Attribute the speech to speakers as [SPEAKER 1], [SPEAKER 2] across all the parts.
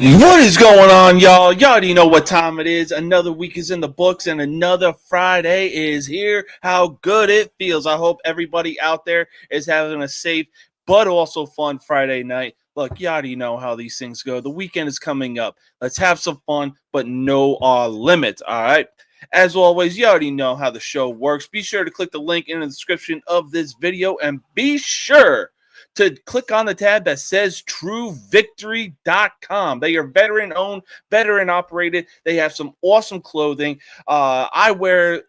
[SPEAKER 1] What is going on, y'all? Y'all already know what time it is. Another week is in the books and another Friday is here. How good it feels. I hope everybody out there is having a safe but also fun Friday night. Look, you already know how these things go. The weekend is coming up. Let's have some fun, but no limits, all right? As always, you already know how the show works. Be sure to click the link in the description of this video and be sure to click on the tab that says TrueVictory.com. They are veteran-owned, veteran-operated. They have some awesome clothing. I wear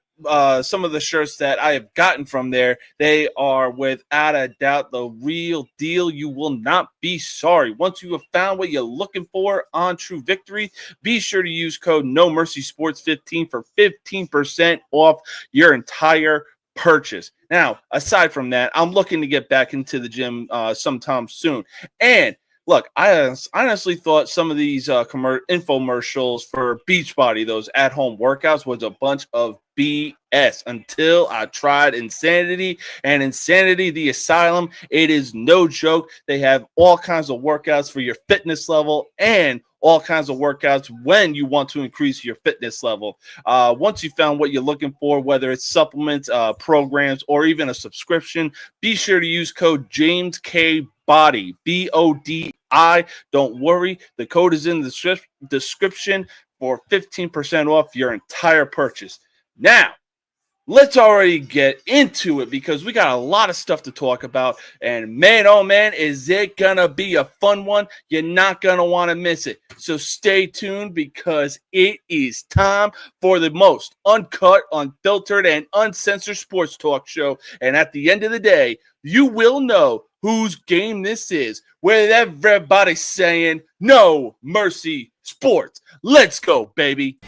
[SPEAKER 1] some of the shirts that I have gotten from there. They are without a doubt the real deal. You will not be sorry. Once you have found what you're looking for on True Victory, be sure to use code NOMERCYSPORTS15 for 15% off your entire purchase. Now, aside from that, I'm looking to get back into the gym sometime soon. And look, I honestly thought some of these infomercials for Beachbody, those at-home workouts, was a bunch of BS until I tried Insanity. And Insanity, the Asylum, it is no joke. They have all kinds of workouts for your fitness level and all kinds of workouts when you want to increase your fitness level. Once you found what you're looking for, whether it's supplements, programs, or even a subscription, be sure to use code JamesKBody, BODI. Don't worry, the code is in the description for 15% off your entire purchase. Now, let's already get into it because we got a lot of stuff to talk about. And man, oh man, is it going to be a fun one. You're not going to want to miss it. So stay tuned because it is time for the most uncut, unfiltered, and uncensored sports talk show. And at the end of the day, you will know whose game this is with everybody saying, "No mercy sports." Let's go, baby.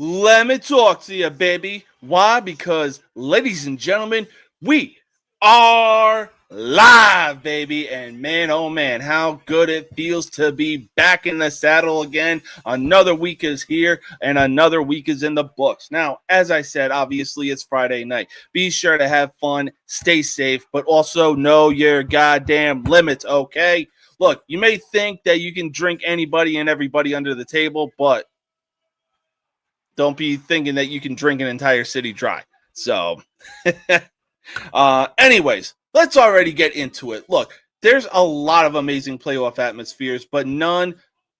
[SPEAKER 1] Let me talk to you, baby. Why? Because, ladies and gentlemen, we are live, baby. And man, oh man, how good it feels to be back in the saddle again. Another week is here and another week is in the books. Now, as I said, obviously it's Friday night. Be sure to have fun, stay safe, but also know your goddamn limits, okay? Look, you may think that you can drink anybody and everybody under the table, but don't be thinking that you can drink an entire city dry. So, anyways, let's already get into it. Look, there's a lot of amazing playoff atmospheres, but none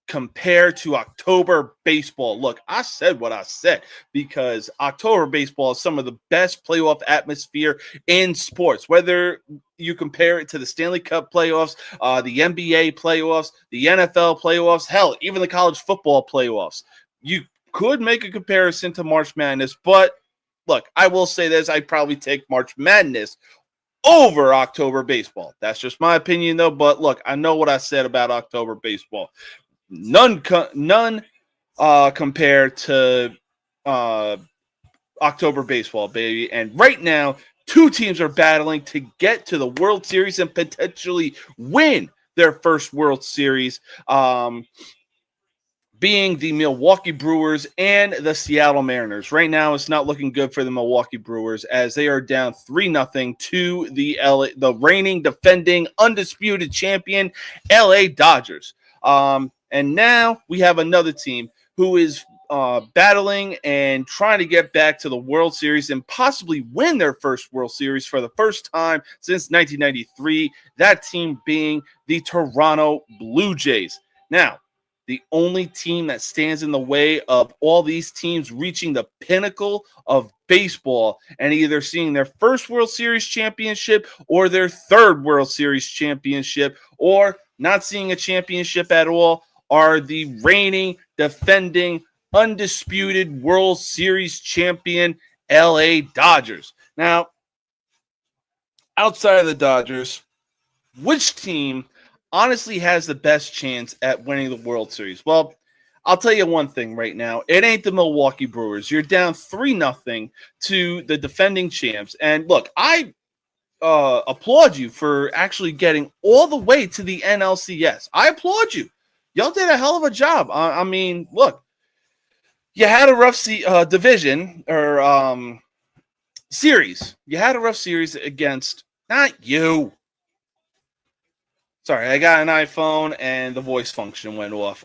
[SPEAKER 1] compared to October baseball. Look, I said what I said because October baseball is some of the best playoff atmosphere in sports. Whether you compare it to the Stanley Cup playoffs, the NBA playoffs, the NFL playoffs, hell, even the college football playoffs, you could make a comparison to March Madness, but look, I will say this, I'd probably take March Madness over October baseball. That's just my opinion, though, but look, I know what I said about October baseball. None compared to October baseball, baby, and right now, two teams are battling to get to the World Series and potentially win their first World Series, being the Milwaukee Brewers and the Seattle Mariners. Right now, it's not looking good for the Milwaukee Brewers as they are down 3-0 to the reigning, defending, undisputed champion, LA Dodgers. And now we have another team who is battling and trying to get back to the World Series and possibly win their first World Series for the first time since 1993, that team being the Toronto Blue Jays. Now, the only team that stands in the way of all these teams reaching the pinnacle of baseball and either seeing their first World Series championship or their third World Series championship or not seeing a championship at all are the reigning, defending, undisputed World Series champion LA Dodgers. Now, outside of the Dodgers, which team honestly has the best chance at winning the World Series? Well, I'll tell you one thing right now. It ain't the Milwaukee Brewers. You're down 3-0 to the defending champs. And look, I applaud you for actually getting all the way to the NLCS. I applaud you. Y'all did a hell of a job. I mean, look, you had a rough division or series. You had a rough series against, not you. Sorry, I got an iPhone and the voice function went off.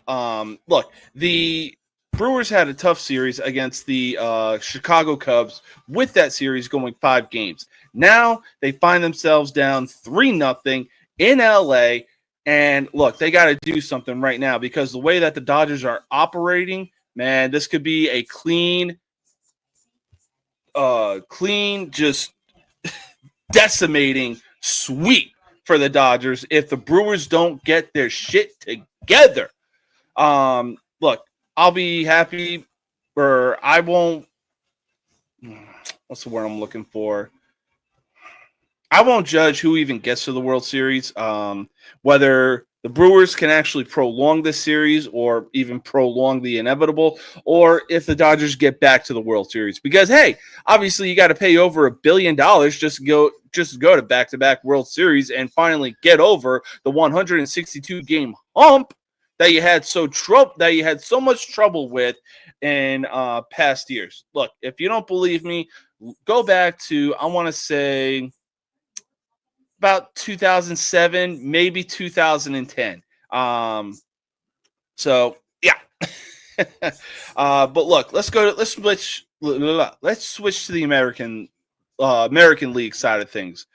[SPEAKER 1] Look, the Brewers had a tough series against the Chicago Cubs with that series going 5 games. Now they find themselves down 3-0 in LA. And look, they got to do something right now because the way that the Dodgers are operating, man, this could be a clean, just decimating sweep for the Dodgers if the Brewers don't get their shit together. Look, I'll be happy, or I won't. What's the word I'm looking for? I won't judge who even gets to the World Series, whether the Brewers can actually prolong this series or even prolong the inevitable, or if the Dodgers get back to the World Series. Because, hey, obviously you got to pay over $1 billion just to go to back-to-back World Series and finally get over the 162-game hump that you had so much trouble with in past years. Look, if you don't believe me, go back to, I want to say, about 2007, maybe 2010. So yeah. But look, let's switch to the American League side of things.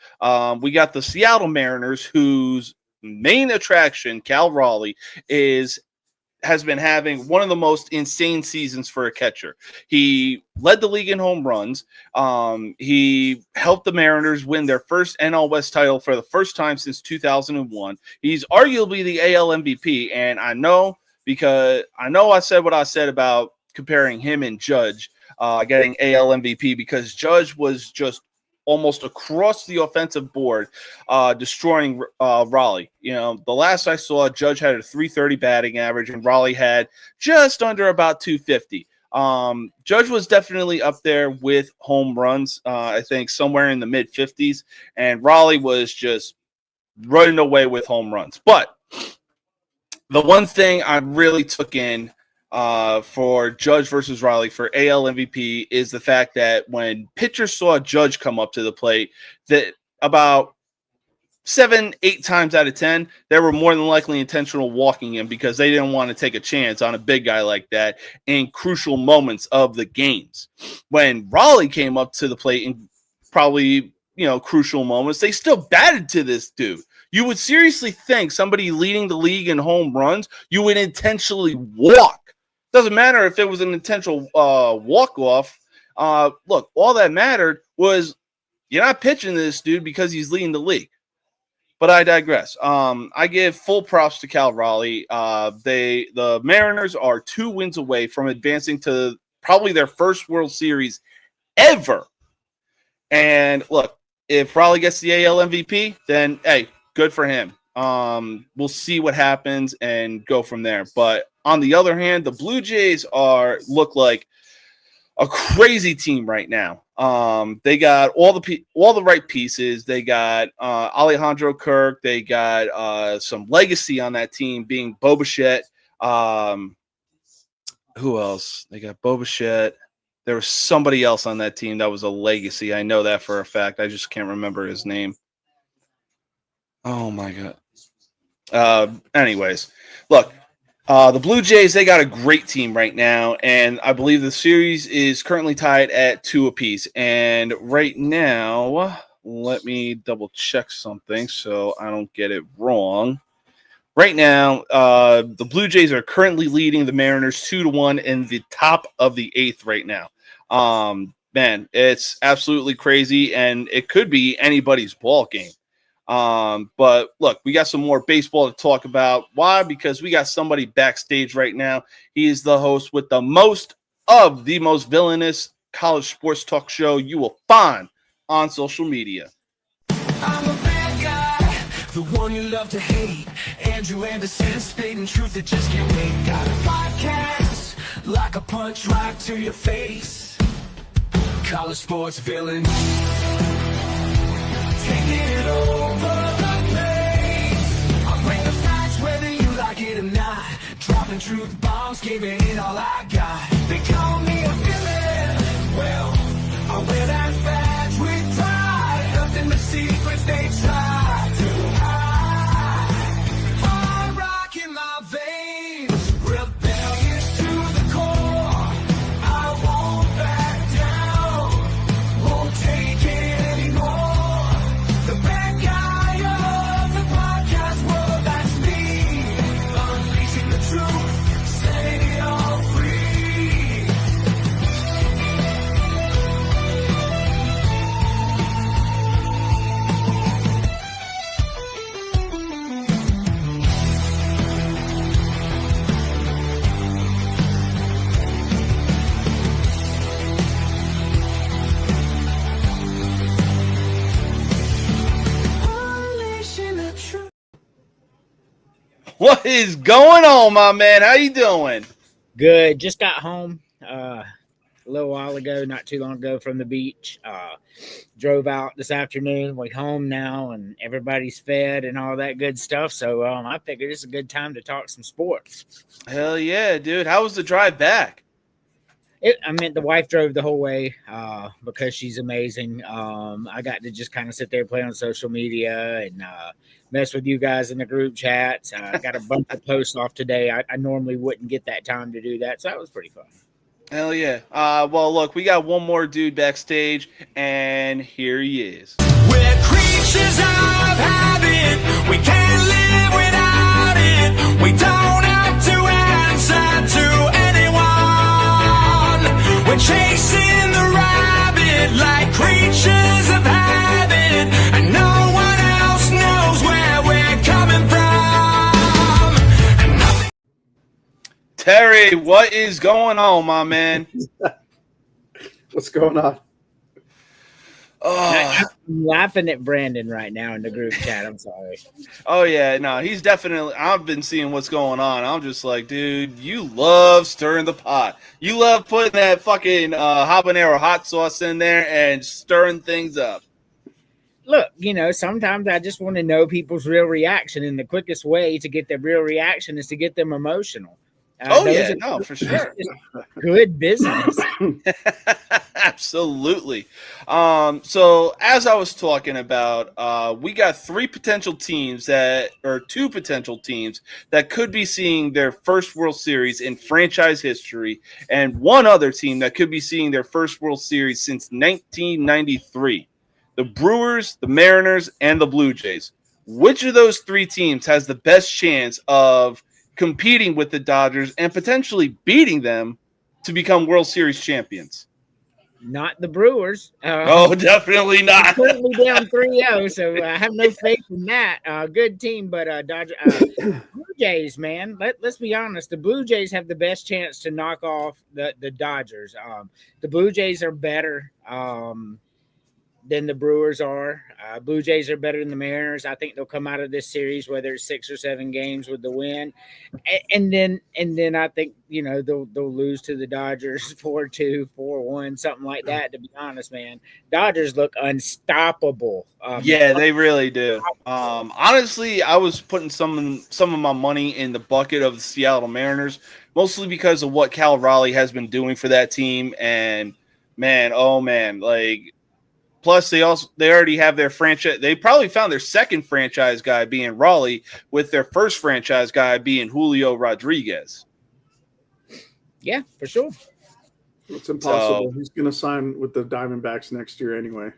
[SPEAKER 1] We got the Seattle Mariners, whose main attraction, Cal Raleigh, has been having one of the most insane seasons for a catcher. He led the league in home runs. He helped the Mariners win their first NL West title for the first time since 2001. He's arguably the AL MVP, and I know I said what I said about comparing him and Judge getting AL MVP because Judge was just almost across the offensive board, destroying Raleigh. You know, the last I saw, Judge had a .330 batting average, and Raleigh had just under about 250. Judge was definitely up there with home runs, I think somewhere in the mid-50s, and Raleigh was just running away with home runs. But the one thing I really took in for Judge versus Raleigh for AL MVP is the fact that when pitchers saw Judge come up to the plate, that about 7-8 times out of 10, they were more than likely intentional walking him because they didn't want to take a chance on a big guy like that in crucial moments of the games. When Raleigh came up to the plate in probably, crucial moments, they still batted to this dude. You would seriously think somebody leading the league in home runs, you would intentionally walk. Doesn't matter if it was an intentional walk-off. Look, all that mattered was you're not pitching this dude because he's leading the league. But I digress. I give full props to Cal Raleigh. The Mariners are 2 wins away from advancing to probably their first World Series ever. And look, if Raleigh gets the AL MVP, then hey, good for him. We'll see what happens and go from there. But on the other hand, the Blue Jays look like a crazy team right now. They got all the right pieces. They got Alejandro Kirk. They got some legacy on that team, being Bo Bichette. Who else? They got Bo Bichette. There was somebody else on that team that was a legacy. I know that for a fact. I just can't remember his name. Oh my God. Anyways, look. The Blue Jays, they got a great team right now, and I believe the series is currently tied at 2 apiece. And right now, let me double check something so I don't get it wrong. Right now, the Blue Jays are currently leading the Mariners 2-1 in the top of the 8th right now. Man, it's absolutely crazy, and it could be anybody's ball game. But look, we got some more baseball to talk about. Why? Because we got somebody backstage right now. He is the host with the most villainous college sports talk show you will find on social media.
[SPEAKER 2] I'm a bad guy, the one you love to hate. Andrew Anderson, spitting truth that just can't wait. Got a podcast like a punch right to your face. College sports villain, taking it over the place. I bring the facts whether you like it or not. Dropping truth bombs, giving it all I got. They call me a villain. Well, I wear that badge with pride. Nothing but secrets they try to hide. Hard rock in my veins, rebellious to the core. I won't back down, won't take it anymore. The bad guy of the podcast world, that's me. Unleashing the truth, setting it all free. Unleashing the truth.
[SPEAKER 1] What is going on, my man? How you doing?
[SPEAKER 3] Good. Just got home a little while ago, not too long ago from the beach. Drove out this afternoon. We're home now, and everybody's fed and all that good stuff. So I figured it's a good time to talk some sports.
[SPEAKER 1] Hell yeah, dude. How was the drive back?
[SPEAKER 3] The wife drove the whole way because she's amazing. I got to just kind of sit there, play on social media, and mess with you guys in the group chats. I got a bunch of posts off today. I normally wouldn't get that time to do that, so that was pretty fun.
[SPEAKER 1] Hell yeah. Well, look, we got one more dude backstage, and here he is.
[SPEAKER 2] We're creatures of habit. We can't live without it. We don't have to answer to anyone. We're chasing the rabbit like creatures of habit, and no one else knows where we're coming from. And nothing.
[SPEAKER 1] Terry, what is going on, my man?
[SPEAKER 4] What's going on?
[SPEAKER 1] Oh,
[SPEAKER 3] I'm laughing at Brandon right now in the group chat. I'm sorry.
[SPEAKER 1] oh yeah, no, he's definitely. I've been seeing what's going on. I'm just like, dude, you love stirring the pot. You love putting that fucking habanero hot sauce in there and stirring things up.
[SPEAKER 3] Look, sometimes I just want to know people's real reaction, and the quickest way to get their real reaction is to get them emotional.
[SPEAKER 1] Oh
[SPEAKER 3] Those
[SPEAKER 1] yeah,
[SPEAKER 3] are
[SPEAKER 1] no, for sure.
[SPEAKER 3] good business.
[SPEAKER 1] Absolutely. So as I was talking about, we got two potential teams that could be seeing their first World Series in franchise history, and one other team that could be seeing their first World Series since 1993. The Brewers, the Mariners, and the Blue Jays. Which of those three teams has the best chance of competing with the Dodgers and potentially beating them to become World Series champions?
[SPEAKER 3] Not the Brewers.
[SPEAKER 1] Oh, definitely not.
[SPEAKER 3] Currently down 3-0, so I have no faith in that. Good team, but Blue Jays, man. Let's be honest. The Blue Jays have the best chance to knock off the Dodgers. The Blue Jays are better than the Brewers are. Blue Jays are better than the Mariners. I think they'll come out of this series, whether it's 6 or 7 games, with the win. And then I think, they'll lose to the Dodgers 4-2, 4-1, something like that, to be honest, man. Dodgers look unstoppable.
[SPEAKER 1] Yeah, they really do. Honestly, I was putting some of my money in the bucket of the Seattle Mariners, mostly because of what Cal Raleigh has been doing for that team. And man, like, plus, they already have their franchise. They probably found their second franchise guy being Raleigh, with their first franchise guy being Julio Rodriguez.
[SPEAKER 3] Yeah, for sure.
[SPEAKER 4] It's impossible. He's going to sign with the Diamondbacks next year anyway.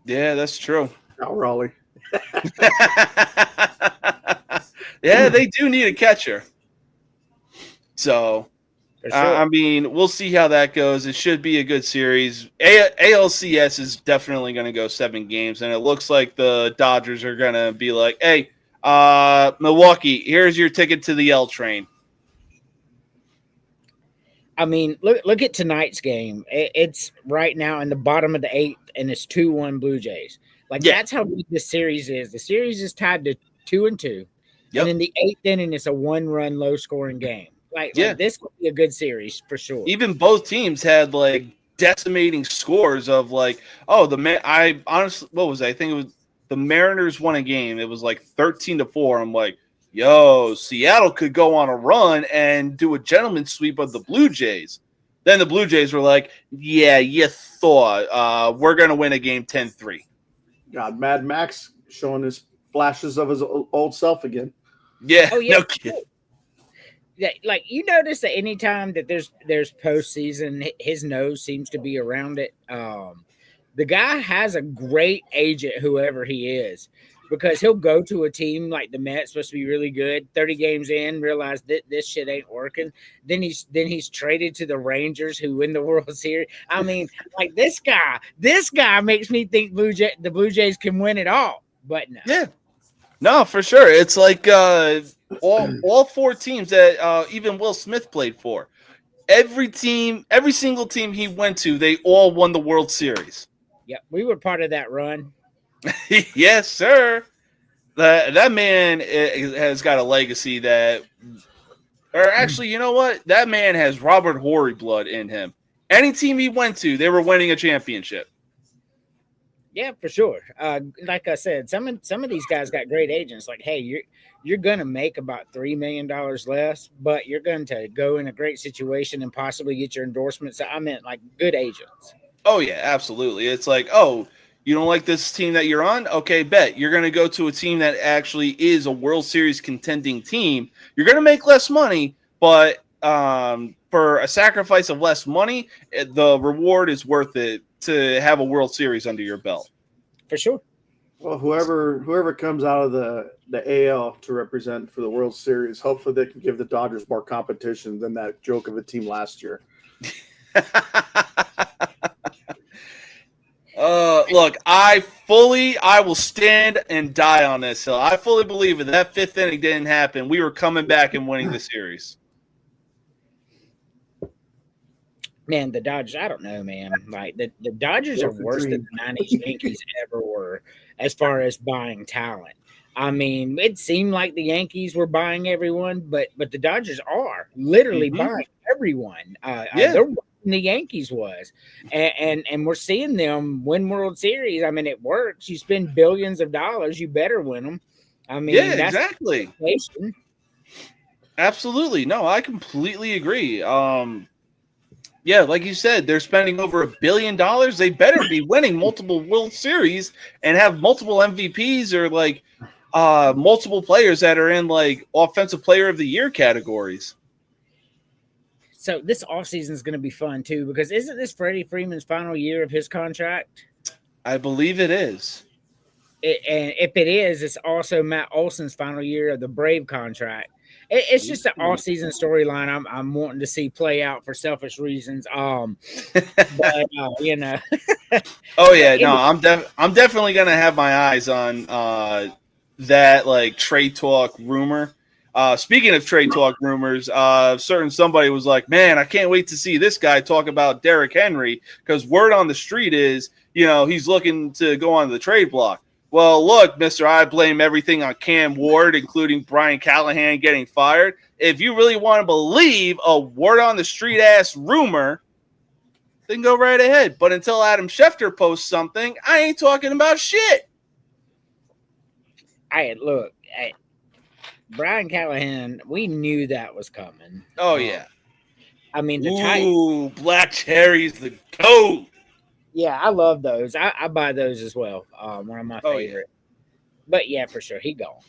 [SPEAKER 1] Yeah, that's true.
[SPEAKER 4] Cal Raleigh.
[SPEAKER 1] Yeah, they do need a catcher. So,
[SPEAKER 3] For sure.
[SPEAKER 1] I mean, we'll see how that goes. It should be a good series. ALCS is definitely going to go 7 games, and it looks like the Dodgers are going to be like, hey, Milwaukee, here's your ticket to the L train.
[SPEAKER 3] I mean, look at tonight's game. It's right now in the bottom of the 8th, and it's 2-1 Blue Jays. Like,
[SPEAKER 1] Yeah.
[SPEAKER 3] That's how big this series is. The series is tied to 2-2.
[SPEAKER 1] Yep.
[SPEAKER 3] And in the 8th inning, it's a 1-run, low-scoring game. Like this could be a good series for sure.
[SPEAKER 1] Even both teams had like decimating scores of like, I honestly, what was it? I think it was the Mariners won a game. It was like 13-4. I'm like, yo, Seattle could go on a run and do a gentleman's sweep of the Blue Jays. Then the Blue Jays were like, yeah, you thought we're going to win a game 10-3.
[SPEAKER 4] God, Mad Max showing his flashes of his old self again.
[SPEAKER 1] Yeah,
[SPEAKER 3] Oh, yeah.
[SPEAKER 1] no kidding.
[SPEAKER 3] Yeah, like you notice that anytime that there's postseason, his nose seems to be around it. The guy has a great agent, whoever he is, because he'll go to a team like the Mets, supposed to be really good. 30 games in, realize that this shit ain't working. Then he's traded to the Rangers, who win the World Series. I mean, like this guy makes me think the Blue Jays can win it all. But no.
[SPEAKER 1] Yeah. No, for sure. It's like all four teams that even Will Smith played for. Every single team he went to, they all won the World Series.
[SPEAKER 3] Yep, we were part of that run.
[SPEAKER 1] Yes, sir. That man has got a legacy that, or actually, you know what? That man has Robert Horry blood in him. Any team he went to, they were winning a championship.
[SPEAKER 3] Yeah, for sure. Like I said, some of these guys got great agents. Like, hey, you're going to make about $3 million less, but you're going to go in a great situation and possibly get your endorsements. I meant like good agents.
[SPEAKER 1] Oh yeah, absolutely. It's like, oh, you don't like this team that you're on? Okay, bet. You're going to go to a team that actually is a World Series contending team. You're going to make less money, but for a sacrifice of less money, the reward is worth it to have a World Series under your belt.
[SPEAKER 3] For sure.
[SPEAKER 4] Well, whoever comes out of the AL to represent for the World Series, hopefully they can give the Dodgers more competition than that joke of a team last year.
[SPEAKER 1] Look, I will stand and die on this hill. I fully believe if that 5th inning didn't happen, we were coming back and winning the series.
[SPEAKER 3] Man, the Dodgers, I don't know, man. Like the Dodgers are worse than the 90s Yankees ever were as far as buying talent. I mean, it seemed like the Yankees were buying everyone, but the Dodgers are literally buying everyone. They're worse than the Yankees was. And we're seeing them win World Series. I mean, it works. You spend billions of dollars, you better win them. I mean,
[SPEAKER 1] yeah,
[SPEAKER 3] that's
[SPEAKER 1] exactly. Absolutely. No, I completely agree. Yeah, like you said, they're spending over $1 billion. They better be winning multiple World Series and have multiple MVPs or like multiple players that are in like Offensive Player of the Year categories.
[SPEAKER 3] So this offseason is going to be fun too, because isn't this Freddie Freeman's final year of his contract?
[SPEAKER 1] I believe it is.
[SPEAKER 3] And if it is, it's also Matt Olson's final year of the Brave contract. It's just an off-season storyline I'm wanting to see play out for selfish reasons. But you know.
[SPEAKER 1] Oh yeah, no, I'm definitely gonna have my eyes on that like trade talk rumor. Speaking of trade talk rumors, certain somebody was like, "Man, I can't wait to see this guy talk about Derrick Henry because word on the street is, he's looking to go on the trade block." Well, look, mister, I blame everything on Cam Ward, including Brian Callahan getting fired. If you really want to believe a word on the street ass rumor, then go right ahead. But until Adam Schefter posts something, I ain't talking about shit.
[SPEAKER 3] Brian Callahan, we knew that was coming.
[SPEAKER 1] Oh, yeah.
[SPEAKER 3] I mean,
[SPEAKER 1] Black Cherry's the GOAT.
[SPEAKER 3] Yeah, I love those. I buy those as well. One of my favorite. Yeah. But yeah, for sure, he gone.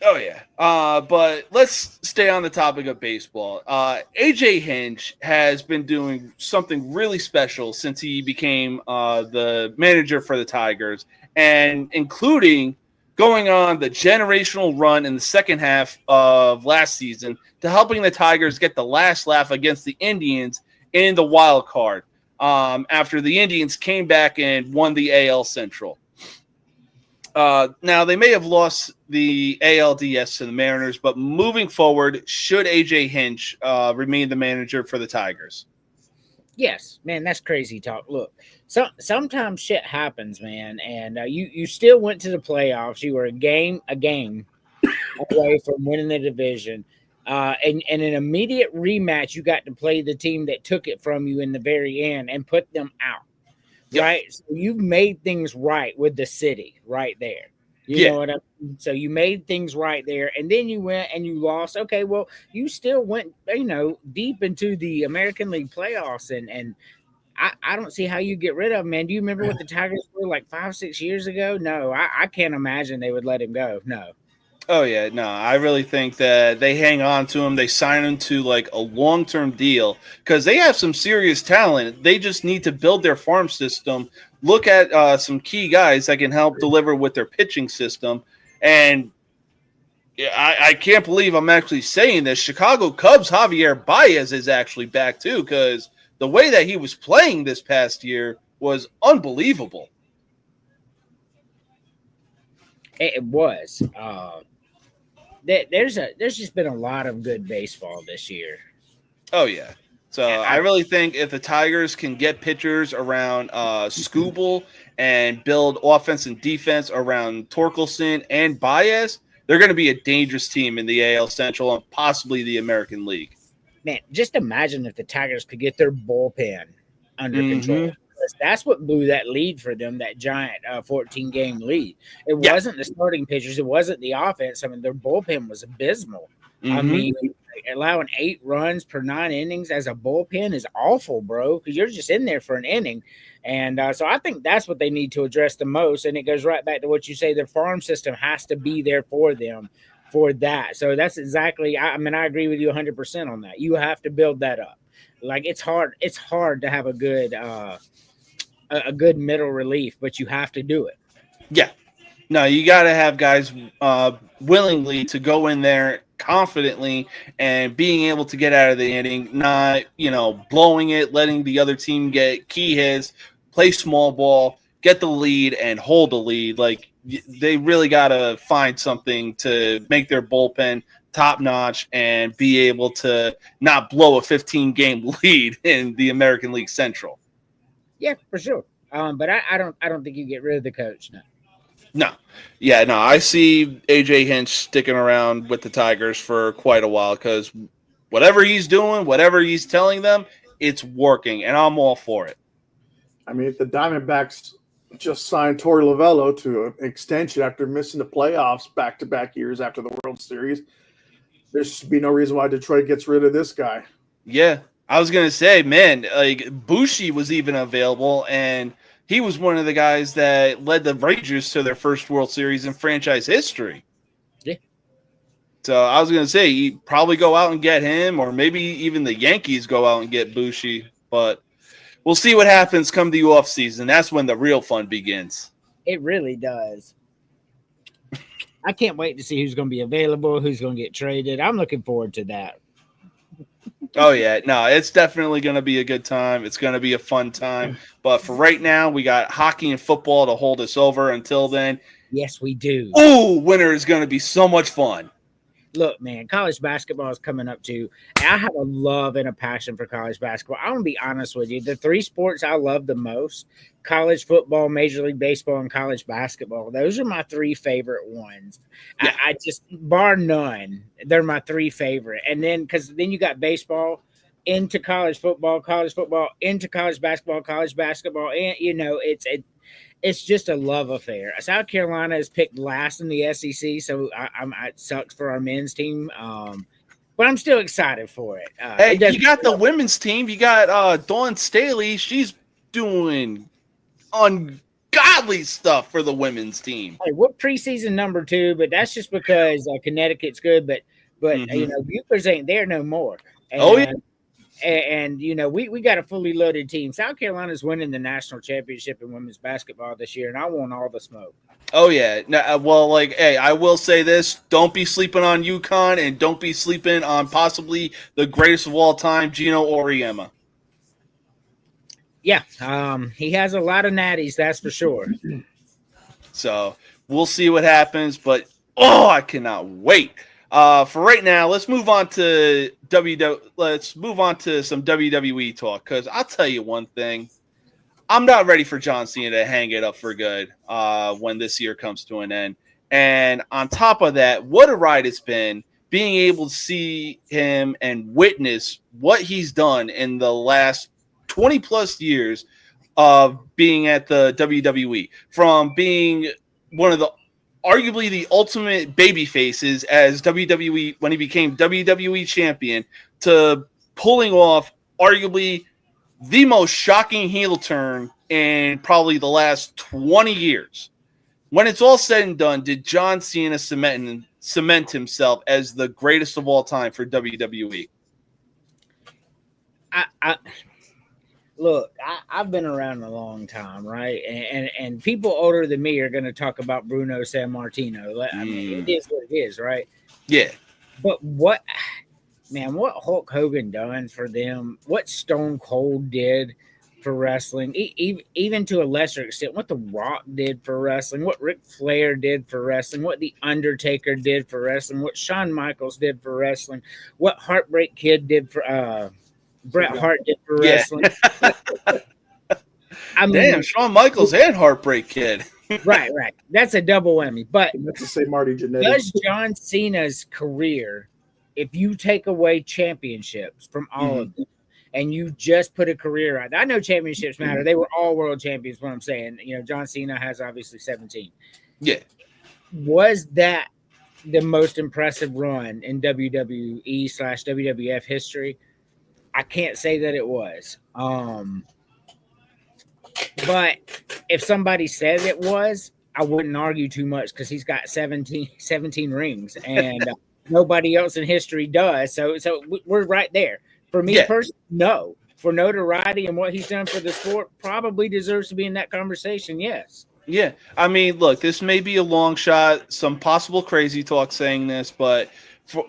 [SPEAKER 1] Oh yeah. But let's stay on the topic of baseball. AJ Hinch has been doing something really special since he became the manager for the Tigers, and including going on the generational run in the second half of last season to helping the Tigers get the last laugh against the Indians in the wild card. After the Indians came back and won the AL Central. Now, they may have lost the ALDS to the Mariners, but moving forward, should AJ Hinch remain the manager for the Tigers?
[SPEAKER 3] Yes, man, that's crazy talk. Look, sometimes shit happens, man, and you still went to the playoffs. You were a game away from winning the division. And an immediate rematch, you got to play the team that took it from you in the very end and put them out.
[SPEAKER 1] Yep.
[SPEAKER 3] Right? So you made things right with the city right there. You know what I mean? So you made things right there, and then you went and you lost. Okay, well, you still went, deep into the American League playoffs, and I don't see how you get rid of him, man. Do you remember what the Tigers were like 5-6 years ago? No, I can't imagine they would let him go. No.
[SPEAKER 1] Oh, yeah. No, I really think that they hang on to him. They sign him to like a long-term deal because they have some serious talent. They just need to build their farm system, look at some key guys that can help deliver with their pitching system. And I can't believe I'm actually saying this. Chicago Cubs Javier Baez is actually back too, because the way that he was playing this past year was unbelievable.
[SPEAKER 3] It was. There's just been a lot of good baseball this year.
[SPEAKER 1] Oh, yeah. So I really think if the Tigers can get pitchers around Skubal and build offense and defense around Torkelson and Baez, they're going to be a dangerous team in the AL Central and possibly the American League.
[SPEAKER 3] Man, just imagine if the Tigers could get their bullpen under control. That's what blew that lead for them, that giant 14-game lead. It wasn't the starting pitchers. It wasn't the offense. I mean, their bullpen was abysmal. I mean, allowing 8 runs per 9 innings as a bullpen is awful, bro, because you're just in there for an inning. And so I think that's what they need to address the most. And it goes right back to what you say. Their farm system has to be there for them for that. So that's exactly – I mean, I agree with you 100% on that. You have to build that up. Like, it's hard to have a good middle relief, but you have to do it. Yeah.
[SPEAKER 1] No, you got to have guys willingly to go in there confidently and being able to get out of the inning, not, blowing it, letting the other team get key hits, play small ball, get the lead and hold the lead. Like, they really got to find something to make their bullpen top notch and be able to not blow a 15-game lead in the American League Central.
[SPEAKER 3] Yeah, for sure. But I don't think you get rid of the coach now.
[SPEAKER 1] No. Yeah, no, I see AJ Hinch sticking around with the Tigers for quite a while because whatever he's doing, whatever he's telling them, it's working, and I'm all for it.
[SPEAKER 4] I mean, if the Diamondbacks just signed Torey Lovello to an extension after missing the playoffs back-to-back years after the World Series, there should be no reason why Detroit gets rid of this guy.
[SPEAKER 1] Yeah, I was going to say, man, like Bushi was even available, and he was one of the guys that led the Rangers to their first World Series in franchise history.
[SPEAKER 3] Yeah.
[SPEAKER 1] So I was going to say, you probably go out and get him, or maybe even the Yankees go out and get Bushi. But we'll see what happens come the offseason. That's when the real fun begins.
[SPEAKER 3] It really does. I can't wait to see who's going to be available, who's going to get traded. I'm looking forward to that.
[SPEAKER 1] Oh, yeah. No, it's definitely going to be a good time. It's going to be a fun time. But for right now, we got hockey and football to hold us over. Until then.
[SPEAKER 3] Yes, we do.
[SPEAKER 1] Ooh, winter is going to be so much fun.
[SPEAKER 3] Look, man, college basketball is coming up too. I have a love and a passion for college basketball. I'm going to be honest with you. The 3 sports I love the most, college football, Major League Baseball, and college basketball, those are my 3 favorite ones. Yeah. I just, bar none, they're my 3 favorite. And then, because then you got baseball into college football into college basketball, and, it's just a love affair. South Carolina is picked last in the SEC, so it sucks for our men's team. But I'm still excited for it.
[SPEAKER 1] Hey, you got the women's team. You got Dawn Staley. She's doing ungodly stuff for the women's team.
[SPEAKER 3] Hey, we're preseason number 2, but that's just because Connecticut's good. But Bukers ain't there no more. And, yeah. And we got a fully loaded team. South Carolina's winning the national championship in women's basketball this year, and I want all the smoke.
[SPEAKER 1] Oh, yeah. Hey, I will say this. Don't be sleeping on UConn, and don't be sleeping on possibly the greatest of all time, Gino Auriemma.
[SPEAKER 3] Yeah, he has a lot of natties, that's for sure.
[SPEAKER 1] So we'll see what happens, but, I cannot wait. For right now, let's move on to some WWE talk, because I'll tell you one thing. I'm not ready for John Cena to hang it up for good when this year comes to an end. And on top of that, what a ride it's been being able to see him and witness what he's done in the last 20 plus years of being at the WWE, from being one of the arguably the ultimate baby faces as WWE when he became WWE champion to pulling off arguably the most shocking heel turn in probably the last 20 years. When it's all said and done, did John Cena cement himself as the greatest of all time for WWE?
[SPEAKER 3] I've been around a long time, right? And people older than me are going to talk about Bruno Sammartino. I mean, it is what it is, right?
[SPEAKER 1] Yeah.
[SPEAKER 3] But what Hulk Hogan done for them, what Stone Cold did for wrestling, even to a lesser extent, what The Rock did for wrestling, what Ric Flair did for wrestling, what The Undertaker did for wrestling, what Shawn Michaels did for wrestling, what Heartbreak Kid did for Bret Hart did for wrestling. I mean,
[SPEAKER 1] damn, Shawn Michaels and Heartbreak Kid.
[SPEAKER 3] right. That's a double whammy. But
[SPEAKER 4] Let's just say Marty Jannetty.
[SPEAKER 3] does John Cena's career, if you take away championships from all of them, and you just put a career out, I know championships matter. They were all world champions. What I'm saying, John Cena has obviously 17.
[SPEAKER 1] Yeah.
[SPEAKER 3] Was that the most impressive run in WWE/WWF history? I can't say that it was. But if somebody said it was, I wouldn't argue too much because he's got 17 rings and nobody else in history does. So we're right there. For me personally, no. For notoriety and what he's done for the sport, probably deserves to be in that conversation, yes.
[SPEAKER 1] Yeah. I mean, look, this may be a long shot, some possible crazy talk saying this, but for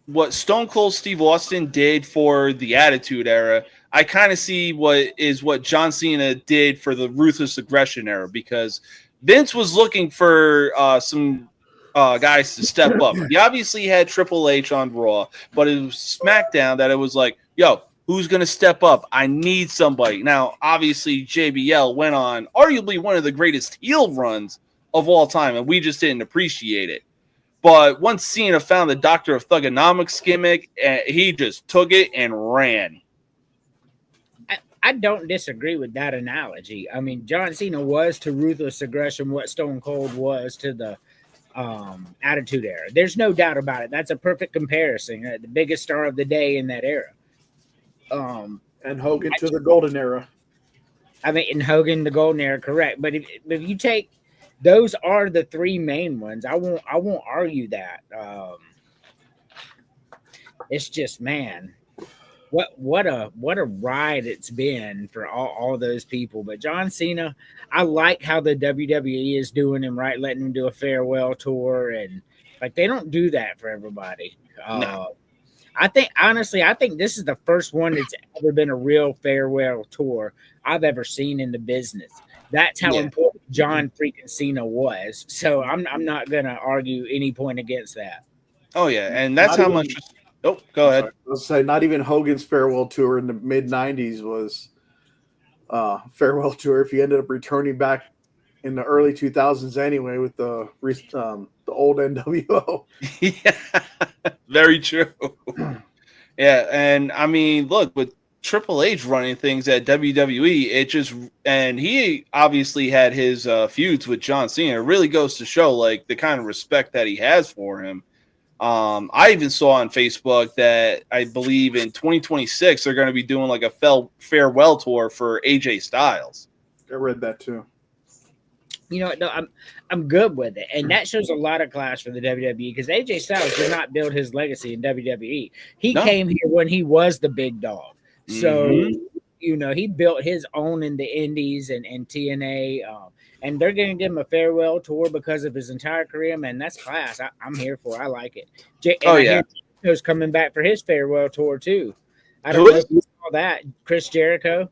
[SPEAKER 1] what Stone Cold Steve Austin did for the Attitude Era, I kind of see what John Cena did for the Ruthless Aggression Era, because Vince was looking for some guys to step up. He obviously had Triple H on Raw, but it was SmackDown that it was like, yo, who's going to step up? I need somebody. Now, obviously, JBL went on arguably one of the greatest heel runs of all time, and we just didn't appreciate it. But once Cena found the Doctor of Thugonomics gimmick, he just took it and ran.
[SPEAKER 3] I don't disagree with that analogy. I mean, John Cena was to Ruthless Aggression what Stone Cold was to the Attitude Era. There's no doubt about it. That's a perfect comparison. The biggest star of the day in that era.
[SPEAKER 4] And Hogan to the Golden Era.
[SPEAKER 3] I mean, in Hogan, the Golden Era, correct. But if you take, those are the three main ones. I won't argue that. It's just, man, what a ride it's been for all those people. But John Cena, I like how the WWE is doing him, right, letting him do a farewell tour, and like they don't do that for everybody.
[SPEAKER 1] No.
[SPEAKER 3] I think this is the first one that's ever been a real farewell tour I've ever seen in the business. That's how important John freaking Cena was. So I'm not gonna argue any point against that.
[SPEAKER 1] Oh yeah, and that's how much. Oh, go ahead.
[SPEAKER 4] Let's say not even Hogan's farewell tour in the mid '90s was farewell tour. If he ended up returning back in the early 2000s anyway with the old NWO.
[SPEAKER 1] Yeah, very true. Yeah, and I mean, look, with Triple H running things at WWE, and he obviously had his feuds with John Cena. It really goes to show like the kind of respect that he has for him. I even saw on Facebook that I believe in 2026 they're going to be doing like a farewell tour for AJ Styles.
[SPEAKER 4] I read that too.
[SPEAKER 3] You know, no, I'm good with it, and that shows a lot of class for the WWE because AJ Styles did not build his legacy in WWE. He came here when he was the big dog, so you know he built his own in the Indies and TNA, and they're going to give him a farewell tour because of his entire career. Man, that's class. I'm here for. I like it. Jericho's coming back for his farewell tour too. I don't know if you saw that, Chris Jericho.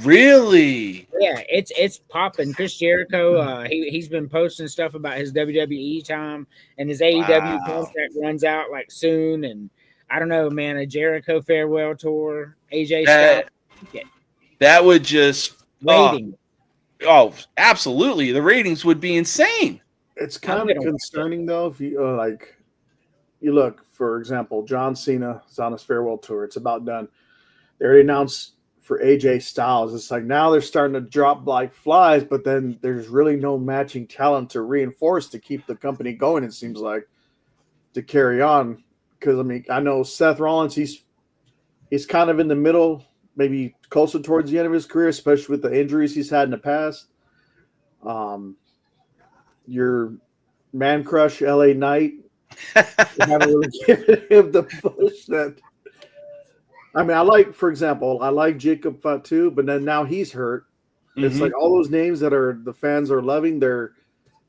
[SPEAKER 1] Really?
[SPEAKER 3] Yeah, it's popping. Chris Jericho, he's been posting stuff about his WWE time, and his AEW contract runs out like soon. And I don't know, man, a Jericho farewell tour, AJ Styles.
[SPEAKER 1] That would just
[SPEAKER 3] rating.
[SPEAKER 1] Oh, absolutely. The ratings would be insane.
[SPEAKER 4] It's kind of concerning though if you like you look, for example, John Cena is on his farewell tour. It's about done. They already announced for AJ Styles. It's like now they're starting to drop like flies, but then there's really no matching talent to reinforce to keep the company going. It seems like to carry on because I mean I know Seth Rollins. He's kind of in the middle, maybe closer towards the end of his career, especially with the injuries he's had in the past. Your man crush, LA Knight, haven't really given him the push that. I mean, for example, I like Jacob Fatu, but then now he's hurt. It's like all those names that the fans are loving, they're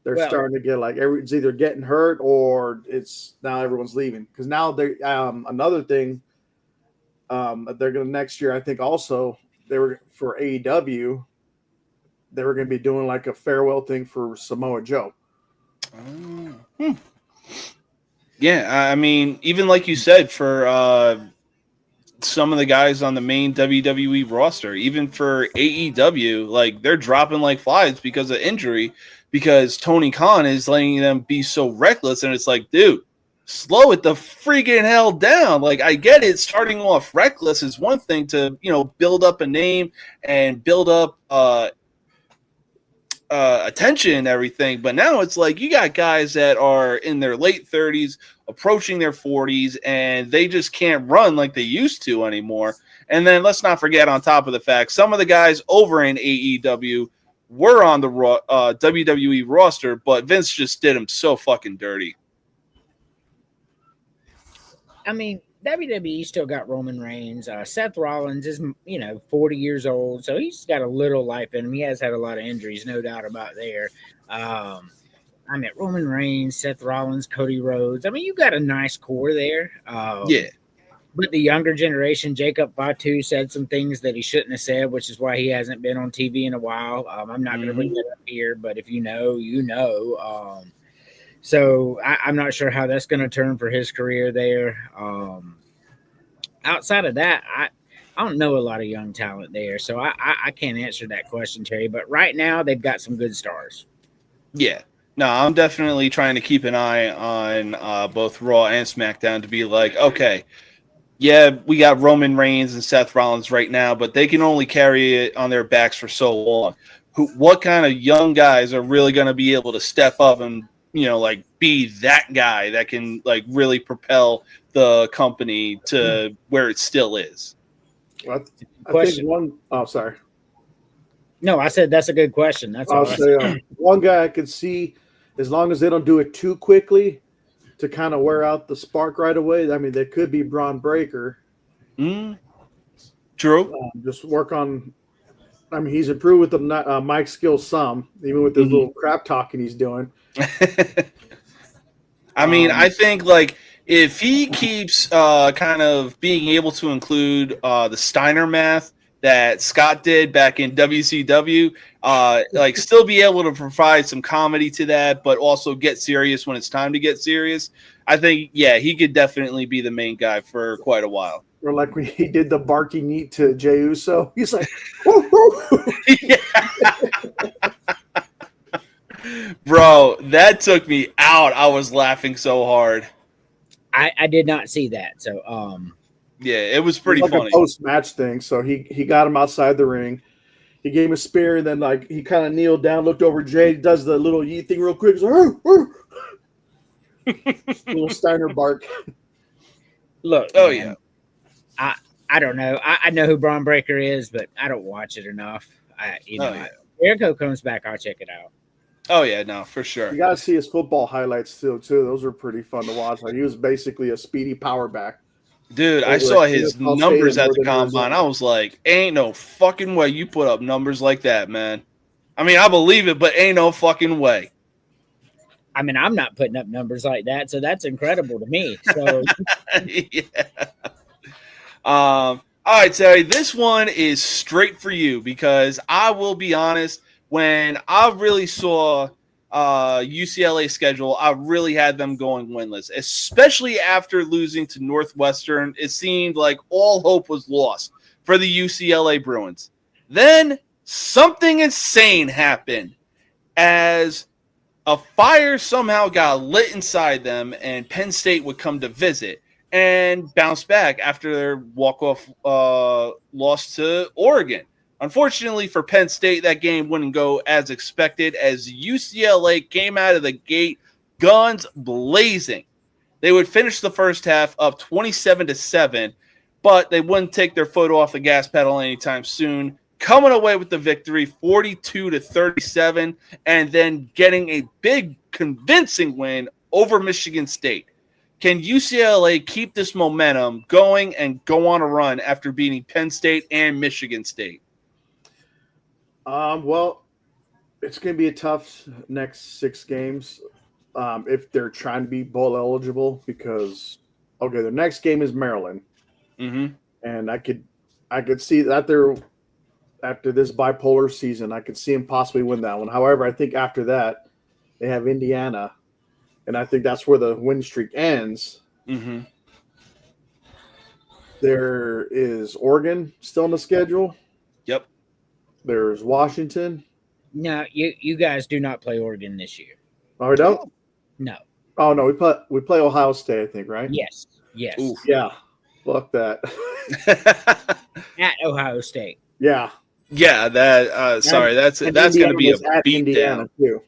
[SPEAKER 4] starting to get like it's either getting hurt or it's now everyone's leaving because now they another thing. They're going to next year. I think also they were for AEW. They were going to be doing like a farewell thing for Samoa Joe.
[SPEAKER 1] Yeah, I mean, even like you said, for some of the guys on the main WWE roster, even for AEW, like they're dropping like flies because of injury, because Tony Khan is letting them be so reckless, and it's like, dude, slow it the freaking hell down. Like, I get it. Starting off reckless is one thing to, build up a name and build up attention and everything. But now it's like you got guys that are in their late 30s, approaching their 40s, and they just can't run like they used to anymore. And then let's not forget, on top of the fact, some of the guys over in AEW were on the WWE roster, but Vince just did them so fucking dirty.
[SPEAKER 3] I mean, WWE still got Roman Reigns. Seth Rollins is, 40 years old, so he's got a little life in him. He has had a lot of injuries, no doubt about there. I mean, Roman Reigns, Seth Rollins, Cody Rhodes. I mean, you got a nice core there.
[SPEAKER 1] Yeah.
[SPEAKER 3] But the younger generation, Jacob Fatu said some things that he shouldn't have said, which is why he hasn't been on TV in a while. I'm not going to bring that up here, but if you know, you know. So I'm not sure how that's going to turn for his career there. Outside of that, I don't know a lot of young talent there, so I can't answer that question, Terry. But right now, they've got some good stars.
[SPEAKER 1] Yeah. No, I'm definitely trying to keep an eye on both Raw and SmackDown to be like, okay, yeah, we got Roman Reigns and Seth Rollins right now, but they can only carry it on their backs for so long. What kind of young guys are really going to be able to step up and be that guy that can really propel the company to where it still is?
[SPEAKER 4] Well, I think one. Oh, sorry.
[SPEAKER 3] No, I said that's a good question. That's all.
[SPEAKER 4] I'll say one guy I could see, as long as they don't do it too quickly, to kind of wear out the spark right away. I mean, they could be Braun Breaker.
[SPEAKER 1] True.
[SPEAKER 4] Just work on. I mean, he's improved with the mic skills some, even with this little crap talking he's doing.
[SPEAKER 1] I mean, I think if he keeps kind of being able to include the Steiner math that Scott did back in WCW, still be able to provide some comedy to that, but also get serious when it's time to get serious. I think, yeah, he could definitely be the main guy for quite a while.
[SPEAKER 4] Or like when he did the barking neat to Jey Uso, he's like, woo, woo.
[SPEAKER 1] Bro, that took me out. I was laughing so hard.
[SPEAKER 3] I did not see that. So,
[SPEAKER 1] yeah, it was pretty funny.
[SPEAKER 4] A post-match thing. So he got him outside the ring. He gave him a spear, and then he kind of kneeled down, looked over Jay, does the little yeet thing real quick. He's like, little Steiner bark.
[SPEAKER 3] Look.
[SPEAKER 1] Oh,
[SPEAKER 3] man, yeah. I don't know. I know who Braun Breaker is, but I don't watch it enough. Jericho comes back, I'll check it out.
[SPEAKER 1] Oh, yeah, no, for sure.
[SPEAKER 4] You got to see his football highlights still, too. Those were pretty fun to watch. He was basically a speedy power back.
[SPEAKER 1] Dude, I saw his numbers at the combine. I was like, ain't no fucking way you put up numbers like that, man. I mean, I believe it, but ain't no fucking way.
[SPEAKER 3] I mean, I'm not putting up numbers like that, so that's incredible to me. So,
[SPEAKER 1] yeah. All right, Terry, this one is straight for you because I will be honest, when I really saw UCLA schedule, I really had them going winless, especially after losing to Northwestern. It seemed like all hope was lost for the UCLA Bruins. Then something insane happened as a fire somehow got lit inside them, and Penn State would come to visit and bounce back after their walk-off loss to Oregon. Unfortunately for Penn State, that game wouldn't go as expected as UCLA came out of the gate guns blazing. They would finish the first half up 27-7, but they wouldn't take their foot off the gas pedal anytime soon, coming away with the victory 42-37, and then getting a big convincing win over Michigan State. Can UCLA keep this momentum going and go on a run after beating Penn State and Michigan State?
[SPEAKER 4] Well, it's going to be a tough next 6 games if they're trying to be bowl eligible because, okay, the next game is Maryland.
[SPEAKER 1] Mm-hmm.
[SPEAKER 4] And I could see that after this bipolar season, I could see them possibly win that one. However, I think after that, they have Indiana, and I think that's where the win streak ends.
[SPEAKER 1] Mm-hmm.
[SPEAKER 4] There is Oregon still on the schedule.
[SPEAKER 1] Yep.
[SPEAKER 4] There's Washington.
[SPEAKER 3] No, you guys do not play Oregon this year.
[SPEAKER 4] Oh, we don't?
[SPEAKER 3] No.
[SPEAKER 4] Oh, no, we play Ohio State, I think, right?
[SPEAKER 3] Yes.
[SPEAKER 1] Oof.
[SPEAKER 4] Yeah. Fuck that.
[SPEAKER 3] At Ohio State.
[SPEAKER 4] Yeah.
[SPEAKER 1] Yeah, that's going to be a beatdown
[SPEAKER 4] too.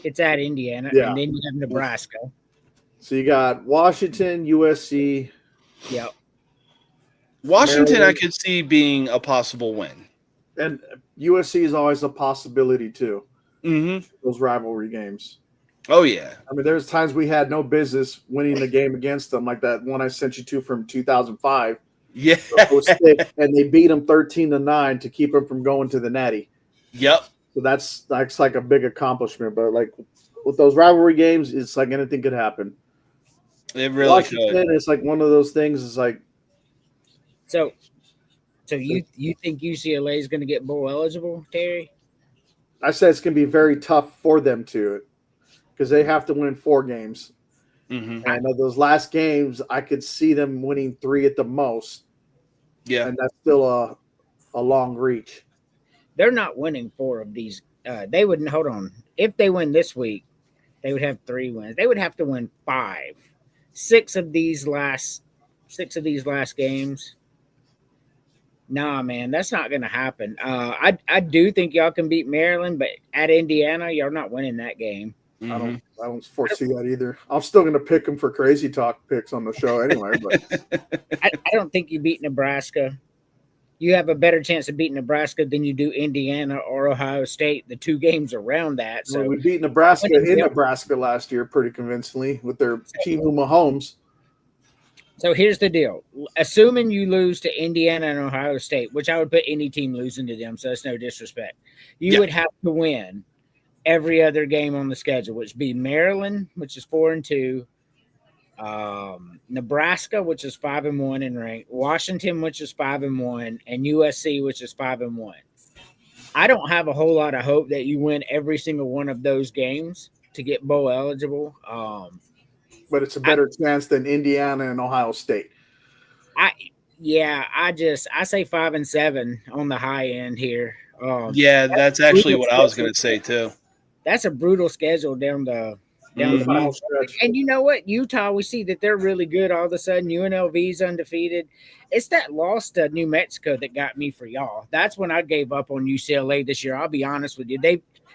[SPEAKER 3] It's at Indiana,
[SPEAKER 4] Yeah.
[SPEAKER 3] and then you have Nebraska.
[SPEAKER 4] So you got Washington, USC.
[SPEAKER 3] Yep.
[SPEAKER 1] Washington,
[SPEAKER 4] Maryland.
[SPEAKER 1] I could see being a possible win.
[SPEAKER 4] And USC is always a possibility too.
[SPEAKER 1] Mm-hmm.
[SPEAKER 4] Those rivalry games.
[SPEAKER 1] Oh, yeah.
[SPEAKER 4] I mean, there's times we had no business winning the game against them, like that one I sent you to from 2005.
[SPEAKER 1] Yeah.
[SPEAKER 4] And they beat them 13-9 to keep them from going to the Natty.
[SPEAKER 1] Yep.
[SPEAKER 4] So that's like a big accomplishment. But like with those rivalry games, it's like anything could happen.
[SPEAKER 1] It really
[SPEAKER 4] Washington,
[SPEAKER 1] could.
[SPEAKER 4] it's like one of those things. It's like
[SPEAKER 3] So you think UCLA is going to get bowl eligible, Terry?
[SPEAKER 4] I said, it's going to be very tough for them to, because they have to win 4 games.
[SPEAKER 1] Mm-hmm.
[SPEAKER 4] And of those last games, I could see them winning 3 at the most.
[SPEAKER 1] Yeah.
[SPEAKER 4] And that's still a long reach.
[SPEAKER 3] They're not winning 4 of these. They wouldn't. Hold on. If they win this week, they would have 3 wins. They would have to win 5, 6 of these last games. Nah, man, that's not going to happen. I do think y'all can beat Maryland, but at Indiana, y'all not winning that game.
[SPEAKER 1] Mm-hmm.
[SPEAKER 4] I don't foresee that either. I'm still going to pick them for crazy talk picks on the show anyway. But
[SPEAKER 3] I don't think you beat Nebraska. You have a better chance of beating Nebraska than you do Indiana or Ohio State, the 2 games around that. So
[SPEAKER 4] we beat Nebraska in Nebraska last year pretty convincingly with their team Mahomes.
[SPEAKER 3] So here's the deal. Assuming you lose to Indiana and Ohio State, which I would put any team losing to them, so that's no disrespect, you would have to win every other game on the schedule, which would be Maryland, which is 4-2, Nebraska, which is 5-1 in rank, Washington, which is 5-1, and USC, which is 5-1. I don't have a whole lot of hope that you win every single one of those games to get bowl eligible.
[SPEAKER 4] But it's a better chance than Indiana and Ohio State.
[SPEAKER 3] I say 5-7 on the high end here.
[SPEAKER 1] Yeah, that's actually what I was going to say too.
[SPEAKER 3] That's a brutal schedule down the final stretch. And you know what? Utah, we see that they're really good all of a sudden. UNLV's undefeated. It's that loss to New Mexico that got me for y'all. That's when I gave up on UCLA this year. I'll be honest with you.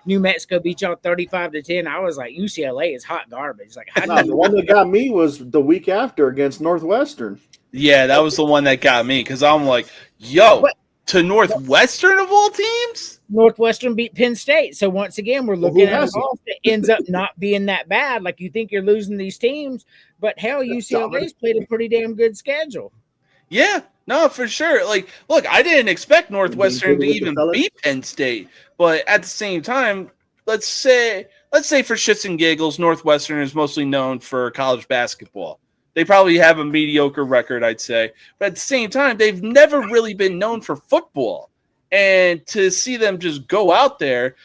[SPEAKER 3] New Mexico beat y'all 35-10. I was like, UCLA is hot garbage. Like,
[SPEAKER 4] the one that got me was the week after against Northwestern.
[SPEAKER 1] Yeah, that was the one that got me because I'm like, to Northwestern of all teams?
[SPEAKER 3] Northwestern beat Penn State. So once again, we're looking at a loss that ends up not being that bad. Like, you think you're losing these teams, but hell, UCLA's played a pretty damn good schedule.
[SPEAKER 1] Yeah, no, for sure. Like, look, I didn't expect Northwestern to even beat Penn State, but at the same time, let's say for shits and giggles, Northwestern is mostly known for college basketball. They probably have a mediocre record, I'd say, but at the same time, they've never really been known for football. And to see them just go out there,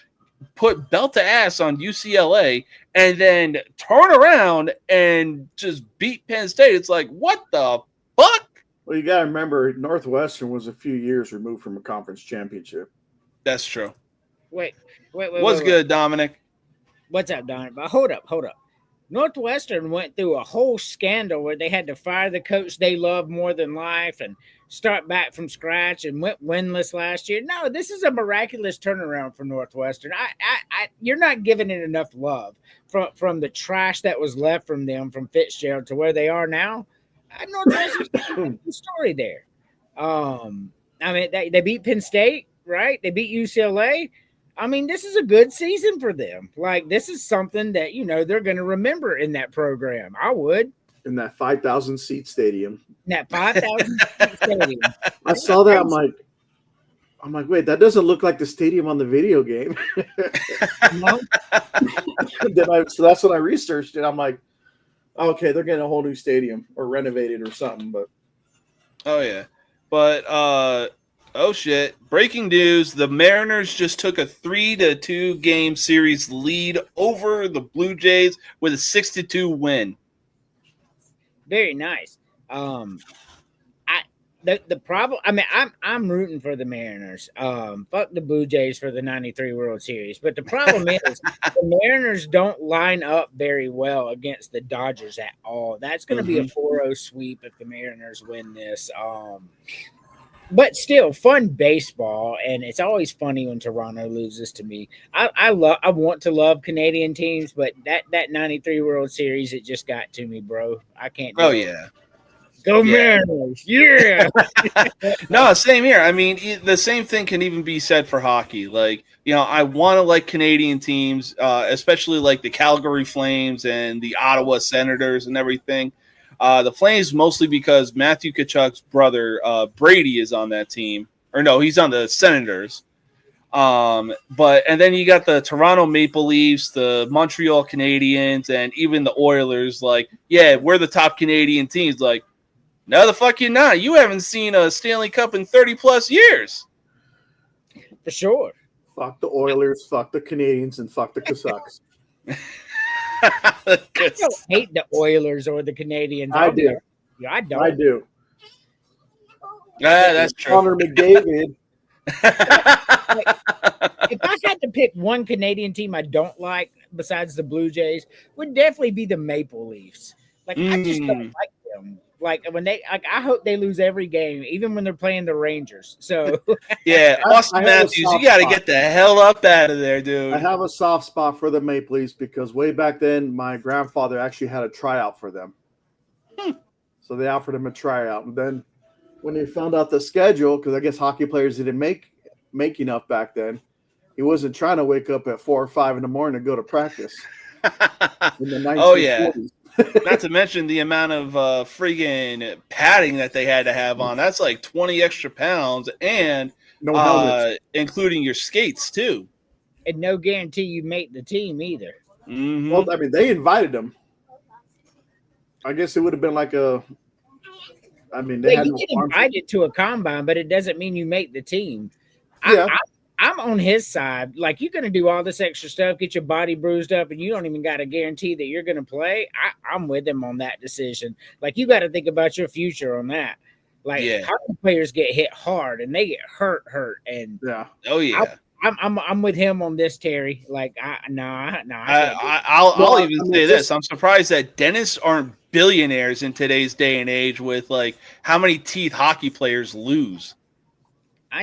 [SPEAKER 1] put belt to ass on UCLA, and then turn around and just beat Penn State, it's like, what the fuck?
[SPEAKER 4] Well, you got to remember, Northwestern was a few years removed from a conference championship.
[SPEAKER 1] That's true.
[SPEAKER 3] Wait.
[SPEAKER 1] What's good, Dominic?
[SPEAKER 3] What's up, Don? But hold up. Northwestern went through a whole scandal where they had to fire the coach they love more than life and start back from scratch and went winless last year. No, this is a miraculous turnaround for Northwestern. You're not giving it enough love from the trash that was left from them from Fitzgerald to where they are now. Northwestern's the story there. I mean, they beat Penn State, right? They beat UCLA. I mean, this is a good season for them. Like, this is something that, they're going to remember in that program. I would.
[SPEAKER 4] In that 5,000 seat stadium.
[SPEAKER 3] That 5,000 seat stadium.
[SPEAKER 4] I saw that. I'm like, wait, that doesn't look like the stadium on the video game.
[SPEAKER 3] No?
[SPEAKER 4] So that's when I researched it. I'm like, okay, they're getting a whole new stadium or renovated or something. But
[SPEAKER 1] Oh yeah, but oh shit! Breaking news: the Mariners just took a 3-2 game series lead over the Blue Jays with a 6-2 win.
[SPEAKER 3] Very nice. The problem. I mean, I'm rooting for the Mariners. Fuck the Blue Jays for the '93 World Series. But the problem is the Mariners don't line up very well against the Dodgers at all. That's going to be a 4-0 sweep if the Mariners win this. But still, fun baseball, and it's always funny when Toronto loses to me. I want to love Canadian teams, but that '93 World Series, it just got to me, bro. I can't.
[SPEAKER 1] Oh yeah.
[SPEAKER 3] Go Mariners! Yeah.
[SPEAKER 1] No, same here. I mean, the same thing can even be said for hockey. Like, I want to like Canadian teams, especially like the Calgary Flames and the Ottawa Senators and everything. The Flames mostly because Matthew Tkachuk's brother Brady is on that team, or no, he's on the Senators. And then you got the Toronto Maple Leafs, the Montreal Canadiens, and even the Oilers. Like, yeah, we're the top Canadian teams. Like, no, the fuck you're not. You haven't seen a Stanley Cup in 30 plus years.
[SPEAKER 3] For sure.
[SPEAKER 4] Fuck the Oilers, fuck the Canadians, and fuck the Canucks.
[SPEAKER 3] I don't hate the Oilers or the Canadians.
[SPEAKER 4] I do.
[SPEAKER 3] Yeah, I don't.
[SPEAKER 4] I do.
[SPEAKER 1] Yeah, that's true.
[SPEAKER 4] Connor McDavid.
[SPEAKER 3] If I had to pick one Canadian team I don't like besides the Blue Jays, would definitely be the Maple Leafs. Like, I just don't like them. Like, I hope they lose every game, even when they're playing the Rangers. So
[SPEAKER 1] yeah, Austin Matthews, you got to get the hell up out of there, dude.
[SPEAKER 4] I have a soft spot for the Maple Leafs because way back then, my grandfather actually had a tryout for them. So they offered him a tryout, and then when he found out the schedule, because I guess hockey players didn't make enough back then, he wasn't trying to wake up at 4 or 5 in the morning to go to practice. In the 1940s.
[SPEAKER 1] Oh yeah. Not to mention the amount of friggin' padding that they had to have on. That's like 20 extra pounds, and
[SPEAKER 4] no helmets,
[SPEAKER 1] including your skates too.
[SPEAKER 3] And no guarantee you make the team either.
[SPEAKER 1] Mm-hmm.
[SPEAKER 4] Well, I mean, they invited him. I guess it would have been like a. I mean, they had
[SPEAKER 3] you get invited to a combine, but it doesn't mean you make the team.
[SPEAKER 4] Yeah.
[SPEAKER 3] I'm on his side. Like, you're going to do all this extra stuff, get your body bruised up, and you don't even got a guarantee that you're going to play. I'm with him on that decision. Like, you got to think about your future on that. Like, hockey players get hit hard and they get hurt, and
[SPEAKER 4] yeah.
[SPEAKER 1] Oh yeah.
[SPEAKER 3] I'm with him on this, Terry. Like,
[SPEAKER 1] I'll even say this. I'm surprised that dentists aren't billionaires in today's day and age with like how many teeth hockey players lose.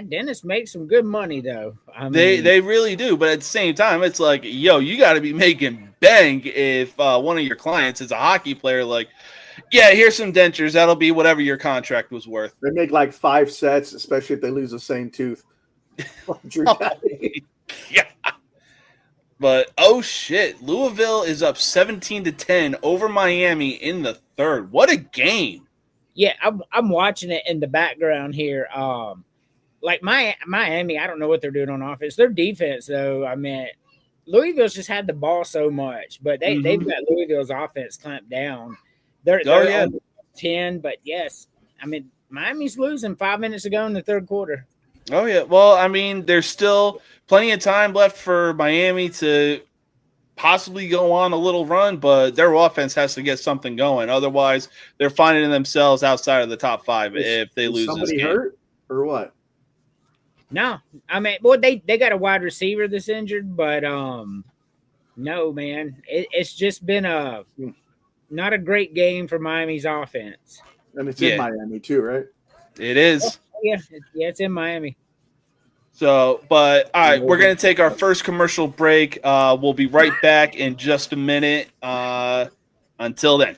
[SPEAKER 3] Dentists make some good money though. I mean,
[SPEAKER 1] they really do, but at the same time, it's like, yo, you got to be making bank if one of your clients is a hockey player. Like, yeah, here's some dentures. That'll be whatever your contract was worth.
[SPEAKER 4] They make like 5 sets, especially if they lose the same tooth.
[SPEAKER 1] Yeah. But oh shit, Louisville is up 17-10 over Miami in the third. What a game!
[SPEAKER 3] Yeah, I'm watching it in the background here. Like Miami, I don't know what they're doing on offense. Their defense, though, I mean, Louisville's just had the ball so much, but they've got Louisville's offense clamped down. They're on 10, but yes, I mean, Miami's losing 5 minutes ago in the third quarter.
[SPEAKER 1] Oh yeah, well, I mean, there's still plenty of time left for Miami to possibly go on a little run, but their offense has to get something going. Otherwise, they're finding themselves outside of the top 5 if they lose this game.
[SPEAKER 4] Hurt or what?
[SPEAKER 3] No, I mean, well, they got a wide receiver that's injured, but no, No, man. It's just been not a great game for Miami's offense.
[SPEAKER 4] And it's
[SPEAKER 1] Yeah.
[SPEAKER 4] in Miami too, right?
[SPEAKER 1] It is.
[SPEAKER 3] Yeah, it's in Miami.
[SPEAKER 1] So, but all right, we're going to take our first commercial break. We'll be right back in just a minute. Until then.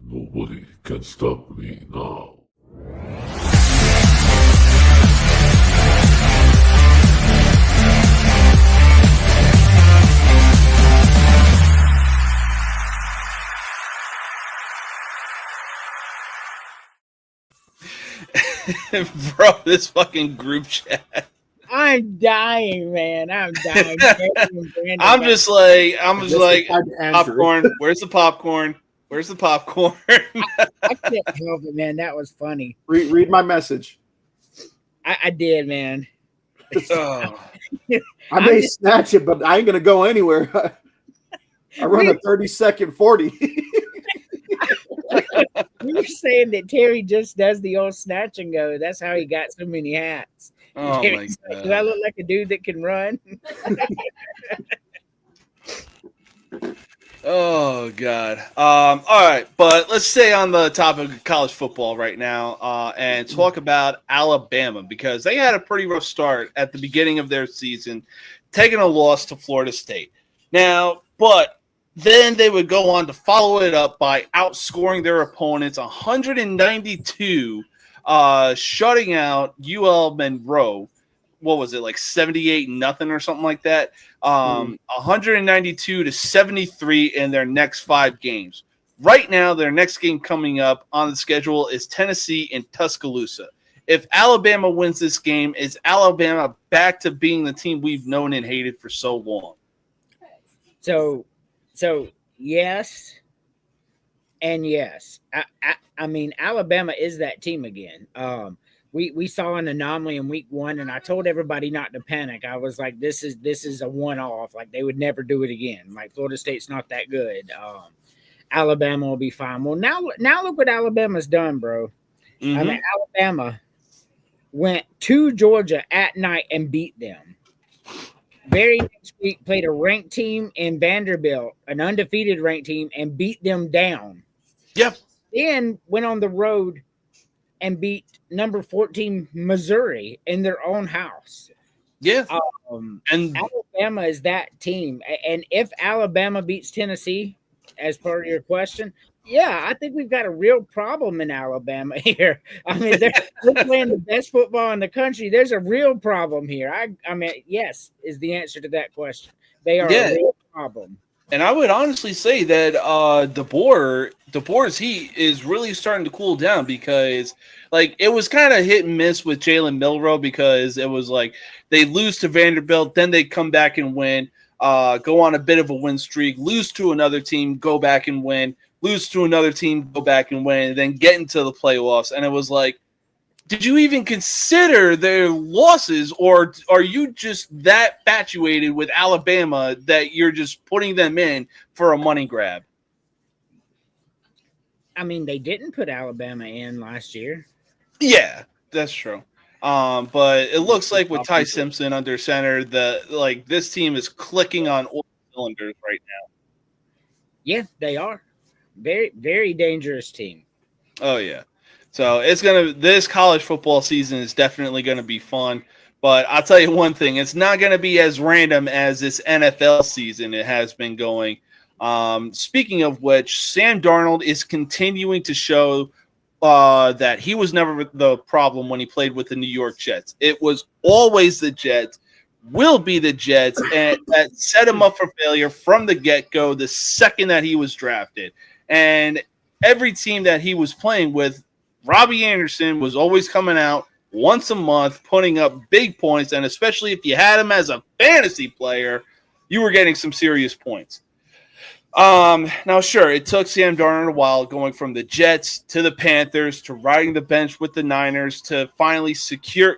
[SPEAKER 5] Nobody can stop me now.
[SPEAKER 1] Bro, this fucking group chat.
[SPEAKER 3] I'm dying, man. I'm dying.
[SPEAKER 1] I'm just like
[SPEAKER 4] Andrew.
[SPEAKER 1] popcorn. Where's the popcorn? Where's the popcorn?
[SPEAKER 3] I can't help it, man. That was funny.
[SPEAKER 4] Read my message.
[SPEAKER 3] I did, man.
[SPEAKER 1] Oh.
[SPEAKER 4] I may snatch it, but I ain't gonna go anywhere. I run a 30-second 40.
[SPEAKER 3] We were saying that Terry just does the old snatch and go. That's how he got so many hats.
[SPEAKER 1] Oh my
[SPEAKER 3] Terry's like, do I
[SPEAKER 1] god.
[SPEAKER 3] look like a dude that can run?
[SPEAKER 1] Oh god. All right, but let's stay on the topic of college football right now, and talk about Alabama, because they had a pretty rough start at the beginning of their season, taking a loss to Florida State. Now, but then they would go on to follow it up by outscoring their opponents 192, shutting out UL Monroe. What was it, like 78-0 or something like that? 192 to 73 in their next 5 games. Right now, their next game coming up on the schedule is Tennessee in Tuscaloosa. If Alabama wins this game, is Alabama back to being the team we've known and hated for so long?
[SPEAKER 3] So yes, and yes. I mean, Alabama is that team again. We saw an anomaly in week 1, and I told everybody not to panic. I was like, this is a one-off. Like, they would never do it again. Like, Florida State's not that good. Alabama will be fine. Well, now look what Alabama's done, bro.
[SPEAKER 1] Mm-hmm.
[SPEAKER 3] I mean, Alabama went to Georgia at night and beat them. Very next week, played a ranked team in Vanderbilt, an undefeated ranked team, and beat them down.
[SPEAKER 1] Yep.
[SPEAKER 3] Then went on the road and beat number 14 Missouri in their own house.
[SPEAKER 1] Yeah.
[SPEAKER 3] And Alabama is that team. And if Alabama beats Tennessee, as part of your question, yeah, I think we've got a real problem in Alabama here. I mean, they're playing the best football in the country. There's a real problem here. I mean, yes, is the answer to that question. They are a real problem.
[SPEAKER 1] And I would honestly say that DeBoer's heat is really starting to cool down because, like, it was kind of hit and miss with Jalen Milroe because it was like they lose to Vanderbilt, then they come back and win, go on a bit of a win streak, lose to another team, go back and win, lose to another team, go back and win, and then get into the playoffs. And it was like, did you even consider their losses, or are you just that infatuated with Alabama that you're just putting them in for a money grab?
[SPEAKER 3] I mean, they didn't put Alabama in last year.
[SPEAKER 1] Yeah, that's true. But it looks like with Ty Simpson under center, this team is clicking on all cylinders right now.
[SPEAKER 3] Yeah, they are. Very, very dangerous team.
[SPEAKER 1] Oh yeah. So this college football season is definitely gonna be fun. But I'll tell you one thing, it's not gonna be as random as this NFL season it has been going. Speaking of which, Sam Darnold is continuing to show that he was never the problem when he played with the New York Jets. It was always the Jets, will be the Jets, and that set him up for failure from the get-go the second that he was drafted. And every team that he was playing with, Robbie Anderson was always coming out once a month, putting up big points, and especially if you had him as a fantasy player, you were getting some serious points. Now, sure, it took Sam Darnold a while going from the Jets to the Panthers to riding the bench with the Niners to finally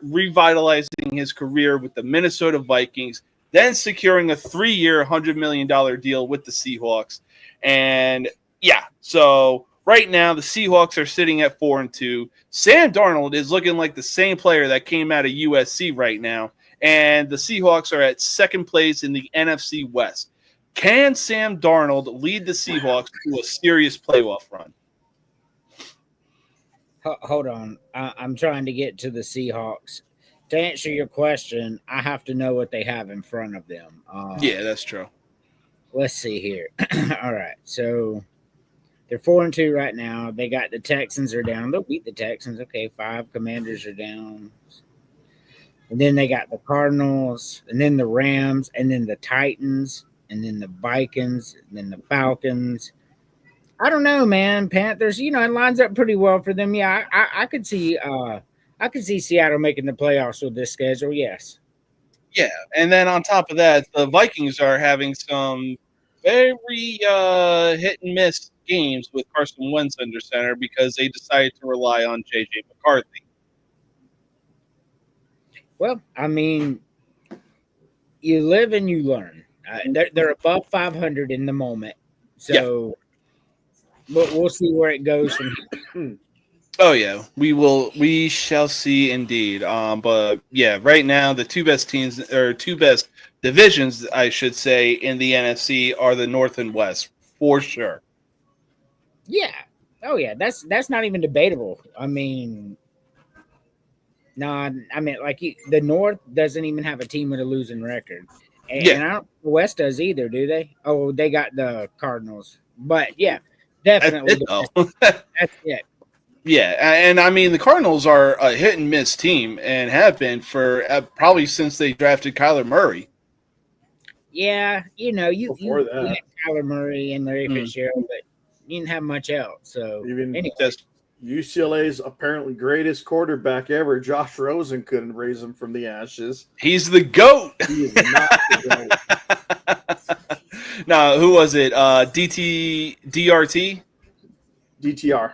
[SPEAKER 1] revitalizing his career with the Minnesota Vikings, then securing a 3-year, $100 million deal with the Seahawks. And yeah, so right now the Seahawks are sitting at 4-2. Sam Darnold is looking like the same player that came out of USC right now, and the Seahawks are at second place in the NFC West. Can Sam Darnold lead the Seahawks to a serious playoff run?
[SPEAKER 3] Hold on. I'm trying to get to the Seahawks. To answer your question, I have to know what they have in front of them.
[SPEAKER 1] Yeah, that's true.
[SPEAKER 3] Let's see here. All right. So they're 4-2 right now. They got the Texans are down. They'll beat the Texans. Okay, 5 Commanders are down. And then they got the Cardinals, and then the Rams, and then the Titans, and then the Vikings, and then the Falcons. I don't know, man. Panthers, it lines up pretty well for them. Yeah, I could see Seattle making the playoffs with this schedule. Yes.
[SPEAKER 1] Yeah, and then on top of that, the Vikings are having some very hit and miss games with Carson Wentz under center because they decided to rely on JJ McCarthy.
[SPEAKER 3] Well, I mean, you live and you learn. They're above 500 in the moment, so we'll see where it goes from here.
[SPEAKER 1] Oh yeah, we shall see indeed. But yeah, right now the two best divisions, I should say, in the NFC are the North and West for sure.
[SPEAKER 3] Yeah. Oh yeah, that's not even debatable. I mean, the North doesn't even have a team with a losing record. And I don't the West does either, do they? Oh, they got the Cardinals. But yeah, definitely. That's it.
[SPEAKER 1] Yeah, and I mean the Cardinals are a hit and miss team and have been for probably since they drafted Kyler Murray.
[SPEAKER 3] Yeah, you had Kyler Murray and Larry Fitzgerald, but you didn't have much else. So
[SPEAKER 4] anyway. UCLA's apparently greatest quarterback ever, Josh Rosen, couldn't raise him from the ashes.
[SPEAKER 1] He's the GOAT.
[SPEAKER 4] He is not the GOAT.
[SPEAKER 1] No, who was it? DRT?
[SPEAKER 4] DTR.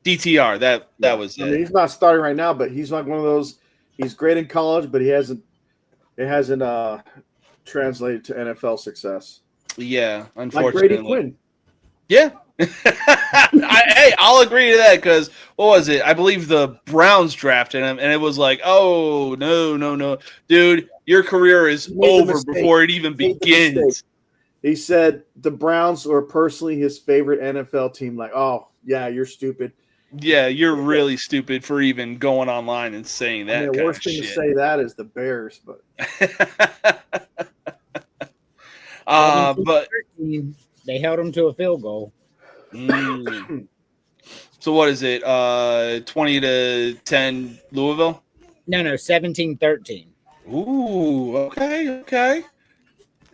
[SPEAKER 1] DTR. That was it.
[SPEAKER 4] I mean, he's not starting right now, but he's like one of those. He's great in college, but it hasn't translated to NFL success.
[SPEAKER 1] Yeah, unfortunately.
[SPEAKER 4] Like Brady Quinn.
[SPEAKER 1] Yeah. I'll agree to that because what was it? I believe the Browns drafted him, and it was like, oh no, dude, your career is over before it even begins.
[SPEAKER 4] He said the Browns were personally his favorite NFL team. Like, oh yeah, you're stupid.
[SPEAKER 1] Yeah, you're really stupid for even going online and saying that.
[SPEAKER 4] The worst thing to say that is the Bears, but
[SPEAKER 3] but they held him to a field goal.
[SPEAKER 1] So what is it? 20-10 Louisville?
[SPEAKER 3] No, 17-13.
[SPEAKER 1] Ooh, okay.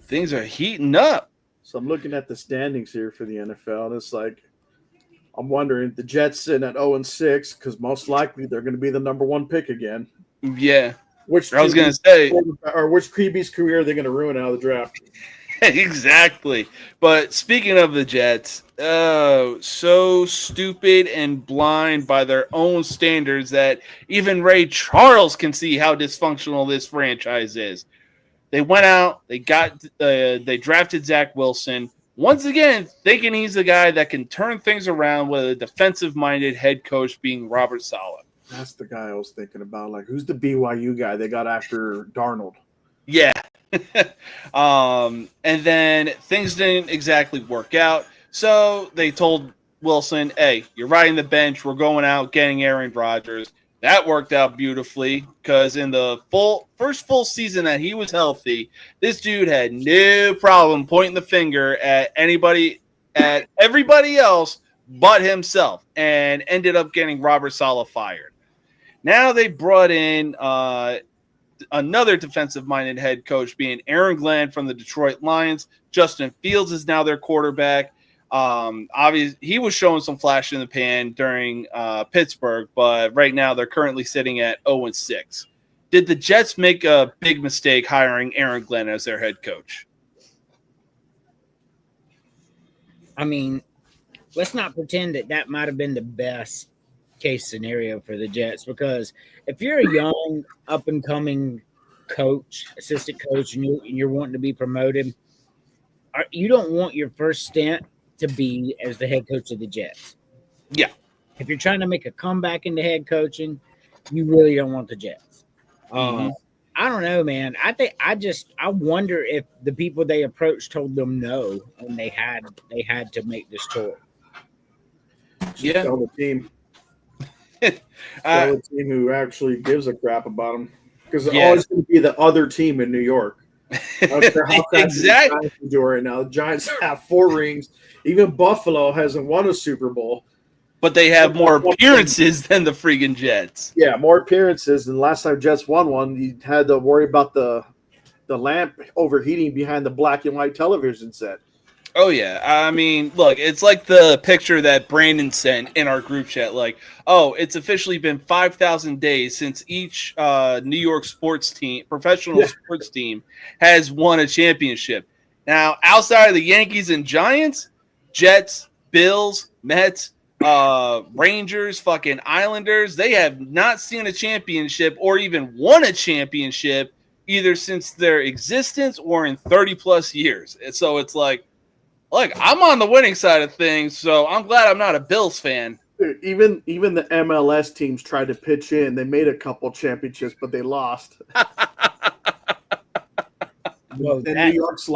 [SPEAKER 1] Things are heating up.
[SPEAKER 4] So I'm looking at the standings here for the NFL, and it's like I'm wondering the Jets sitting at 0-6 because most likely they're going to be the number one pick again.
[SPEAKER 1] Yeah.
[SPEAKER 4] Which
[SPEAKER 1] I was going to say,
[SPEAKER 4] or which QB's career are they going to ruin out of the draft?
[SPEAKER 1] exactly. But speaking of the Jets, so stupid and blind by their own standards that even Ray Charles can see how dysfunctional this franchise is. They went out, they drafted Zach Wilson, once again thinking he's the guy that can turn things around with a defensive-minded head coach being Robert Saleh.
[SPEAKER 4] That's the guy I was thinking about. Like, who's the BYU guy they got after Darnold?
[SPEAKER 1] Yeah. And then things didn't exactly work out. So they told Wilson, hey, you're riding the bench. We're going out getting Aaron Rodgers. That worked out beautifully because in the first full season that he was healthy, this dude had no problem pointing the finger at everybody else but himself and ended up getting Robert Saleh fired. Now they brought in another defensive-minded head coach, being Aaron Glenn from the Detroit Lions. Justin Fields is now their quarterback. Obviously, he was showing some flash in the pan during Pittsburgh, but right now they're currently sitting at 0-6. Did the Jets make a big mistake hiring Aaron Glenn as their head coach?
[SPEAKER 3] I mean, let's not pretend that might have been the best case scenario for the Jets, because if you're a young up and coming coach, assistant coach, and you're wanting to be promoted, you don't want your first stint to be as the head coach of the Jets.
[SPEAKER 1] Yeah.
[SPEAKER 3] If you're trying to make a comeback into head coaching, you really don't want the Jets. I don't know, man. I wonder if the people they approached told them no when they had to make this choice.
[SPEAKER 1] Yeah.
[SPEAKER 4] Tell the team. Tell the team who actually gives a crap about them, because it's always going to be the other team in New York. I don't care how
[SPEAKER 1] exactly.
[SPEAKER 4] The Giants do right now. The Giants have 4 rings. Even Buffalo hasn't won a Super Bowl,
[SPEAKER 1] but they have more appearances than the freaking Jets.
[SPEAKER 4] Yeah, more appearances. And last time Jets won one, you had to worry about the lamp overheating behind the black and white television set.
[SPEAKER 1] Oh, yeah. I mean, look, it's like the picture that Brandon sent in our group chat. Like, oh, it's officially been 5,000 days since each New York sports team, professional sports team, has won a championship. Now, outside of the Yankees and Giants, Jets, Bills, Mets, Rangers, fucking Islanders, they have not seen a championship or even won a championship either since their existence or in 30-plus years. And so it's like, look, I'm on the winning side of things, so I'm glad I'm not a Bills fan.
[SPEAKER 4] Dude, even the MLS teams tried to pitch in. They made a couple championships, but they lost.
[SPEAKER 3] Well,
[SPEAKER 4] and New York's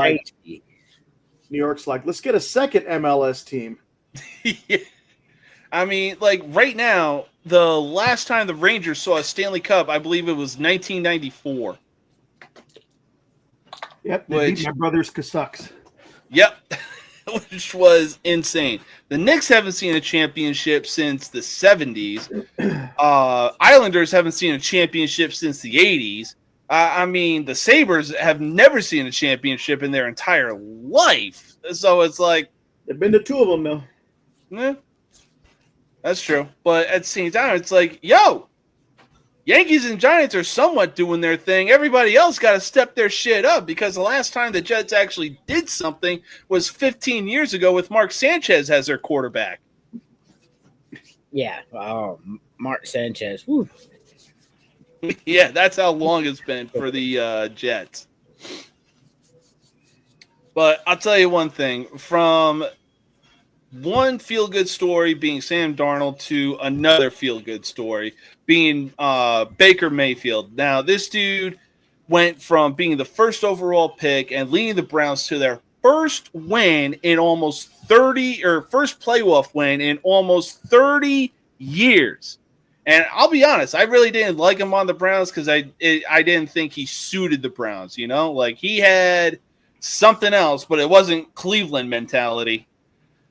[SPEAKER 4] like, let's get a second MLS team.
[SPEAKER 1] Yeah. I mean, like right now, the last time the Rangers saw a Stanley Cup, I believe it was 1994.
[SPEAKER 4] Yep, they beat my brother's Canucks.
[SPEAKER 1] Yep. Which was insane. The Knicks haven't seen a championship since the 70s. Islanders haven't seen a championship since the 80s. I mean, the Sabres have never seen a championship in their entire life. So it's like...
[SPEAKER 4] There've been to 2 of them, though.
[SPEAKER 1] Yeah, that's true. But at the same time, it's like, yo, Yankees and Giants are somewhat doing their thing. Everybody else got to step their shit up, because the last time the Jets actually did something was 15 years ago with Mark Sanchez as their quarterback.
[SPEAKER 3] Yeah. Oh, Mark Sanchez. Woo.
[SPEAKER 1] Yeah, that's how long it's been for the Jets. But I'll tell you one thing. From one feel-good story being Sam Darnold to another feel-good story being Baker Mayfield. Now, this dude went from being the first overall pick and leading the Browns to their first win in almost 30, or first playoff win in almost 30 years. And I'll be honest, I really didn't like him on the Browns because I didn't think he suited the Browns, you know? Like, he had something else, but it wasn't Cleveland mentality.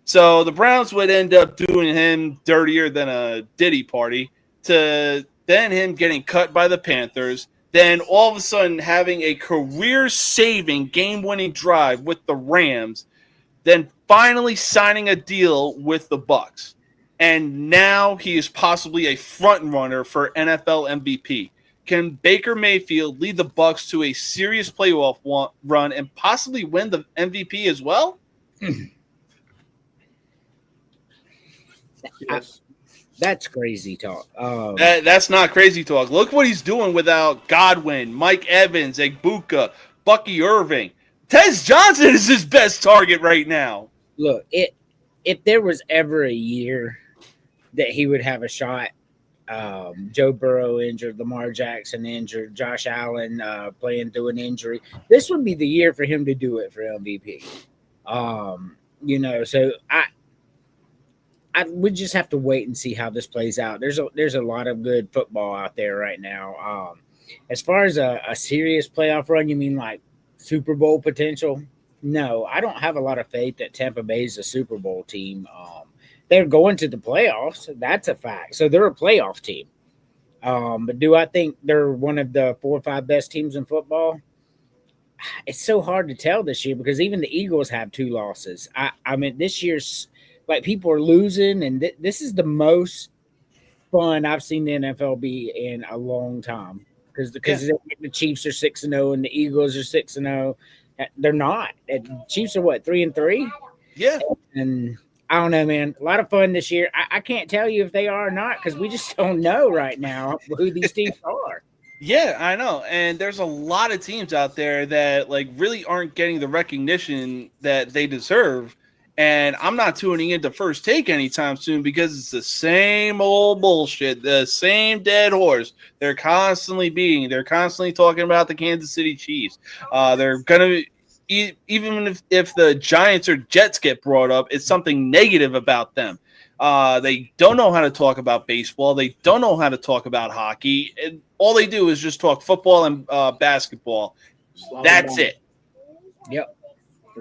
[SPEAKER 1] So the Browns would end up doing him dirtier than a Diddy party, to then him getting cut by the Panthers, then all of a sudden having a career-saving, game-winning drive with the Rams, then finally signing a deal with the Bucks. And now he is possibly a front runner for NFL MVP. Can Baker Mayfield lead the Bucks to a serious playoff run and possibly win the MVP as well?
[SPEAKER 4] Yes.
[SPEAKER 3] That's crazy talk.
[SPEAKER 1] That's not crazy talk. Look what he's doing without Godwin, Mike Evans, Egbuka, Bucky Irving. Tez Johnson is his best target right now.
[SPEAKER 3] Look, if there was ever a year that he would have a shot, Joe Burrow injured, Lamar Jackson injured, Josh Allen playing through an injury, this would be the year for him to do it for MVP. So I would just have to wait and see how this plays out. There's a lot of good football out there right now. As far as a serious playoff run, you mean like Super Bowl potential? No, I don't have a lot of faith that Tampa Bay is a Super Bowl team. They're going to the playoffs. That's a fact. So they're a playoff team. But do I think they're one of the 4 or 5 best teams in football? It's so hard to tell this year because even the Eagles have 2 losses. I mean, this year's like people are losing, and this is the most fun I've seen the NFL be in a long time because the Chiefs are 6-0 and the Eagles are 6-0. They're not. The Chiefs are what, 3-3?
[SPEAKER 1] Yeah,
[SPEAKER 3] and I don't know, man. A lot of fun this year. I can't tell you if they are or not because we just don't know right now who these teams are.
[SPEAKER 1] Yeah, I know. And there's a lot of teams out there that like really aren't getting the recognition that they deserve. And I'm not tuning into First Take anytime soon because it's the same old bullshit, the same dead horse. They're constantly talking about the Kansas City Chiefs. They're going to, even if the Giants or Jets get brought up, it's something negative about them. They don't know how to talk about baseball. They don't know how to talk about hockey. And all they do is just talk football and basketball. That's it.
[SPEAKER 3] Yep.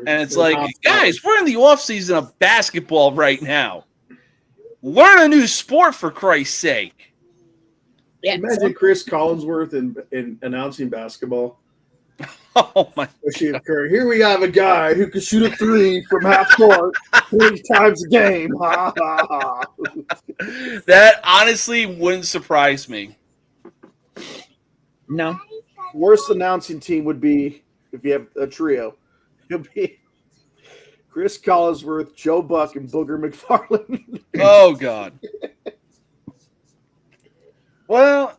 [SPEAKER 1] And it's like, guys, we're in the offseason of basketball right now. Learn a new sport, for Christ's sake.
[SPEAKER 3] Yeah,
[SPEAKER 4] Imagine Chris Collinsworth in announcing basketball.
[SPEAKER 1] Oh, my
[SPEAKER 4] God. Here we have a guy who can shoot a 3 from half court 3 times a game.
[SPEAKER 1] That honestly wouldn't surprise me.
[SPEAKER 3] No.
[SPEAKER 4] Worst announcing team would be, if you have a trio, it'll be Chris Collinsworth, Joe Buck, and Booger McFarland.
[SPEAKER 1] Oh, God. Well,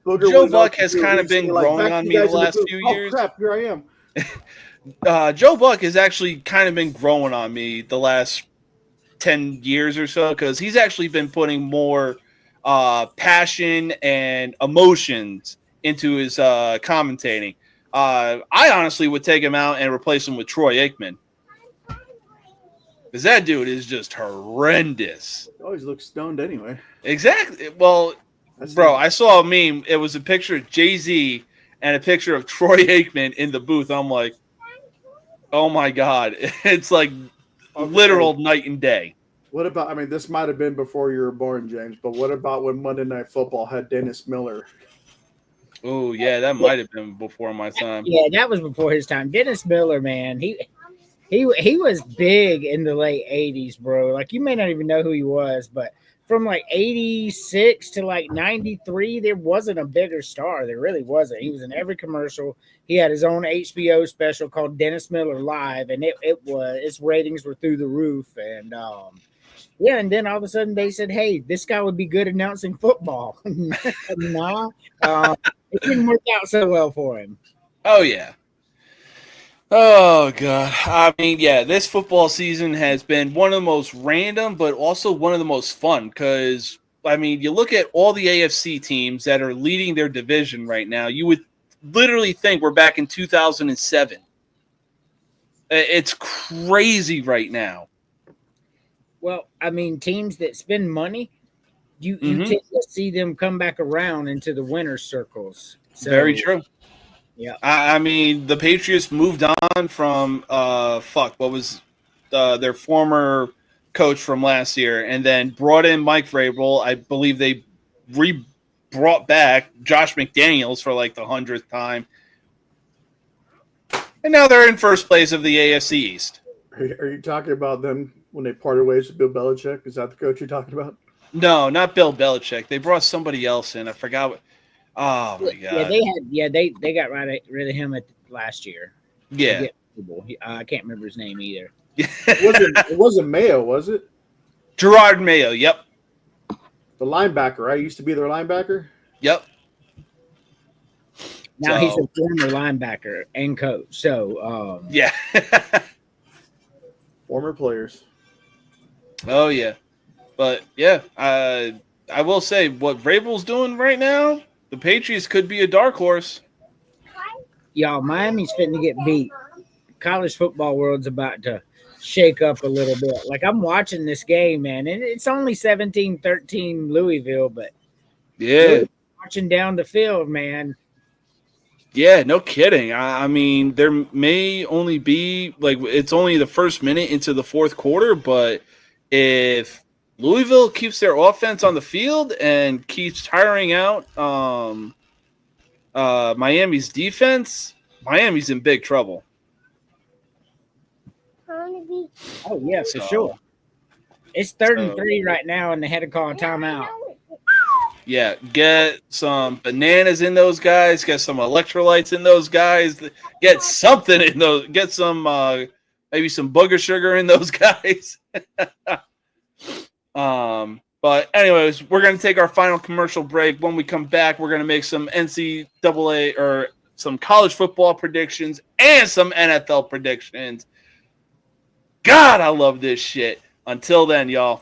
[SPEAKER 1] Joe Buck has kind of been growing on me the last few years.
[SPEAKER 4] Oh, crap, here I am.
[SPEAKER 1] Joe Buck has actually kind of been growing on me the last 10 years or so because he's actually been putting more passion and emotions into his commentating. I honestly would take him out and replace him with Troy Aikman. Because that dude is just horrendous.
[SPEAKER 4] Always looks stoned anyway.
[SPEAKER 1] Exactly. Well, bro, I saw a meme. It was a picture of Jay-Z and a picture of Troy Aikman in the booth. I'm like, oh my God. It's like literal night and day.
[SPEAKER 4] What about, I mean, this might have been before you were born, James, but what about when Monday Night Football had Dennis Miller?
[SPEAKER 1] Oh, yeah, that might have been before my time.
[SPEAKER 3] Yeah, that was before his time. Dennis Miller, man, he was big in the late 80s, bro. Like, you may not even know who he was, but from like 86 to like 93, there wasn't a bigger star. There really wasn't. He was in every commercial. He had his own HBO special called Dennis Miller Live, and its ratings were through the roof. And yeah, and then all of a sudden they said, "Hey, this guy would be good announcing football." Nah, it didn't work out so well for him.
[SPEAKER 1] Oh yeah. Oh, God. I mean, yeah, this football season has been one of the most random, but also one of the most fun because, I mean, you look at all the AFC teams that are leading their division right now, you would literally think we're back in 2007. It's crazy right now.
[SPEAKER 3] Well, I mean, teams that spend money, you tend to see them come back around into the winner's circles. So,
[SPEAKER 1] very true.
[SPEAKER 3] Yeah,
[SPEAKER 1] I mean, the Patriots moved on from what was their former coach from last year, and then brought in Mike Vrabel. I believe they brought back Josh McDaniels for like the 100th time, and now they're in first place of the AFC East.
[SPEAKER 4] Are you talking about them when they parted ways with Bill Belichick? Is that the coach you're talking about?
[SPEAKER 1] No, not Bill Belichick. They brought somebody else in. I forgot what. Oh my god.
[SPEAKER 3] They got rid of him last year.
[SPEAKER 1] Yeah.
[SPEAKER 3] I can't remember his name either.
[SPEAKER 4] It wasn't Mayo, was it?
[SPEAKER 1] Gerard Mayo. Yep.
[SPEAKER 4] The linebacker, right? Used to be their linebacker.
[SPEAKER 1] Yep.
[SPEAKER 3] Now he's a former linebacker and coach. So
[SPEAKER 1] yeah.
[SPEAKER 4] Former players.
[SPEAKER 1] Oh yeah. But yeah, I will say what Vrabel's doing right now, the Patriots could be a dark horse.
[SPEAKER 3] Y'all, Miami's fitting to get beat. College football world's about to shake up a little bit. Like, I'm watching this game, man, and it's only 17-13 Louisville, but
[SPEAKER 1] yeah,
[SPEAKER 3] marching down the field, man.
[SPEAKER 1] Yeah, no kidding. I mean, there may only be like it's only the first minute into the fourth quarter, but if Louisville keeps their offense on the field and keeps tiring out Miami's defense, Miami's in big trouble.
[SPEAKER 3] Oh, yeah, for sure. It's 3rd and 3 right now, and they had to call a timeout.
[SPEAKER 1] Yeah, get some bananas in those guys, get some electrolytes in those guys, get something in those, get some maybe some booger sugar in those guys. But anyways, we're going to take our final commercial break. When we come back, we're going to make some NCAA or some college football predictions and some NFL predictions. God, I love this shit. Until then, y'all.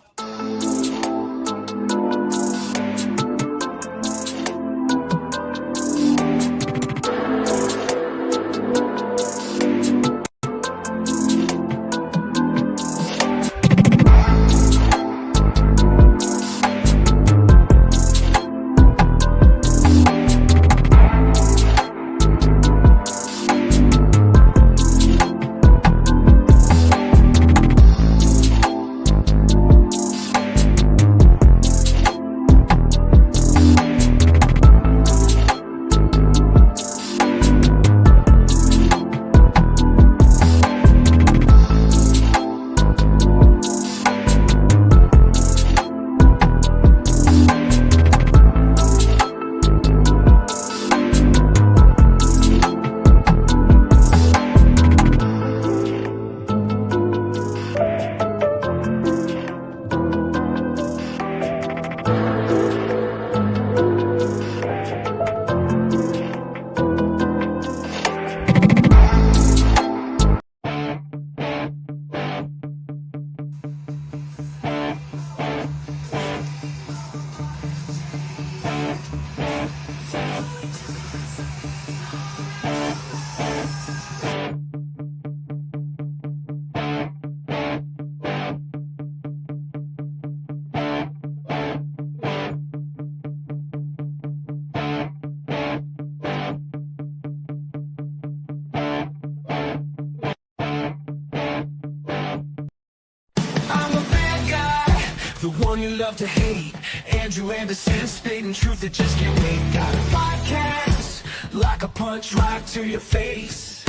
[SPEAKER 2] The one you love to hate, Andrew Anderson, spitting truth that just can't wait. Got a podcast, like a punch right to your face.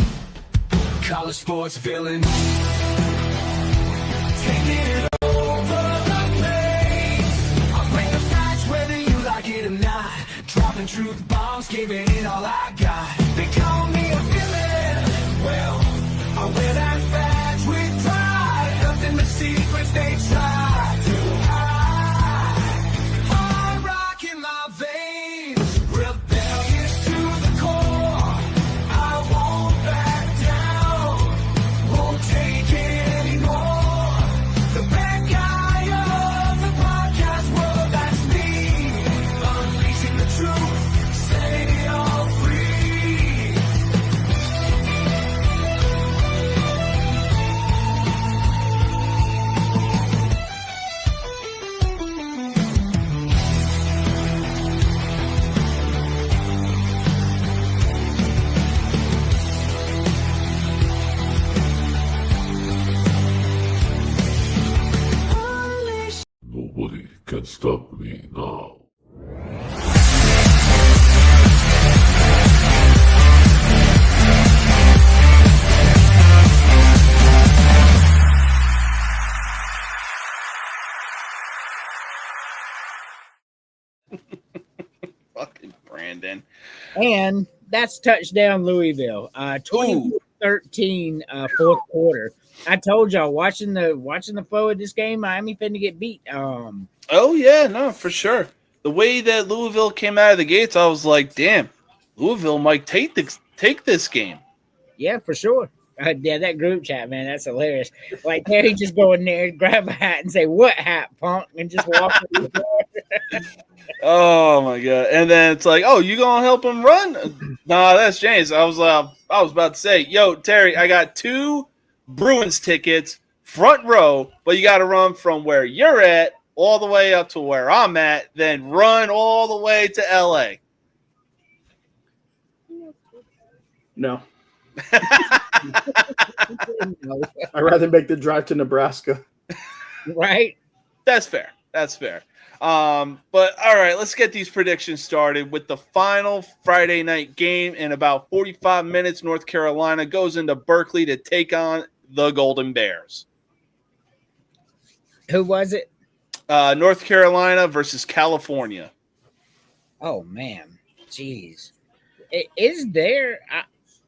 [SPEAKER 2] College sports villain, taking it over the place. I bring the facts whether you like it or not. Dropping truth bombs, giving it all I got. They call me a villain, well, I wear that badge with pride. Nothing but secrets they try.
[SPEAKER 5] Nobody can stop me now.
[SPEAKER 1] Fucking Brandon.
[SPEAKER 3] And that's touchdown Louisville. 2013 fourth quarter. I told y'all watching the flow of this game, Miami finna get beat.
[SPEAKER 1] Oh yeah, no, for sure. The way that Louisville came out of the gates, I was like, damn, Louisville might take this game.
[SPEAKER 3] Yeah, for sure. Yeah, that group chat, man, that's hilarious. Like Terry just go in there, grab a hat, and say, "What hat, punk?" and just walk.
[SPEAKER 1] Oh my god! And then it's like, "Oh, you gonna help him run?" Nah, that's James. I was about to say, "Yo, Terry, I got 2 Bruins tickets, front row, but you got to run from where you're at all the way up to where I'm at, then run all the way to LA."
[SPEAKER 4] No. I'd rather make the drive to Nebraska.
[SPEAKER 3] Right?
[SPEAKER 1] That's fair. That's fair. But all right, let's get these predictions started with the final Friday night game. In about 45 minutes, North Carolina goes into Berkeley to take on the Golden Bears.
[SPEAKER 3] Who was it?
[SPEAKER 1] North Carolina versus California.
[SPEAKER 3] Oh man, jeez. Is there?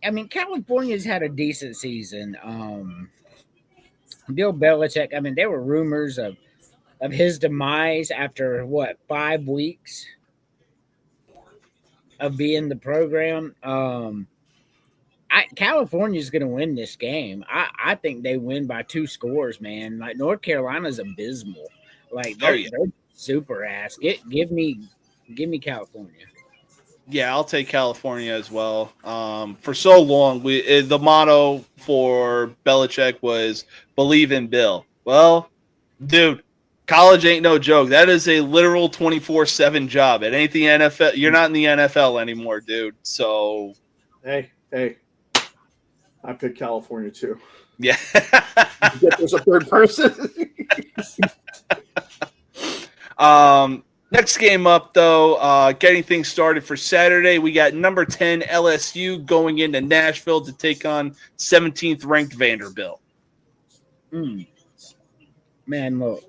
[SPEAKER 3] I mean, California's had a decent season. Bill Belichick. I mean, there were rumors of his demise after 5 weeks of being the program. California's going to win this game. I think they win by 2 scores, man. Like North Carolina's abysmal. Like they're super ass. Give me California.
[SPEAKER 1] Yeah, I'll take California as well. For so long, the motto for Belichick was "Believe in Bill." Well, dude, college ain't no joke. That is a literal 24/7 job. It ain't the NFL. You're not in the NFL anymore, dude. So,
[SPEAKER 4] hey, I picked California too.
[SPEAKER 1] Yeah.
[SPEAKER 4] There's a third person.
[SPEAKER 1] Next game up, though, getting things started for Saturday, we got number 10 LSU going into Nashville to take on 17th ranked Vanderbilt.
[SPEAKER 3] Man, look,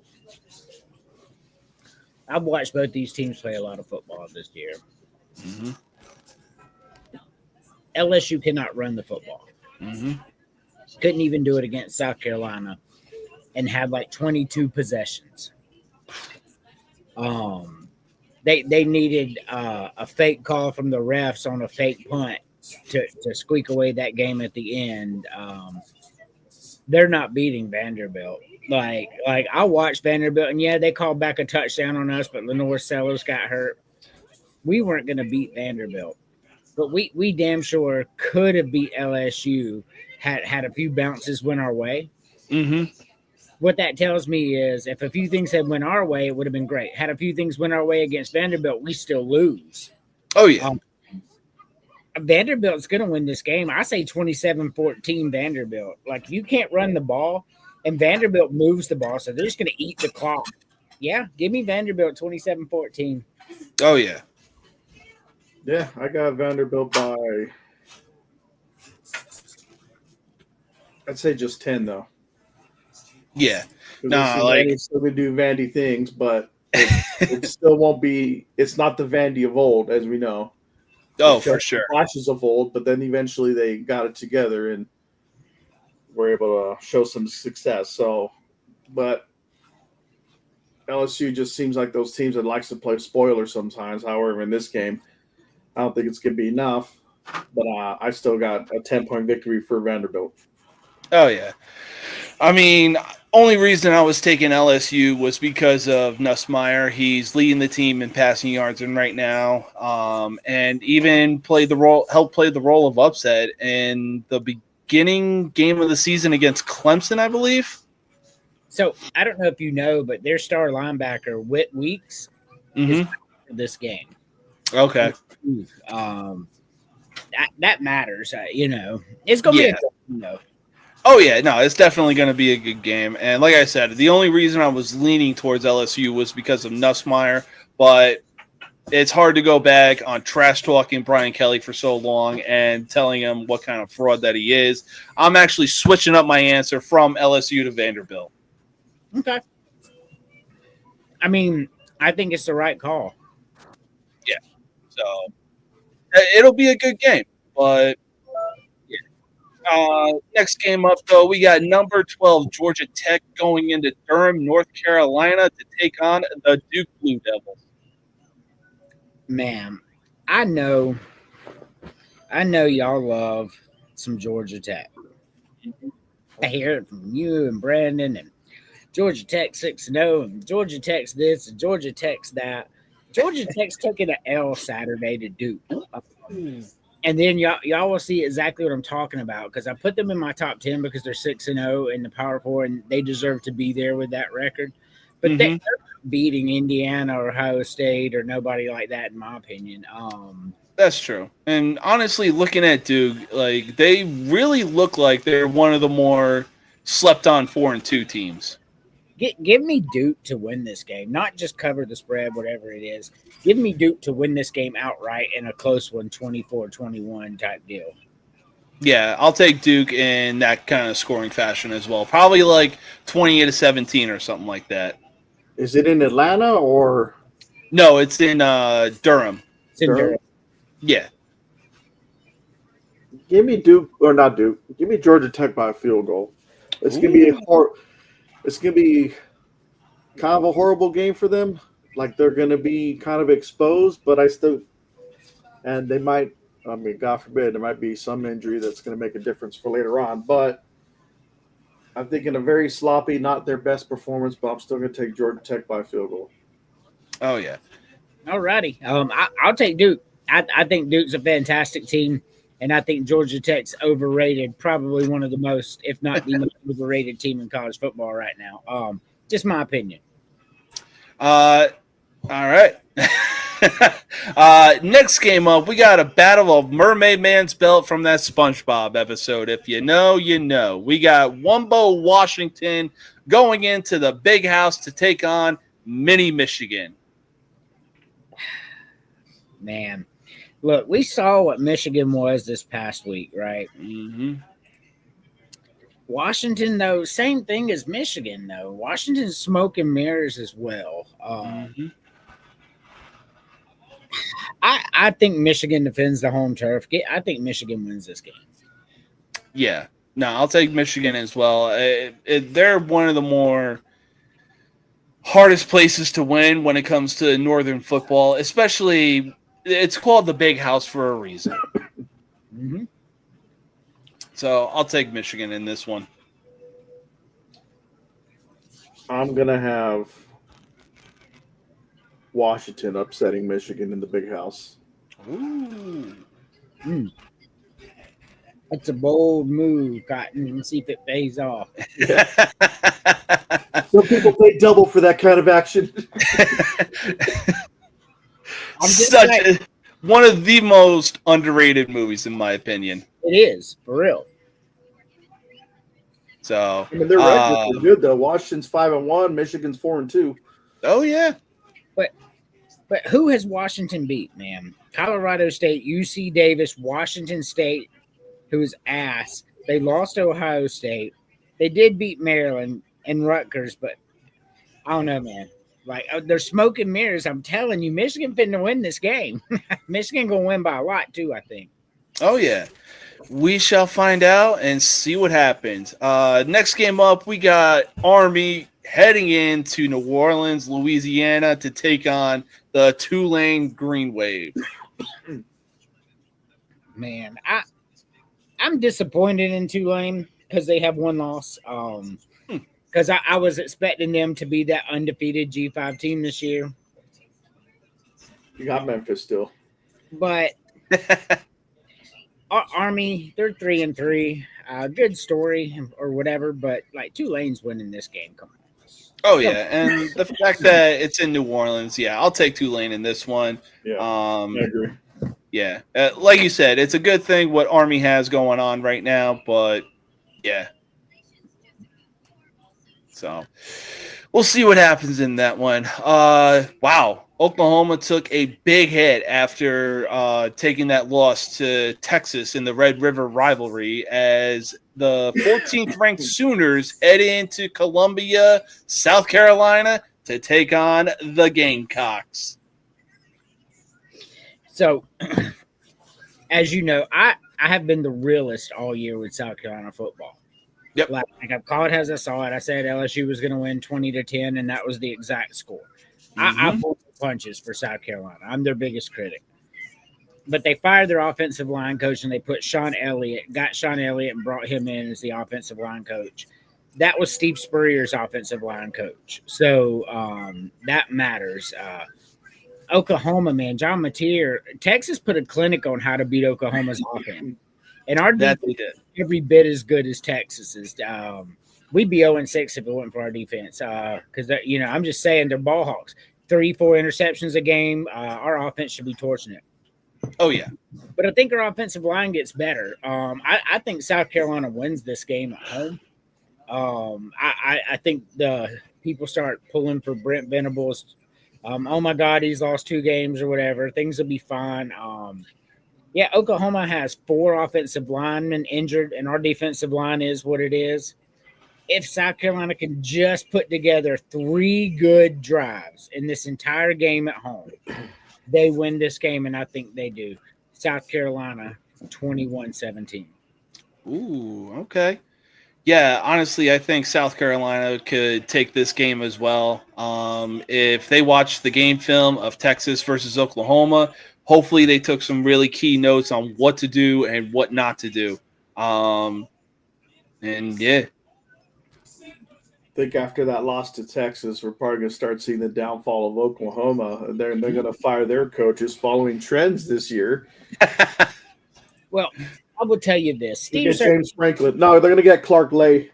[SPEAKER 3] I've watched both these teams play a lot of football this year.
[SPEAKER 1] Mm-hmm.
[SPEAKER 3] LSU cannot run the football.
[SPEAKER 1] Mm-hmm.
[SPEAKER 3] Couldn't even do it against South Carolina and had like 22 possessions. They needed a fake call from the refs on a fake punt to squeak away that game at the end. They're not beating Vanderbilt. Like I watched Vanderbilt, and yeah, they called back a touchdown on us, but Lenore Sellers got hurt. We weren't going to beat Vanderbilt, but we damn sure could have beat LSU had a few bounces went our way.
[SPEAKER 1] Mm-hmm.
[SPEAKER 3] What that tells me is if a few things had went our way, it would have been great. Had a few things went our way against Vanderbilt, we still lose.
[SPEAKER 1] Oh, yeah.
[SPEAKER 3] Vanderbilt's going to win this game. I say 27-14 Vanderbilt. Like, you can't run the ball, and Vanderbilt moves the ball, so they're just going to eat the clock. Yeah, give me Vanderbilt 27-14.
[SPEAKER 1] Oh, yeah.
[SPEAKER 4] Yeah, I got Vanderbilt by, I'd say just 10, though.
[SPEAKER 1] Yeah. No,
[SPEAKER 4] it's still going to do Vandy things, but it still won't be – it's not the Vandy of old, as we know.
[SPEAKER 1] Oh, for sure.
[SPEAKER 4] Flashes of old, but then eventually they got it together and were able to show some success. So, but LSU just seems like those teams that likes to play spoiler sometimes. However, in this game, I don't think it's going to be enough, but I still got a 10-point victory for Vanderbilt.
[SPEAKER 1] Oh, yeah. I mean, only reason I was taking LSU was because of Nussmeier. He's leading the team in passing yards right now, and even helped play the role of upset in the beginning game of the season against Clemson, I believe.
[SPEAKER 3] So I don't know if you know, but their star linebacker Whit Weeks is for this game.
[SPEAKER 1] Okay,
[SPEAKER 3] that matters. It's gonna be a
[SPEAKER 1] Oh, yeah, no, it's definitely going to be a good game. And like I said, the only reason I was leaning towards LSU was because of Nussmeier, but it's hard to go back on trash-talking Brian Kelly for so long and telling him what kind of fraud that he is. I'm actually switching up my answer from LSU to Vanderbilt.
[SPEAKER 3] Okay. I mean, I think it's the right call.
[SPEAKER 1] So it'll be a good game. But next game up, though, we got number 12 Georgia Tech going into Durham, North Carolina to take on the Duke Blue Devils.
[SPEAKER 3] Man, I know y'all love some Georgia Tech. I hear it from you and Brandon, and Georgia Tech 6-0, and Georgia Tech's this, and Georgia Tech's that. Georgia Tech's taking an L Saturday to Duke. And then y'all will see exactly what I'm talking about, because I put them in my top 10 because they're 6-0 in the Power 4, and they deserve to be there with that record. But they're not beating Indiana or Ohio State or nobody like that, in my opinion.
[SPEAKER 1] That's true. And honestly, looking at Duke, like, they really look like they're one of the more slept-on 4-2 teams.
[SPEAKER 3] Give me Duke to win this game, not just cover the spread, whatever it is. Give me Duke to win this game outright in a close one, 24-21 type deal.
[SPEAKER 1] Yeah, I'll take Duke in that kind of scoring fashion as well. Probably like 28-17 or something like that.
[SPEAKER 4] Is it in Atlanta or?
[SPEAKER 1] No, it's in Durham.
[SPEAKER 3] It's in Durham.
[SPEAKER 1] Yeah.
[SPEAKER 4] Give me Duke, or not Duke. Give me Georgia Tech by a field goal. It's gonna be it's gonna be kind of a horrible game for them. Like, they're gonna be kind of exposed, but and they might. I mean, God forbid, there might be some injury that's gonna make a difference for later on. But I'm thinking a very sloppy, not their best performance. But I'm still gonna take Georgia Tech by a field goal.
[SPEAKER 1] Oh yeah.
[SPEAKER 3] All righty. I'll take Duke. I think Duke's a fantastic team, and I think Georgia Tech's overrated, probably one of the most, if not the most overrated team in college football right now. Just my opinion.
[SPEAKER 1] All right. Next game up, we got a battle of Mermaid Man's Belt from that SpongeBob episode. If you know, you know. We got Wumbo, Washington going into the Big House to take on Mini Michigan.
[SPEAKER 3] Man, look, we saw what Michigan was this past week, right?
[SPEAKER 1] Mm-hmm.
[SPEAKER 3] Washington, though, same thing as Michigan, though. Washington's smoke and mirrors as well. I think Michigan defends the home turf. I think Michigan wins this game.
[SPEAKER 1] Yeah. No, I'll take Michigan as well. They're one of the more hardest places to win when it comes to Northern football, especially it's called the Big House for a reason.
[SPEAKER 3] Mm-hmm.
[SPEAKER 1] So I'll take Michigan in this one.
[SPEAKER 4] I'm going to have Washington upsetting Michigan in the Big House.
[SPEAKER 1] Ooh.
[SPEAKER 3] That's a bold move, Cotton, and see if it pays off.
[SPEAKER 4] Some people pay double for that kind of action.
[SPEAKER 3] I'm just saying,
[SPEAKER 1] one of the most underrated movies, in my opinion.
[SPEAKER 3] it is, for real.
[SPEAKER 1] So,
[SPEAKER 4] I mean, their records are good though. Washington's 5-1, Michigan's 4-2.
[SPEAKER 1] Oh yeah,
[SPEAKER 3] But who has Washington beat, man? Colorado State, UC Davis, Washington State, who is ass. They lost to Ohio State. They did beat Maryland and Rutgers, but I don't know, man. Like, they're smoke and mirrors. I'm telling you, Michigan finna win this game. Michigan gonna win by a lot too, I think.
[SPEAKER 1] oh yeah. We shall find out and see what happens. Next game up, we got Army heading into New Orleans, Louisiana to take on the Tulane Green Wave.
[SPEAKER 3] Man, I'm disappointed in Tulane because they have one loss. Because I was expecting them to be that undefeated G5 team this year.
[SPEAKER 4] You got Memphis still.
[SPEAKER 3] But Army, they're 3-3. Good story or whatever, but like Tulane's winning this game. Come on.
[SPEAKER 1] Oh yeah, and the fact that it's in New Orleans, yeah, I'll take Tulane in this one.
[SPEAKER 4] Yeah, I agree.
[SPEAKER 1] Yeah, like you said, it's a good thing what Army has going on right now, but yeah. So we'll see what happens in that one. Wow. Oklahoma took a big hit after taking that loss to Texas in the Red River rivalry as the 14th ranked Sooners head into Columbia, South Carolina to take on the Gamecocks.
[SPEAKER 3] So, as you know, I have been the realist all year with South Carolina football.
[SPEAKER 1] Yep.
[SPEAKER 3] Like I've called as I saw it. I said LSU was going to win 20-10, and that was the exact score. I pulled the punches for South Carolina. I'm their biggest critic. But they fired their offensive line coach, and they got Sean Elliott, and brought him in as the offensive line coach. That was Steve Spurrier's offensive line coach. So that matters. Oklahoma, man, John Mateer, Texas put a clinic on how to beat Oklahoma's offense. And our
[SPEAKER 1] That
[SPEAKER 3] defense
[SPEAKER 1] they did.
[SPEAKER 3] every bit as good as Texas's. We'd be 0-6 if it wasn't for our defense. Because, I'm just saying they're ball hawks. 3-4 interceptions a game. Our offense should be torching it.
[SPEAKER 1] Oh, yeah.
[SPEAKER 3] But I think our offensive line gets better. I think South Carolina wins this game at home. I think the people start pulling for Brent Venables. Oh, my God, he's lost 2 games or whatever. Things will be fine. Yeah, Oklahoma has 4 offensive linemen injured, and our defensive line is what it is. If South Carolina can just put together 3 good drives in this entire game at home, they win this game, and I think they do. South Carolina, 21-17.
[SPEAKER 1] Ooh, okay. Yeah, honestly, I think South Carolina could take this game as well. If they watch the game film of Texas versus Oklahoma, hopefully they took some really key notes on what to do and what not to do. And yeah.
[SPEAKER 4] I think after that loss to Texas, we're probably going to start seeing the downfall of Oklahoma. They're going to fire their coaches following trends this year.
[SPEAKER 3] Well, I will tell you this.
[SPEAKER 4] You get James Franklin. No, they're going to get Clark Lay.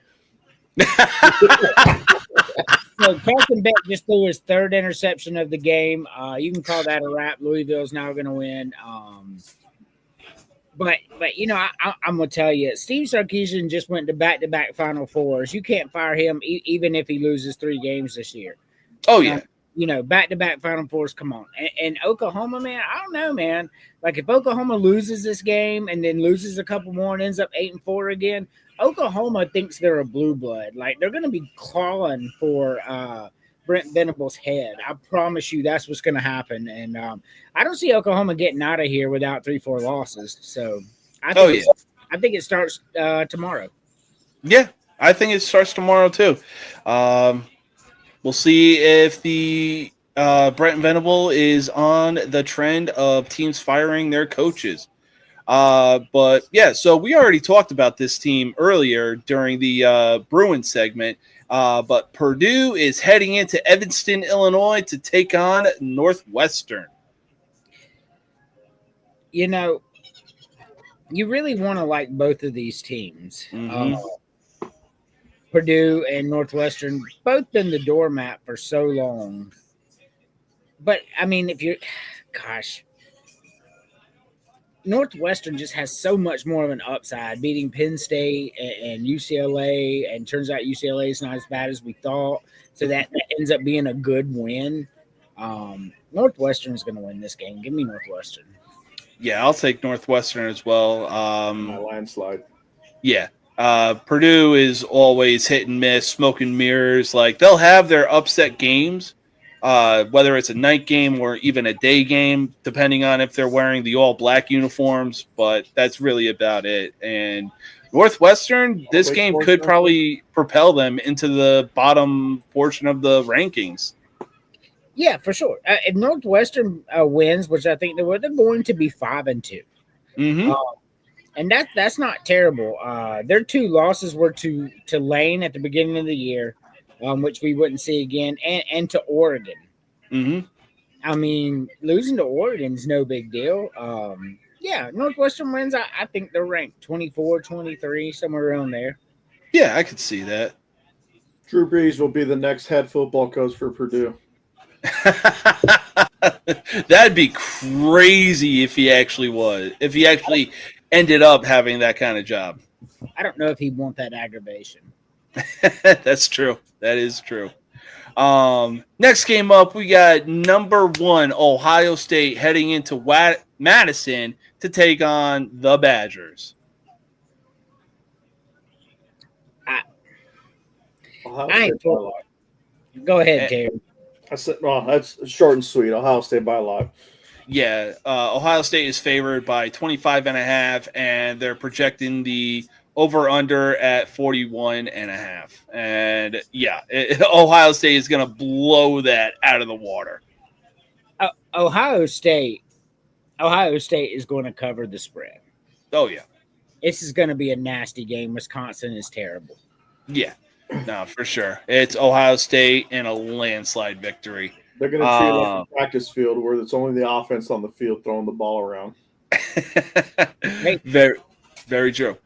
[SPEAKER 3] So Carson Beck just threw his 3rd interception of the game. You can call that a wrap. Louisville's now going to win. But I'm going to tell you, Steve Sarkisian just went to back-to-back Final Fours. You can't fire him even if he loses 3 games this year.
[SPEAKER 1] Oh, yeah.
[SPEAKER 3] Back-to-back Final Fours, come on. And Oklahoma, man, I don't know, man. Like, if Oklahoma loses this game and then loses a couple more and ends up 8-4 again, Oklahoma thinks they're a blue blood. Like, they're going to be clawing for Brent Venables' head. I promise you that's what's going to happen. And I don't see Oklahoma getting out of here without 3-4 losses. So I think it starts tomorrow.
[SPEAKER 1] Yeah, I think it starts tomorrow too. We'll see if the Brent Venable is on the trend of teams firing their coaches. But yeah, so we already talked about this team earlier during the Bruins segment. But Purdue is heading into Evanston, Illinois to take on Northwestern.
[SPEAKER 3] You really want to like both of these teams.
[SPEAKER 1] Mm-hmm.
[SPEAKER 3] Purdue and Northwestern, both been the doormat for so long. But, I mean, Northwestern just has so much more of an upside, beating Penn State and UCLA, and turns out UCLA is not as bad as we thought. So that ends up being a good win. Northwestern is going to win this game. Give me Northwestern.
[SPEAKER 1] Yeah, I'll take Northwestern as well.
[SPEAKER 4] My landslide.
[SPEAKER 1] Yeah. Purdue is always hit and miss, smoke and mirrors. Like, they'll have their upset games, whether it's a night game or even a day game, depending on if they're wearing the all-black uniforms. But that's really about it. And Northwestern, this game could probably propel them into the bottom portion of the rankings.
[SPEAKER 3] Yeah, for sure. If Northwestern wins, which I think they will, they're going to be 5-2.
[SPEAKER 1] Mm-hmm.
[SPEAKER 3] And that's not terrible. Their 2 losses were to Lane at the beginning of the year, which we wouldn't see again, and to Oregon.
[SPEAKER 1] Mm-hmm.
[SPEAKER 3] I mean, losing to Oregon is no big deal. Yeah, Northwestern wins. I think they're ranked 24, 23, somewhere around there.
[SPEAKER 1] Yeah, I could see that.
[SPEAKER 4] Drew Brees will be the next head football coach for Purdue.
[SPEAKER 1] That'd be crazy if he actually ended up having that kind of job.
[SPEAKER 3] I don't know if he'd want that aggravation.
[SPEAKER 1] That's true. That is true. Next game up, we got number 1 Ohio State heading into Madison to take on the Badgers.
[SPEAKER 3] Go ahead, Terry.
[SPEAKER 4] I said, well, that's short and sweet. Ohio State by a lot.
[SPEAKER 1] Yeah, Ohio State is favored by 25.5, and they're projecting the over-under at 41.5. And yeah, Ohio State is going to blow that out of the water.
[SPEAKER 3] Ohio State is going to cover the spread.
[SPEAKER 1] Oh, yeah.
[SPEAKER 3] This is going to be a nasty game. Wisconsin is terrible.
[SPEAKER 1] Yeah, no, for sure. It's Ohio State in a landslide victory.
[SPEAKER 4] They're going to treat it like a practice field where it's only the offense on the field throwing the ball around.
[SPEAKER 1] Very, very true.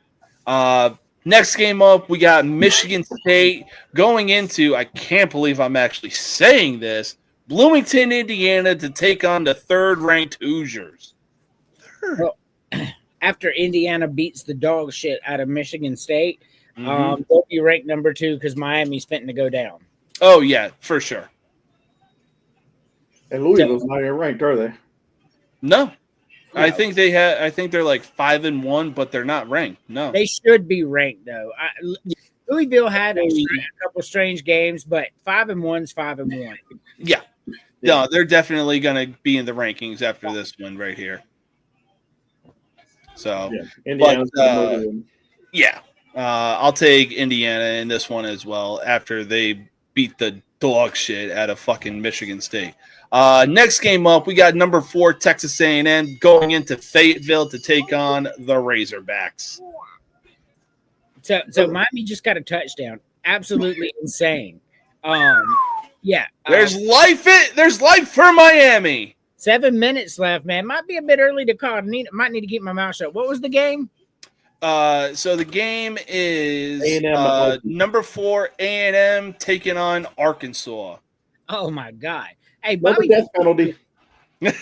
[SPEAKER 1] Next game up, we got Michigan State going into, I can't believe I'm actually saying this, Bloomington, Indiana to take on the third-ranked Hoosiers.
[SPEAKER 3] Well, after Indiana beats the dog shit out of Michigan State, they'll be ranked number 2 because Miami's fitting to go down.
[SPEAKER 1] Oh, yeah, for sure.
[SPEAKER 4] And Louisville's not even ranked, are they?
[SPEAKER 1] No. Yeah. I think they're like 5-1, but they're not ranked. No.
[SPEAKER 3] They should be ranked though. Louisville had a couple strange games, but 5-1's 5-1.
[SPEAKER 1] Yeah. No, they're definitely going to be in the rankings after this one right here. So, I'll take Indiana in this one as well after they beat the dog shit out of fucking Michigan State. Next game up, we got number 4 Texas A&M going into Fayetteville to take on the Razorbacks.
[SPEAKER 3] So Miami just got a touchdown. Absolutely insane.
[SPEAKER 1] There's life for Miami.
[SPEAKER 3] 7 minutes left, man. Might be a bit early to call. Might need to keep my mouth shut. What was the game?
[SPEAKER 1] So the game is number 4 A&M taking on Arkansas.
[SPEAKER 3] Oh my God! Hey,
[SPEAKER 4] Bobby, death penalty.
[SPEAKER 1] This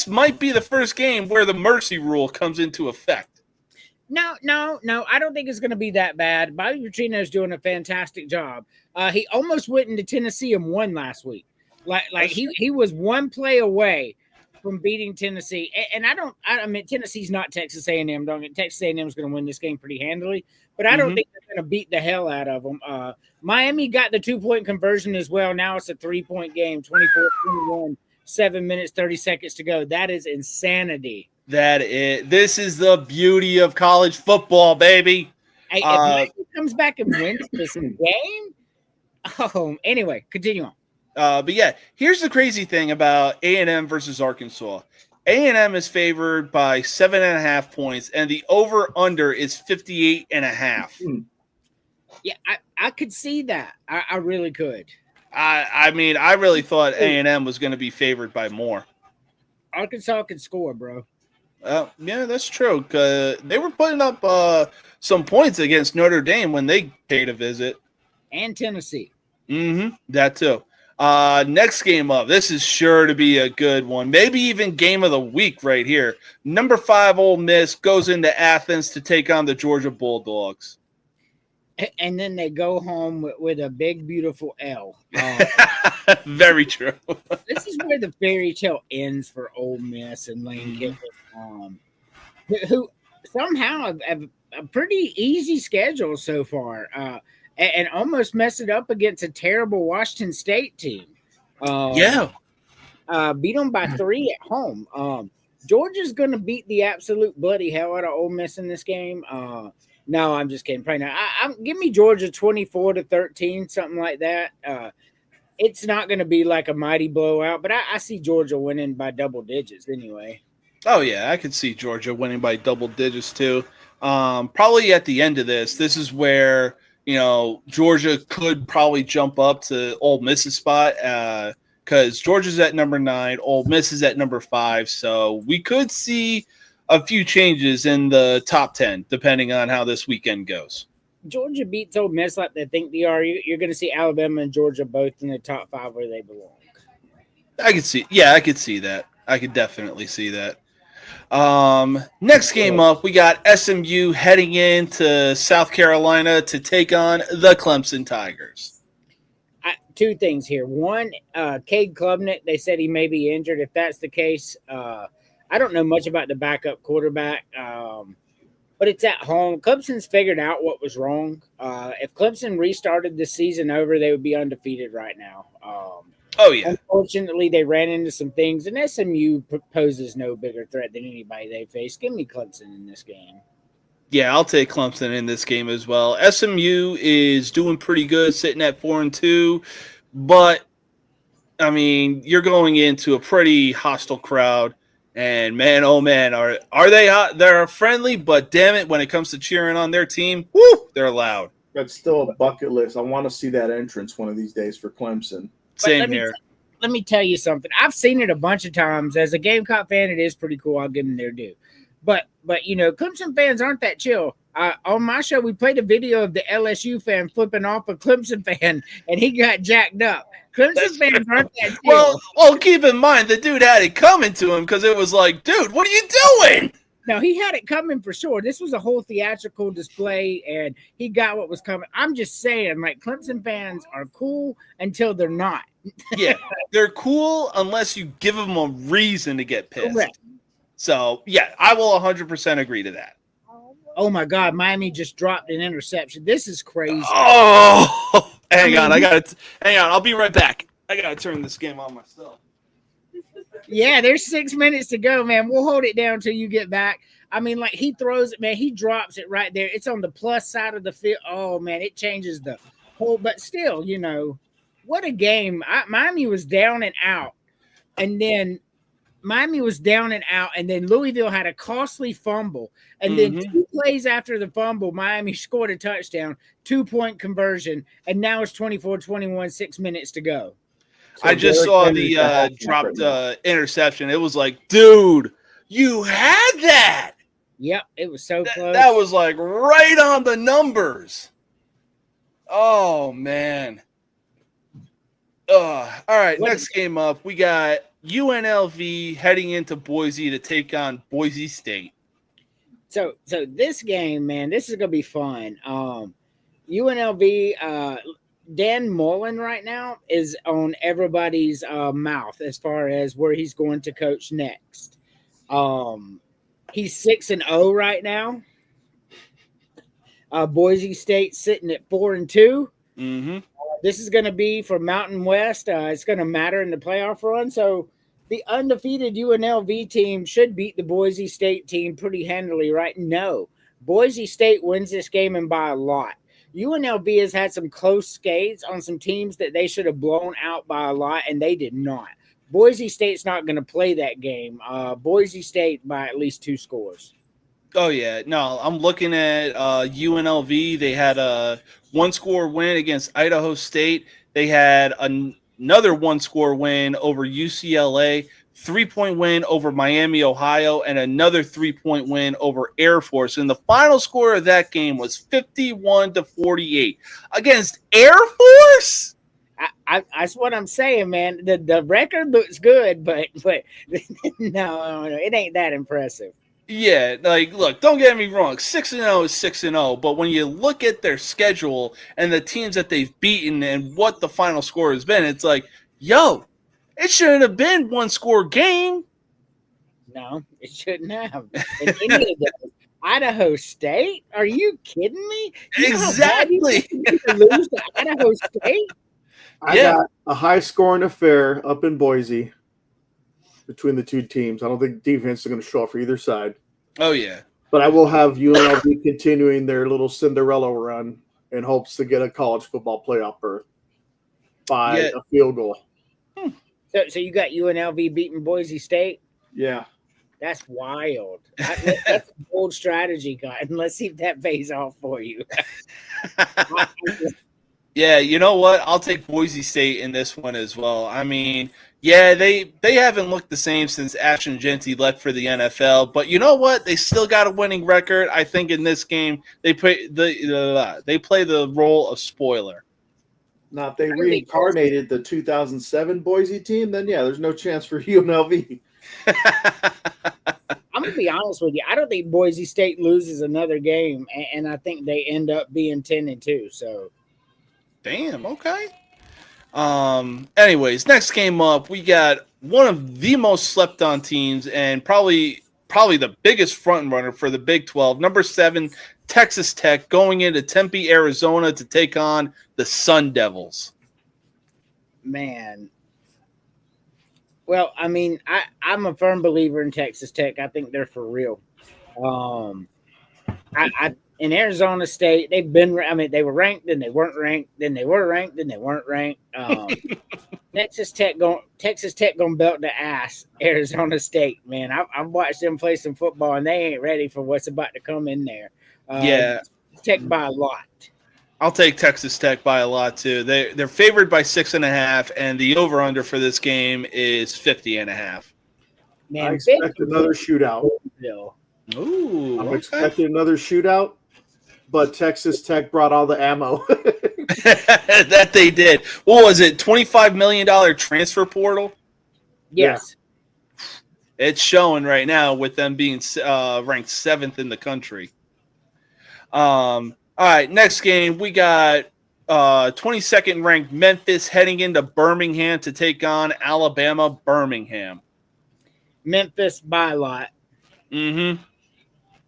[SPEAKER 1] might be the first game where the mercy rule comes into effect.
[SPEAKER 3] No. I don't think it's going to be that bad. Bobby Petrino's doing a fantastic job. He almost went into Tennessee and won last week. Like he was one play away from beating Tennessee. And I mean, Tennessee's not Texas A&M. Texas A&M is going to win this game pretty handily, but I don't think they're going to beat the hell out of them. Miami got the 2-point conversion as well. Now it's a 3-point game, 24-21, 7 minutes, 30 seconds to go. That is insanity.
[SPEAKER 1] This is the beauty of college football, baby.
[SPEAKER 3] Hey, if Miami comes back and wins this game, anyway, continue on.
[SPEAKER 1] But yeah, here's the crazy thing about A&M versus Arkansas. A&M is favored by 7.5 points, and the over/under is 58.5.
[SPEAKER 3] Yeah, I could see that. I really could.
[SPEAKER 1] I mean, I really thought A&M was going to be favored by more.
[SPEAKER 3] Arkansas can score, bro.
[SPEAKER 1] Yeah, that's true. They were putting up some points against Notre Dame when they paid a visit.
[SPEAKER 3] And Tennessee.
[SPEAKER 1] That too. Next game up. This is sure to be a good one. Maybe even game of the week right here. Number 5 Ole Miss goes into Athens to take on the Georgia Bulldogs.
[SPEAKER 3] And then they go home with a big, beautiful L.
[SPEAKER 1] Very true.
[SPEAKER 3] This is where the fairy tale ends for Ole Miss and Lane Kiffin, who somehow have a pretty easy schedule so far. And almost messed it up against a terrible Washington State team. Beat them by 3 at home. Georgia's going to beat the absolute bloody hell out of Ole Miss in this game. No, I'm just kidding. Probably not. Give me Georgia 24-13, something like that. It's not going to be like a mighty blowout, but I see Georgia winning by double digits anyway.
[SPEAKER 1] Oh, yeah, I could see Georgia winning by double digits too. Probably at the end of this is where – Georgia could probably jump up to Ole Miss's spot because Georgia's at number 9, Ole Miss is at number 5. So we could see a few changes in the top 10 depending on how this weekend goes.
[SPEAKER 3] Georgia beats Ole Miss like they think they are. You're going to see Alabama and Georgia both in the top 5 where they belong. I could see that. I could definitely see that.
[SPEAKER 1] Next game up, we got SMU heading into South Carolina to take on the Clemson Tigers.
[SPEAKER 3] 2 things here. One, Cade Klubnik, they said he may be injured. If that's the case, I don't know much about the backup quarterback, but it's at home. Clemson's figured out what was wrong. If Clemson restarted the season over, they would be undefeated right now.
[SPEAKER 1] Oh yeah.
[SPEAKER 3] Unfortunately, they ran into some things, and SMU poses no bigger threat than anybody they face. Give me Clemson in this game.
[SPEAKER 1] Yeah, I'll take Clemson in this game as well. SMU is doing pretty good, sitting at 4-2, but I mean, you're going into a pretty hostile crowd, and man, oh man, are they hot? They're friendly, but damn it, when it comes to cheering on their team, whoo, they're loud.
[SPEAKER 4] That's still a bucket list. I want to see that entrance one of these days for Clemson.
[SPEAKER 1] Same here.
[SPEAKER 3] Let me tell you something. I've seen it a bunch of times. As a Gamecock fan, it is pretty cool. I'll give them their due. But you know, Clemson fans aren't that chill. On my show, we played a video of the LSU fan flipping off a Clemson fan, and he got jacked up. Clemson fans aren't that chill.
[SPEAKER 1] Well, keep in mind the dude had it coming to him because it was like, dude, what are you doing?
[SPEAKER 3] No, he had it coming for sure. This was a whole theatrical display, and he got what was coming. I'm just saying, like, Clemson fans are cool until they're not.
[SPEAKER 1] Yeah, they're cool unless you give them a reason to get pissed.
[SPEAKER 3] Correct.
[SPEAKER 1] So, yeah, I will 100% agree to that.
[SPEAKER 3] Oh, my God. Miami just dropped an interception. This is crazy.
[SPEAKER 1] Oh, hang on. I'll be right back. I got to turn this game on myself.
[SPEAKER 3] Yeah, there's 6 minutes to go, man. We'll hold it down till you get back. I mean, like, he throws it, man. He drops it right there. It's on the plus side of the field. Oh, man, it changes the whole. But still, you know, what a game. Miami was down and out. And then Louisville had a costly fumble. And then 2 plays after the fumble, Miami scored a touchdown, 2-point conversion. And now it's 24-21, 6 minutes to go.
[SPEAKER 1] So I just saw the dropped interception. It was like, dude, you had that.
[SPEAKER 3] Yep, it was so close.
[SPEAKER 1] That was like right on the numbers. Oh, man. All right, next game up, we got UNLV heading into Boise to take on Boise State.
[SPEAKER 3] So this game, man, this is going to be fun. UNLV, Dan Mullen right now is on everybody's mouth as far as where he's going to coach next. He's 6-0 right now. Boise State sitting at 4-2.
[SPEAKER 1] Mm-hmm.
[SPEAKER 3] This is going to be for Mountain West. It's going to matter in the playoff run. So the undefeated UNLV team should beat the Boise State team pretty handily, right? No. Boise State wins this game and by a lot. UNLV has had some close skates on some teams that they should have blown out by a lot, and they did not. Boise State's not going to play that game. Boise State by at least 2 scores.
[SPEAKER 1] Oh, yeah. No, I'm looking at UNLV. They had a 1-score win against Idaho State. They had another 1-score win over UCLA, 3-point win over Miami, Ohio, and another 3-point win over Air Force. And the final score of that game was 51-48 against Air Force.
[SPEAKER 3] That's what I'm saying, man. The record looks good, but no, it ain't that impressive.
[SPEAKER 1] Yeah, like, look, don't get me wrong. 6-0 is 6-0, but when you look at their schedule and the teams that they've beaten and what the final score has been, it's like, yo, it shouldn't have been 1-score game.
[SPEAKER 3] No, it shouldn't have. And any of those. Idaho State? Are you kidding me?
[SPEAKER 1] Exactly.
[SPEAKER 3] To lose to Idaho State?
[SPEAKER 4] I got a high-scoring affair up in Boise between the two teams. I don't think defense is going to show up for either side.
[SPEAKER 1] Oh, yeah.
[SPEAKER 4] But I will have UNLV continuing their little Cinderella run in hopes to get a college football playoff berth by a field goal.
[SPEAKER 3] So you got UNLV beating Boise State?
[SPEAKER 4] Yeah.
[SPEAKER 3] That's wild. That's a bold strategy, guy. And let's see if that pays off for you.
[SPEAKER 1] Yeah, you know what? I'll take Boise State in this one as well. I mean, yeah, they haven't looked the same since Ashton Genty left for the NFL, but you know what? They still got a winning record. I think in this game they play the role of spoiler.
[SPEAKER 4] Now, if they reincarnated the 2007 Boise team, then yeah, there's no chance for UNLV.
[SPEAKER 3] I'm going to be honest with you. I don't think Boise State loses another game, and I think they end up being 10-2. So,
[SPEAKER 1] damn. Okay. Anyways, next game up, we got one of the most slept on teams and probably the biggest front runner for the Big 12, number 7 Texas Tech, going into Tempe, Arizona to take on the Sun Devils.
[SPEAKER 3] Man, Well, I mean, I'm a firm believer in Texas Tech. I think they're for real. Um, I in Arizona State, they've been. I mean, they were ranked, then they weren't ranked, then they were ranked, then they weren't ranked. Texas Tech gonna belt the ass Arizona State, man. I've watched them play some football, and they ain't ready for what's about to come in there.
[SPEAKER 1] Yeah.
[SPEAKER 3] Tech by a lot.
[SPEAKER 1] I'll take Texas Tech by a lot too. They're favored by 6.5, and the over under for this game is 50.5.
[SPEAKER 3] Man,
[SPEAKER 4] I expect another shootout.
[SPEAKER 1] Ooh,
[SPEAKER 4] I'm expecting another shootout, but Texas Tech brought all the ammo.
[SPEAKER 1] that they did. What was it? $25 million transfer portal.
[SPEAKER 3] Yes.
[SPEAKER 1] It's showing right now with them being ranked 7th in the country. All right, next game we got 22nd ranked Memphis heading into Birmingham to take on Alabama Birmingham.
[SPEAKER 3] Memphis by a lot.
[SPEAKER 1] Mm-hmm.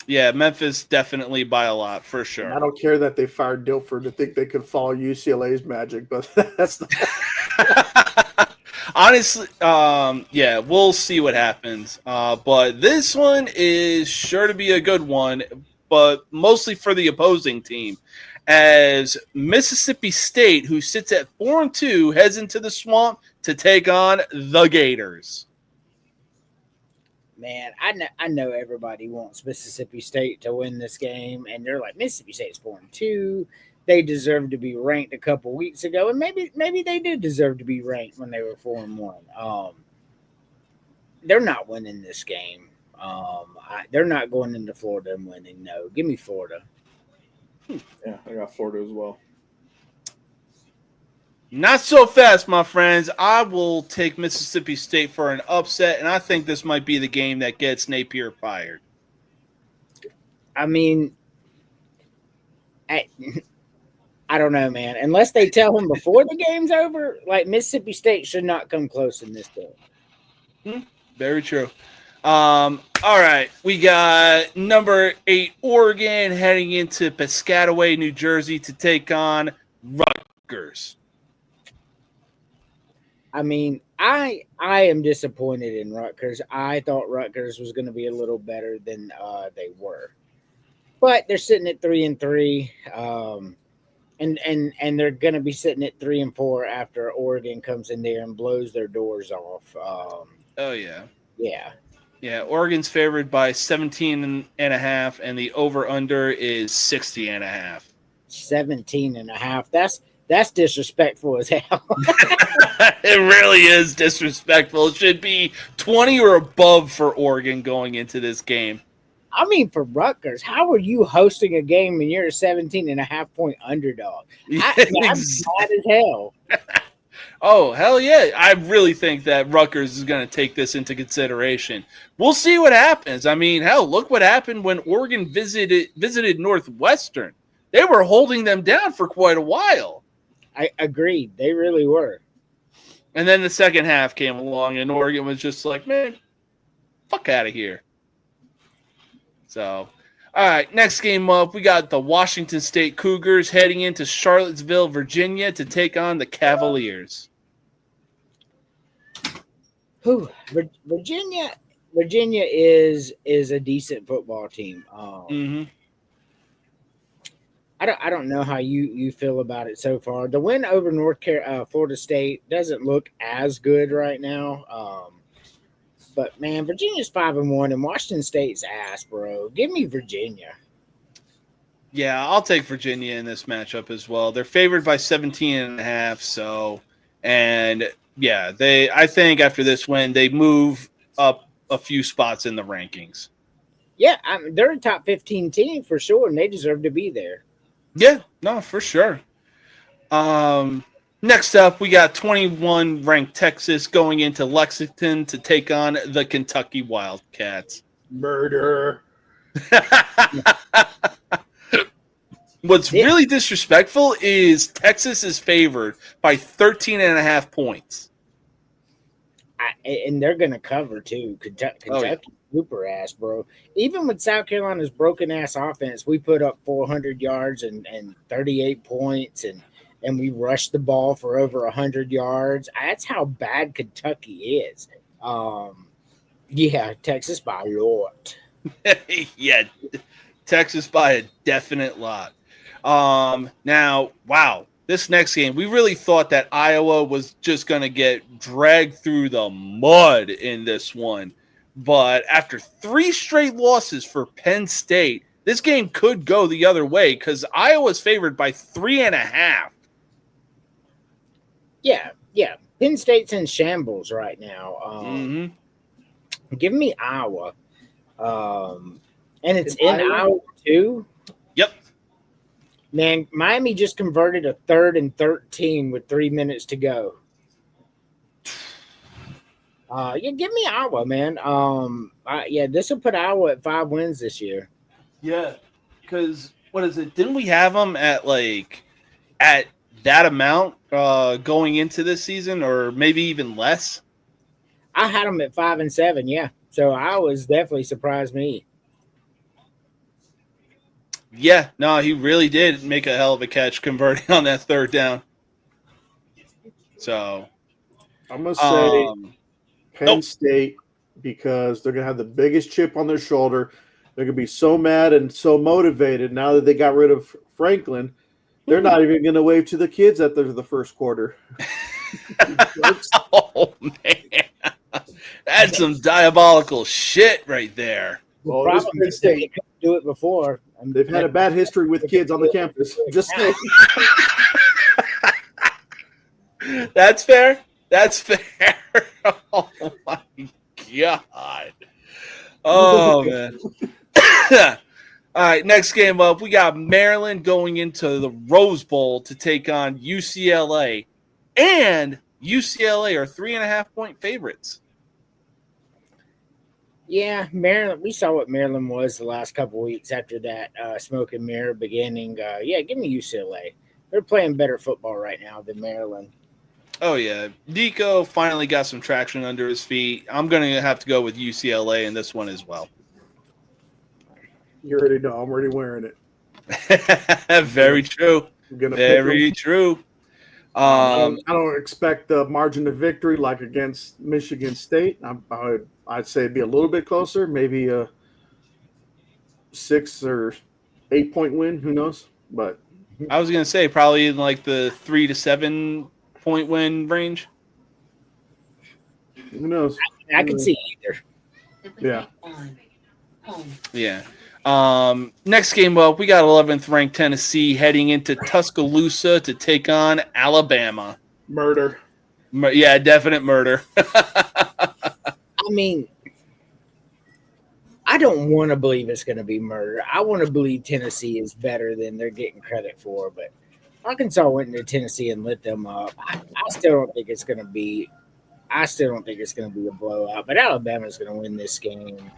[SPEAKER 1] Yeah, Memphis definitely by a lot for sure.
[SPEAKER 4] I don't care that they fired Dilfer to think they could follow UCLA's magic, but that's the
[SPEAKER 1] honestly, yeah, we'll see what happens. But this one is sure to be a good one, but mostly for the opposing team, as Mississippi State, who sits at 4-2, heads into the swamp to take on the Gators.
[SPEAKER 3] Man, I know everybody wants Mississippi State to win this game, and they're like, Mississippi State's 4-2. They deserve to be ranked a couple weeks ago, and maybe they did deserve to be ranked when they were 4-1. They're not winning this game. They're not going into Florida and winning. No, give me Florida.
[SPEAKER 6] Yeah, I got Florida as well.
[SPEAKER 1] Not so fast, my friends. I will take Mississippi State for an upset, and I think this might be the game that gets Napier fired.
[SPEAKER 3] I mean, I don't know, man. Unless they tell him before the game's over, like Mississippi State should not come close in this game.
[SPEAKER 1] Very true. All right, we got number 8 Oregon heading into Piscataway, New Jersey to take on Rutgers.
[SPEAKER 3] I mean, I am disappointed in Rutgers. I thought Rutgers was going to be a little better than they were, but they're sitting at 3-3, and they're going to be sitting at 3-4 after Oregon comes in there and blows their doors off.
[SPEAKER 1] Oh yeah,
[SPEAKER 3] yeah.
[SPEAKER 1] Oregon's favored by 17.5, and the over under is 60.5.
[SPEAKER 3] 17.5. That's disrespectful as hell.
[SPEAKER 1] It really is disrespectful. It should be 20 or above for Oregon going into this game.
[SPEAKER 3] I mean, for Rutgers, how are you hosting a game when you're a 17.5-point underdog? I'm mad as hell.
[SPEAKER 1] Oh, hell yeah. I really think that Rutgers is going to take this into consideration. We'll see what happens. I mean, hell, look what happened when Oregon visited Northwestern. They were holding them down for quite a while.
[SPEAKER 3] I agreed. They really were.
[SPEAKER 1] And then the second half came along, and Oregon was just like, man, fuck out of here. So, all right, next game up, we got the Washington State Cougars heading into Charlottesville, Virginia to take on the Cavaliers.
[SPEAKER 3] Whew. Virginia is a decent football team. I don't know how you feel about it so far. The win over Florida State doesn't look as good right now. But man, Virginia's 5-1 and Washington State's ass, bro. Give me Virginia.
[SPEAKER 1] Yeah, I'll take Virginia in this matchup as well. They're favored by 17.5. So, and yeah, I think after this win, they move up a few spots in the rankings.
[SPEAKER 3] Yeah, they're a top 15 team for sure, and they deserve to be there.
[SPEAKER 1] Yeah, no, for sure. Next up, we got 21 ranked Texas going into Lexington to take on the Kentucky Wildcats.
[SPEAKER 4] murder.
[SPEAKER 1] What's really disrespectful is Texas is favored by 13.5 points.
[SPEAKER 3] And they're going to cover, too. Kentucky super ass, bro. Even with South Carolina's broken-ass offense, we put up 400 yards and 38 points, and we rushed the ball for over 100 yards. That's how bad Kentucky is. Yeah, Texas by a lot.
[SPEAKER 1] Yeah, Texas by a definite lot. Now, wow, this next game, we really thought that Iowa was just going to get dragged through the mud in this one. But after 3 straight losses for Penn State, this game could go the other way because Iowa's favored by 3.5.
[SPEAKER 3] Yeah. Penn State's in shambles right now. Give me Iowa. And it's in Iowa too.
[SPEAKER 1] Yep.
[SPEAKER 3] Man, Miami just converted a 3rd and 13 with 3 minutes to go. Yeah, give me Iowa, man. This will put Iowa at 5 wins this year.
[SPEAKER 1] Yeah, because what is it? Didn't we have them at that amount going into this season, or maybe even less?
[SPEAKER 3] I had them at 5 and 7. Yeah, so Iowa's definitely surprised me.
[SPEAKER 1] Yeah, no, he really did make a hell of a catch converting on that 3rd down. So
[SPEAKER 4] I'm gonna say Penn State because they're gonna have the biggest chip on their shoulder. They're gonna be so mad and so motivated now that they got rid of Franklin. They're not even gonna wave to the kids at the first quarter.
[SPEAKER 1] Oh man, that's some diabolical shit right there.
[SPEAKER 4] Well, this Penn State
[SPEAKER 3] They couldn't do it before.
[SPEAKER 4] they've had a bad history with kids on the campus. Just saying.
[SPEAKER 1] That's fair. That's fair. Oh my god. Oh man. All right, next game up, we got Maryland going into the Rose Bowl to take on UCLA, and UCLA are 3.5-point favorites.
[SPEAKER 3] Yeah, Maryland. We saw what Maryland was the last couple of weeks after that smoke and mirror beginning. Give me UCLA. They're playing better football right now than Maryland.
[SPEAKER 1] Oh yeah, Nico finally got some traction under his feet. I'm going to have to go with UCLA in this one as well.
[SPEAKER 4] You already know I'm already wearing it.
[SPEAKER 1] Very true. Very true.
[SPEAKER 4] I don't expect the margin of victory like against Michigan State. I'd say it'd be a little bit closer, maybe a 6 or 8 point win. Who knows? But
[SPEAKER 1] I was going to say probably in like the 3 to 7 point win range.
[SPEAKER 4] Who knows?
[SPEAKER 3] I can see either.
[SPEAKER 4] Yeah.
[SPEAKER 1] Yeah. Next game up, we got 11th ranked Tennessee heading into Tuscaloosa to take on Alabama.
[SPEAKER 6] Murder.
[SPEAKER 1] Yeah, definite murder.
[SPEAKER 3] I mean, I don't want to believe it's going to be murder. I want to believe Tennessee is better than they're getting credit for, but Arkansas went into Tennessee and lit them up. I still don't think it's going to be. I still don't think it's going to be a blowout, but Alabama's going to win this game.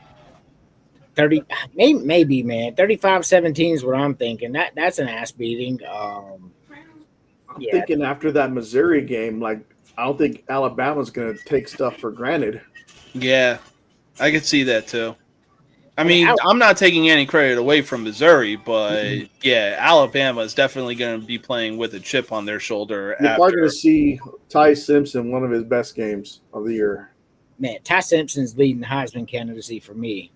[SPEAKER 3] 30, maybe, man. 35-17 is what I'm thinking. That's an ass beating.
[SPEAKER 4] I'm thinking after that Missouri game, like I don't think Alabama's going to take stuff for granted.
[SPEAKER 1] Yeah, I could see that too. I mean, I'm not taking any credit away from Missouri, but yeah, Alabama is definitely going to be playing with a chip on their shoulder.
[SPEAKER 4] You're probably going to see Ty Simpson, one of his best games of the year.
[SPEAKER 3] Man, Ty Simpson's leading the Heisman candidacy for me.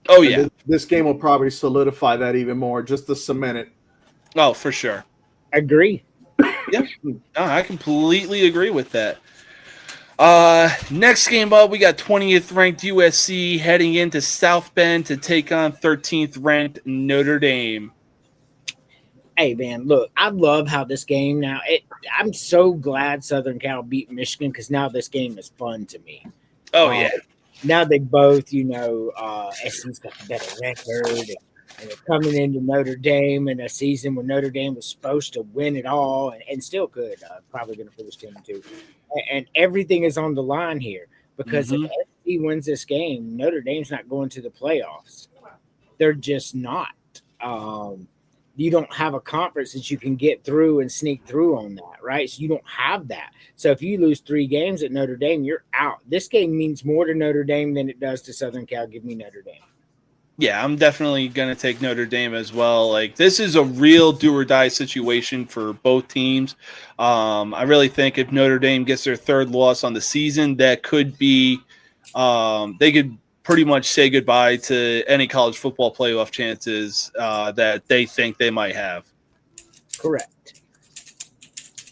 [SPEAKER 1] Oh, yeah.
[SPEAKER 4] This game will probably solidify that even more, just to cement it.
[SPEAKER 1] Oh, for sure.
[SPEAKER 3] Agree.
[SPEAKER 1] Yeah, no, I completely agree with that. Next game up, we got 20th ranked USC heading into South Bend to take on 13th ranked Notre Dame.
[SPEAKER 3] Hey, man, look, I love how this game now. I'm so glad Southern Cal beat Michigan because now this game is fun to me.
[SPEAKER 1] Oh, yeah.
[SPEAKER 3] Now they both, SC's got a better record. And they're coming into Notre Dame in a season when Notre Dame was supposed to win it all and still could. Probably going to finish 10-2. And everything is on the line here because if SC wins this game, Notre Dame's not going to the playoffs. They're just not. You don't have a conference that you can get through and sneak through on that, right? So you don't have that. So if you lose 3 games at Notre Dame, you're out. This game means more to Notre Dame than it does to Southern Cal. Give me Notre Dame.
[SPEAKER 1] Yeah, I'm definitely going to take Notre Dame as well. Like, this is a real do-or-die situation for both teams. I really think if Notre Dame gets their 3rd loss on the season, that could be they could pretty much say goodbye to any college football playoff chances that they think they might have.
[SPEAKER 3] Correct.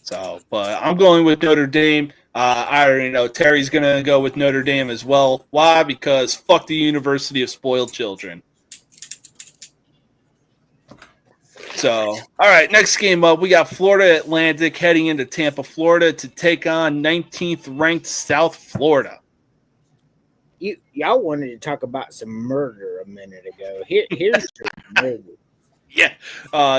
[SPEAKER 1] So, but I'm going with Notre Dame. I already know Terry's going to go with Notre Dame as well. Why? Because fuck the University of Spoiled Children. So, all right, next game up, we got Florida Atlantic heading into Tampa, Florida to take on 19th ranked South Florida.
[SPEAKER 3] Y'all wanted to talk about some murder a minute ago. Here's your murder.
[SPEAKER 1] Yeah.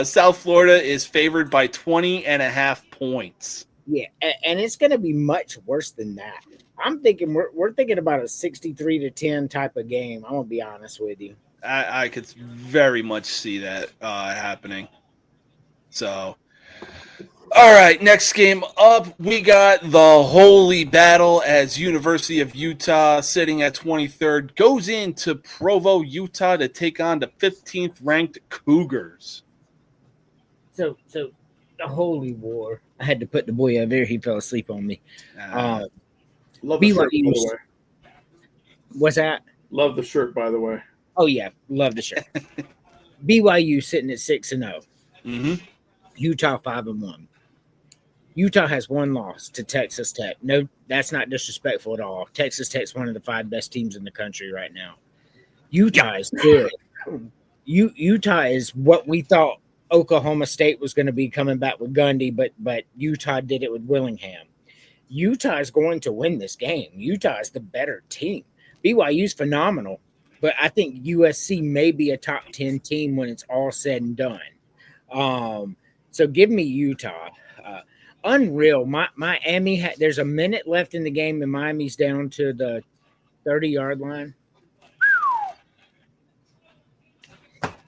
[SPEAKER 1] South Florida is favored by 20.5 points.
[SPEAKER 3] Yeah, and it's going to be much worse than that. I'm thinking we're thinking about a 63-10 type of game. I'm going to be honest with you.
[SPEAKER 1] I could very much see that happening. So, all right, next game up, we got the holy battle as University of Utah, sitting at 23rd, goes into Provo, Utah to take on the 15th ranked Cougars.
[SPEAKER 3] So the holy war. I had to put the boy over there. He fell asleep on me.
[SPEAKER 6] Love the shirt, by
[SPEAKER 3] BYU.
[SPEAKER 6] the way.
[SPEAKER 3] What's that?
[SPEAKER 6] Love the shirt, by the way.
[SPEAKER 3] Oh yeah, love the shirt. BYU sitting at 6-0.
[SPEAKER 1] Mm-hmm.
[SPEAKER 3] Utah 5-1. Utah has one loss to Texas Tech. No, that's not disrespectful at all. Texas Tech's one of the 5 best teams in the country right now. Utah is good. Utah is what we thought Oklahoma State was going to be coming back with Gundy, but Utah did it with Willingham. Utah is going to win this game. Utah is the better team. BYU's phenomenal, but I think USC may be a top 10 team when it's all said and done. So give me Utah. Unreal. Miami, there's a minute left in the game, and Miami's down to the 30-yard line.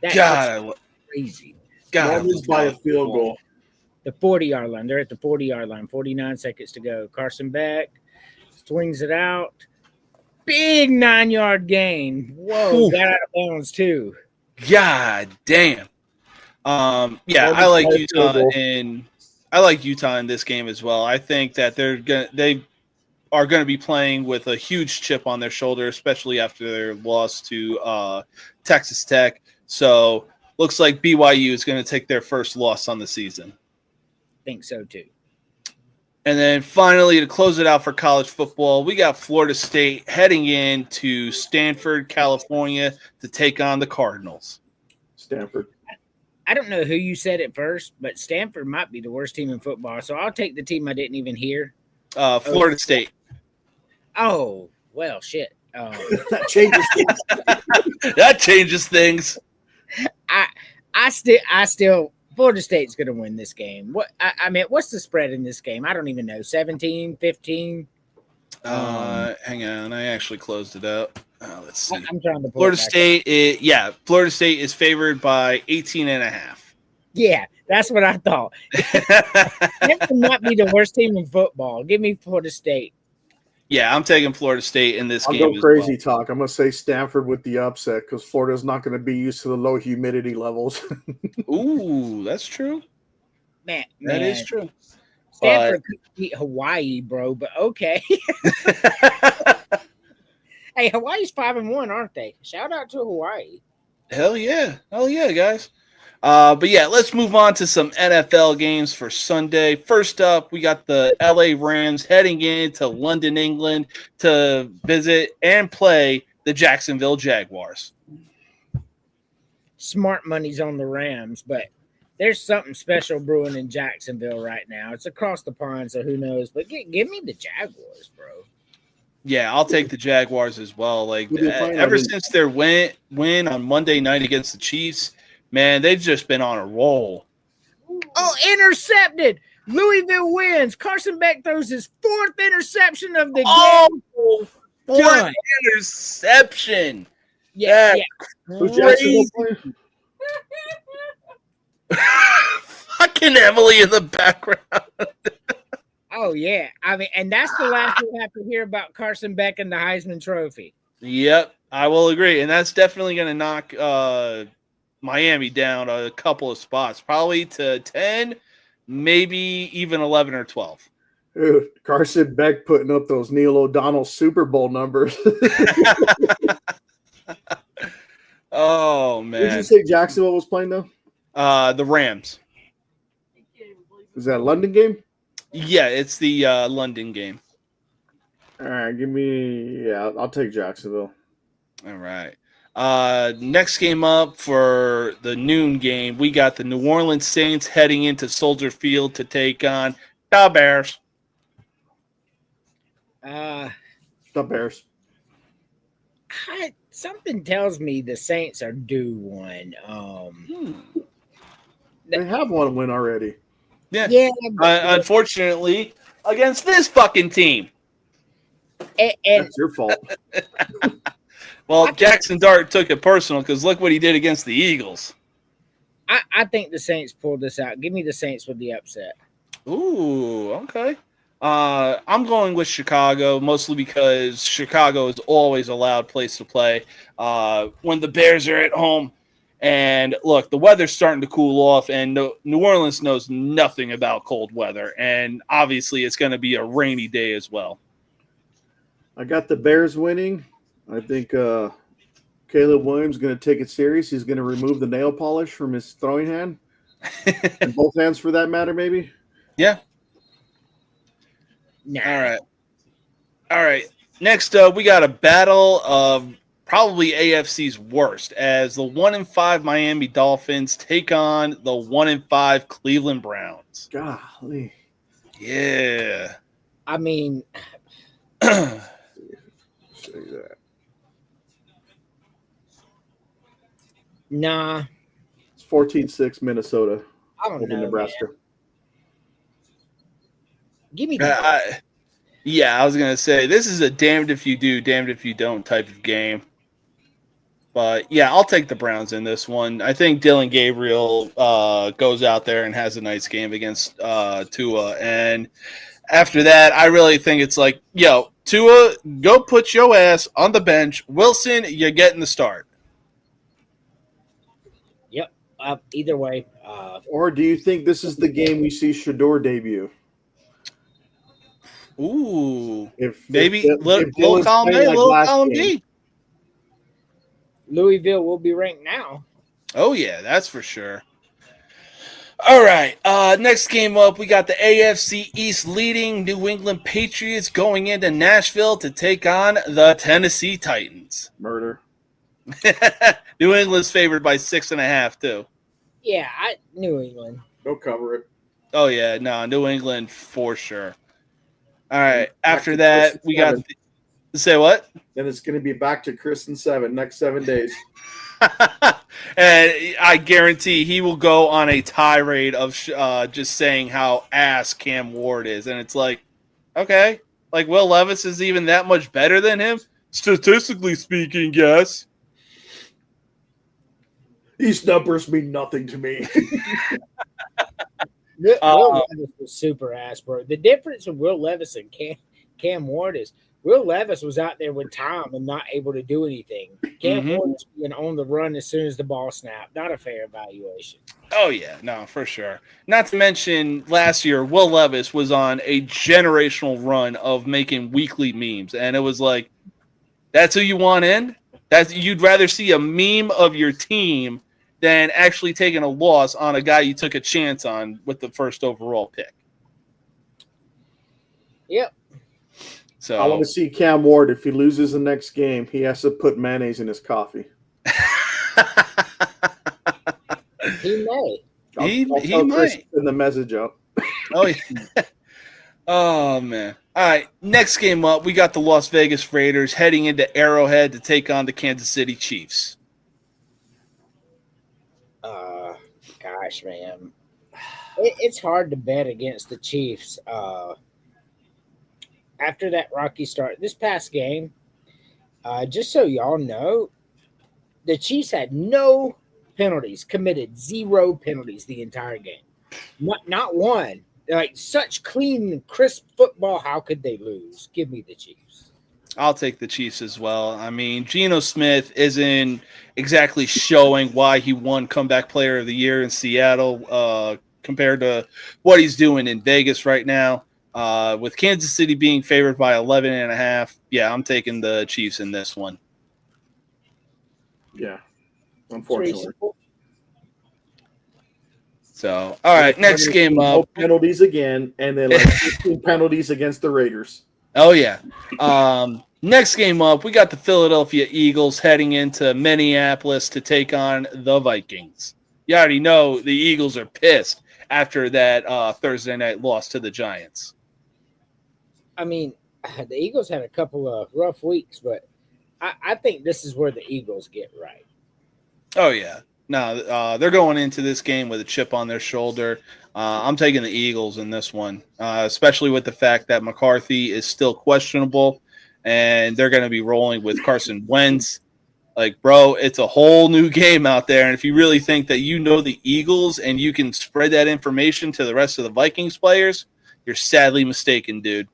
[SPEAKER 3] That's crazy.
[SPEAKER 1] God,
[SPEAKER 6] Miami's by a field goal.
[SPEAKER 3] The 40-yard line. They're at the 40-yard line. 49 seconds to go. Carson Beck swings it out. Big 9-yard gain. Whoa,
[SPEAKER 1] Ooh.
[SPEAKER 3] got out of bounds too.
[SPEAKER 1] God damn. I like Utah in this game as well. I think that they are going to be playing with a huge chip on their shoulder, especially after their loss to Texas Tech. So looks like BYU is going to take their first loss on the season.
[SPEAKER 3] Think so too.
[SPEAKER 1] And then finally, to close it out for college football, we got Florida State heading into Stanford, California to take on the Cardinals.
[SPEAKER 6] Stanford.
[SPEAKER 3] I don't know who you said it first, but Stanford might be the worst team in football. So I'll take the team I didn't even hear.
[SPEAKER 1] Florida State.
[SPEAKER 3] Oh, well, shit.
[SPEAKER 4] That changes things.
[SPEAKER 1] That changes things.
[SPEAKER 3] I still Florida State's going to win this game. I mean, what's the spread in this game? I don't even know. 17, 15?
[SPEAKER 1] Hang on. I actually closed it out. Let's see.
[SPEAKER 3] I'm trying to pull
[SPEAKER 1] Florida State is favored by 18.5.
[SPEAKER 3] Yeah, that's what I thought. That might be the worst team in football. Give me Florida State.
[SPEAKER 1] Yeah, I'm taking Florida State in this
[SPEAKER 4] I'll
[SPEAKER 1] game.
[SPEAKER 4] go crazy talk. I'm going to say Stanford with the upset because Florida's not going to be used to the low humidity levels.
[SPEAKER 1] Ooh, that's true.
[SPEAKER 3] Man,
[SPEAKER 1] That is true.
[SPEAKER 3] Stanford could beat Hawaii, bro, but okay. Hey, Hawaii's 5-1, aren't they? Shout out to Hawaii.
[SPEAKER 1] Hell yeah, guys. But yeah, let's move on to some NFL games for Sunday. First up, we got the LA Rams heading into London, England to visit and play the Jacksonville Jaguars.
[SPEAKER 3] Smart money's on the Rams, but there's something special brewing in Jacksonville right now. It's across the pond, so who knows? But give me the Jaguars, bro.
[SPEAKER 1] Yeah, I'll take the Jaguars as well. Like ever since their win on Monday night against the Chiefs, man, they've just been on a roll.
[SPEAKER 3] Oh, intercepted. Louisville wins. Carson Beck throws his 4th interception of the game.
[SPEAKER 1] Fourth interception.
[SPEAKER 3] Yeah.
[SPEAKER 4] Who's Jacksonville playing?
[SPEAKER 1] Fucking Emily in the background.
[SPEAKER 3] Oh, yeah. I mean, and that's the last we'll have to hear about Carson Beck and the Heisman Trophy.
[SPEAKER 1] Yep, I will agree. And that's definitely going to knock Miami down a couple of spots, probably to 10, maybe even 11 or 12.
[SPEAKER 4] Dude, Carson Beck putting up those Neil O'Donnell Super Bowl numbers.
[SPEAKER 1] Oh
[SPEAKER 4] Did
[SPEAKER 1] man.
[SPEAKER 4] you say Jacksonville was playing though?
[SPEAKER 1] The Rams.
[SPEAKER 4] Is that a London game?
[SPEAKER 1] Yeah, it's the London game.
[SPEAKER 4] All right, I'll take Jacksonville.
[SPEAKER 1] All right. Next game up for the noon game, we got the New Orleans Saints heading into Soldier Field to take on the Bears.
[SPEAKER 4] The Bears.
[SPEAKER 3] Something tells me the Saints are due one.
[SPEAKER 4] They have one win already.
[SPEAKER 3] Yeah,
[SPEAKER 1] Unfortunately, against this fucking team.
[SPEAKER 3] and
[SPEAKER 4] That's your fault.
[SPEAKER 1] Well, Jackson Dart took it personal because look what he did against the Eagles.
[SPEAKER 3] I think the Saints pulled this out. Give me the Saints with the upset.
[SPEAKER 1] Ooh, okay. I'm going with Chicago, mostly because Chicago is always a loud place to play when the Bears are at home. And look, the weather's starting to cool off, and New Orleans knows nothing about cold weather. And obviously, it's going to be a rainy day as well.
[SPEAKER 4] I got the Bears winning. I think Caleb Williams is going to take it serious. He's going to remove the nail polish from his throwing hand. And both hands, for that matter, maybe.
[SPEAKER 1] Yeah.
[SPEAKER 3] Nah.
[SPEAKER 1] All right. Next up, we got a battle of probably AFC's worst as the 1-5 Miami Dolphins take on the 1-5 Cleveland Browns.
[SPEAKER 4] Golly.
[SPEAKER 1] Yeah.
[SPEAKER 3] I mean,
[SPEAKER 4] Say that.
[SPEAKER 3] nah.
[SPEAKER 4] It's 14-6 Minnesota
[SPEAKER 3] I don't
[SPEAKER 4] over
[SPEAKER 3] know.
[SPEAKER 4] Nebraska.
[SPEAKER 3] Man. Give me the
[SPEAKER 1] I was going to say, this is a damned if you do, damned if you don't type of game. But, yeah, I'll take the Browns in this one. I think Dylan Gabriel goes out there and has a nice game against Tua. And after that, I really think it's like, yo, Tua, go put your ass on the bench. Wilson, you're getting the start.
[SPEAKER 3] Yep. Either way.
[SPEAKER 4] Or do you think this is the game we see Shador debut?
[SPEAKER 1] Ooh.
[SPEAKER 4] If
[SPEAKER 1] little
[SPEAKER 4] Dylan's
[SPEAKER 1] column
[SPEAKER 4] playing
[SPEAKER 1] A,
[SPEAKER 4] like
[SPEAKER 1] little
[SPEAKER 4] last
[SPEAKER 1] column
[SPEAKER 4] game.
[SPEAKER 1] B.
[SPEAKER 3] Louisville will be ranked now.
[SPEAKER 1] Oh, yeah, that's for sure. All right, next game up, we got the AFC East leading New England Patriots going into Nashville to take on the Tennessee Titans.
[SPEAKER 4] Murder.
[SPEAKER 1] New England's favored by 6.5, too.
[SPEAKER 3] Yeah, New England.
[SPEAKER 6] Go cover it.
[SPEAKER 1] Oh, yeah, no, New England for sure. All right,
[SPEAKER 6] Back
[SPEAKER 1] after
[SPEAKER 6] to
[SPEAKER 1] that,
[SPEAKER 6] Chris
[SPEAKER 1] we got
[SPEAKER 6] seven.
[SPEAKER 1] say what?
[SPEAKER 6] Then it's going to be back to Chris and 7 next 7 days.
[SPEAKER 1] And I guarantee he will go on a tirade of just saying how ass Cam Ward is. And it's like, okay, like Will Levis is even that much better than him? Statistically speaking, yes.
[SPEAKER 6] These numbers mean nothing to me.
[SPEAKER 3] Will Levis was super ass, bro. The difference with Will Levis and Cam Ward is Will Levis was out there with Tom and not able to do anything. Cam Ward was being on the run as soon as the ball snapped. Not a fair evaluation.
[SPEAKER 1] Oh, yeah, no, for sure. Not to mention, last year, Will Levis was on a generational run of making weekly memes. And it was like, that's who you want in? You'd rather see a meme of your team than actually taking a loss on a guy you took a chance on with the first overall pick.
[SPEAKER 3] Yep.
[SPEAKER 1] So
[SPEAKER 4] I want to see Cam Ward. If he loses the next game, he has to put mayonnaise in his coffee.
[SPEAKER 3] He may.
[SPEAKER 1] He
[SPEAKER 4] Chris
[SPEAKER 1] might.
[SPEAKER 4] send the message up.
[SPEAKER 1] Oh, yeah. Oh, man. All right, next game up, we got the Las Vegas Raiders heading into Arrowhead to take on the Kansas City Chiefs.
[SPEAKER 3] Gosh, man. It's hard to bet against the Chiefs. After that rocky start, this past game, just so y'all know, the Chiefs had no penalties, committed 0 penalties the entire game. Not one. Like such clean, crisp football. How could they lose? Give me the Chiefs.
[SPEAKER 1] I'll take the Chiefs as well. I mean, Geno Smith isn't exactly showing why he won Comeback Player of the Year in Seattle compared to what he's doing in Vegas right now. With Kansas City being favored by 11.5, yeah, I'm taking the Chiefs in this one.
[SPEAKER 6] Yeah, unfortunately.
[SPEAKER 1] So, all right, next game up.
[SPEAKER 6] Penalties again, and then like 15 penalties against the Raiders.
[SPEAKER 1] Oh, yeah. Next game up, we got the Philadelphia Eagles heading into Minneapolis to take on the Vikings. You already know the Eagles are pissed after that Thursday night loss to the Giants.
[SPEAKER 3] I mean, the Eagles had a couple of rough weeks, but I think this is where the Eagles get right.
[SPEAKER 1] Oh, yeah. No, they're going into this game with a chip on their shoulder. I'm taking the Eagles in this one, especially with the fact that McCarthy is still questionable, and they're going to be rolling with Carson Wentz. Like, bro, it's a whole new game out there, and if you really think that you know the Eagles and you can spread that information to the rest of the Vikings players, you're sadly mistaken, dude.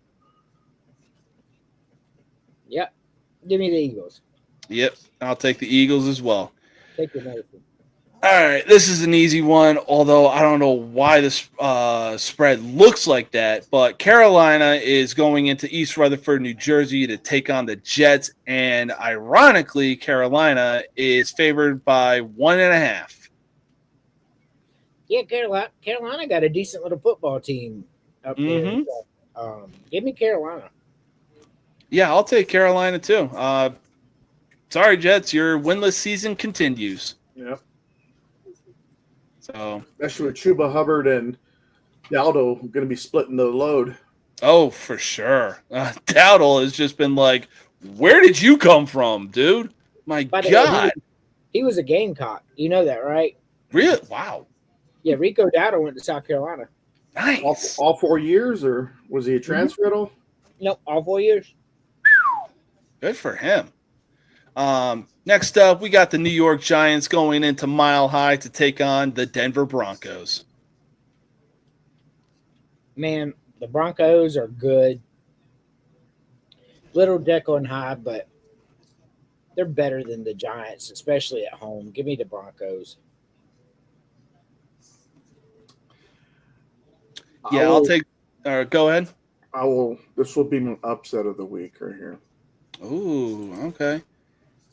[SPEAKER 3] Yep. Give me the Eagles.
[SPEAKER 1] Yep, I'll take the Eagles as well.
[SPEAKER 3] Take the medicine.
[SPEAKER 1] All right, this is an easy one, although I don't know why this spread looks like that, but Carolina is going into East Rutherford, New Jersey to take on the Jets, and ironically, Carolina is favored by 1.5.
[SPEAKER 3] Yeah, Carolina got a decent little football team up there. So, give me Carolina.
[SPEAKER 1] Yeah, I'll take Carolina too. Sorry, Jets, your winless season continues.
[SPEAKER 6] Yep.
[SPEAKER 1] So,
[SPEAKER 6] especially with Chuba Hubbard and Dowdle going to be splitting the load.
[SPEAKER 1] Oh, for sure. Dowdle has just been like, where did you come from, dude? My God.
[SPEAKER 3] He was a Gamecock. You know that, right?
[SPEAKER 1] Really? Wow.
[SPEAKER 3] Yeah, Rico Dowdle went to South Carolina.
[SPEAKER 1] Nice.
[SPEAKER 6] All 4 years, or was he a transfer at all?
[SPEAKER 3] Nope, all 4 years.
[SPEAKER 1] Good for him. Next up, we got the New York Giants going into Mile High to take on the Denver Broncos.
[SPEAKER 3] Man, the Broncos are good. Little Jekyll and Hyde, but they're better than the Giants, especially at home. Give me the Broncos.
[SPEAKER 1] Yeah, I'll take. Go ahead.
[SPEAKER 6] I will. This will be my upset of the week right here.
[SPEAKER 1] Ooh, okay.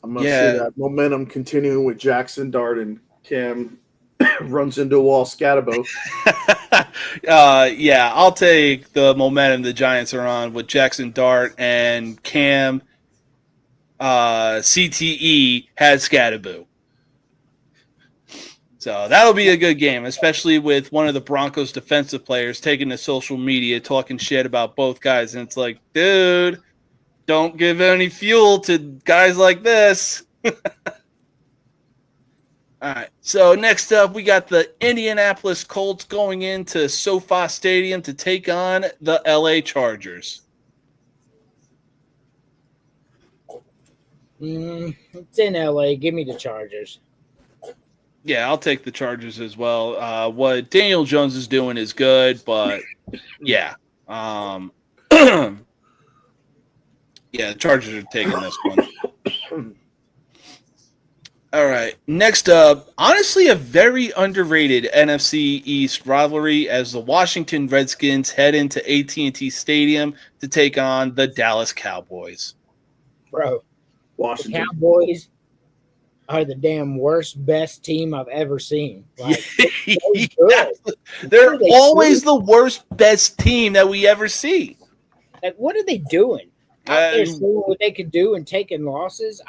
[SPEAKER 6] I'm going to see that momentum continuing with Jackson Dart and Cam runs into a wall Scatabo.
[SPEAKER 1] Yeah, I'll take the momentum the Giants are on with Jackson Dart and Cam. CTE has Scatabo. So that'll be a good game, especially with one of the Broncos defensive players taking to social media talking shit about both guys. And it's like, dude, don't give any fuel to guys like this. All right. So next up, we got the Indianapolis Colts going into SoFi Stadium to take on the LA Chargers.
[SPEAKER 3] It's in LA. Give me the Chargers.
[SPEAKER 1] Yeah, I'll take the Chargers as well. What Daniel Jones is doing is good, but yeah. Yeah, the Chargers are taking this one. All right. Next up, honestly, a very underrated NFC East rivalry as the Washington Redskins head into AT&T Stadium to take on the Dallas Cowboys.
[SPEAKER 3] Bro,
[SPEAKER 6] Washington.
[SPEAKER 3] the Cowboys are the damn worst, best team I've ever seen. Like,
[SPEAKER 1] they're always the worst, best team that we ever see.
[SPEAKER 3] Like, what are they doing? Out there seeing what they could do and taking losses.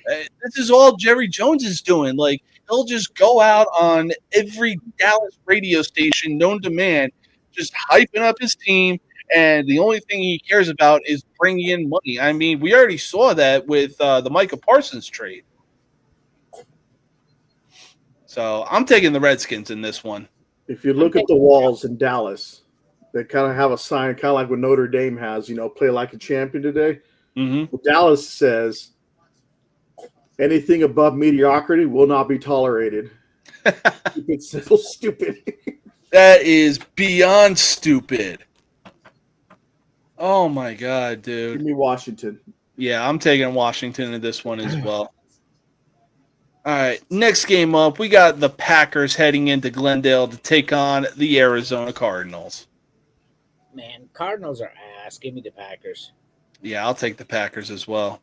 [SPEAKER 1] This is all Jerry Jones is doing. Like, he'll just go out on every Dallas radio station known to man, just hyping up his team, and the only thing he cares about is bringing in money. I mean, we already saw that with the Micah Parsons trade. So I'm taking the Redskins in this one.
[SPEAKER 6] If you look at the walls in Dallas, they kind of have a sign, kind of like what Notre Dame has, play like a champion today.
[SPEAKER 1] Mm-hmm.
[SPEAKER 6] Well, Dallas says anything above mediocrity will not be tolerated. It's so stupid.
[SPEAKER 1] That is beyond stupid. Oh, my God, dude.
[SPEAKER 6] Give me Washington.
[SPEAKER 1] Yeah, I'm taking Washington in this one as well. All right, next game up, we got the Packers heading into Glendale to take on the Arizona Cardinals.
[SPEAKER 3] Man, Cardinals are ass. Give me the Packers.
[SPEAKER 1] Yeah, I'll take the Packers as well.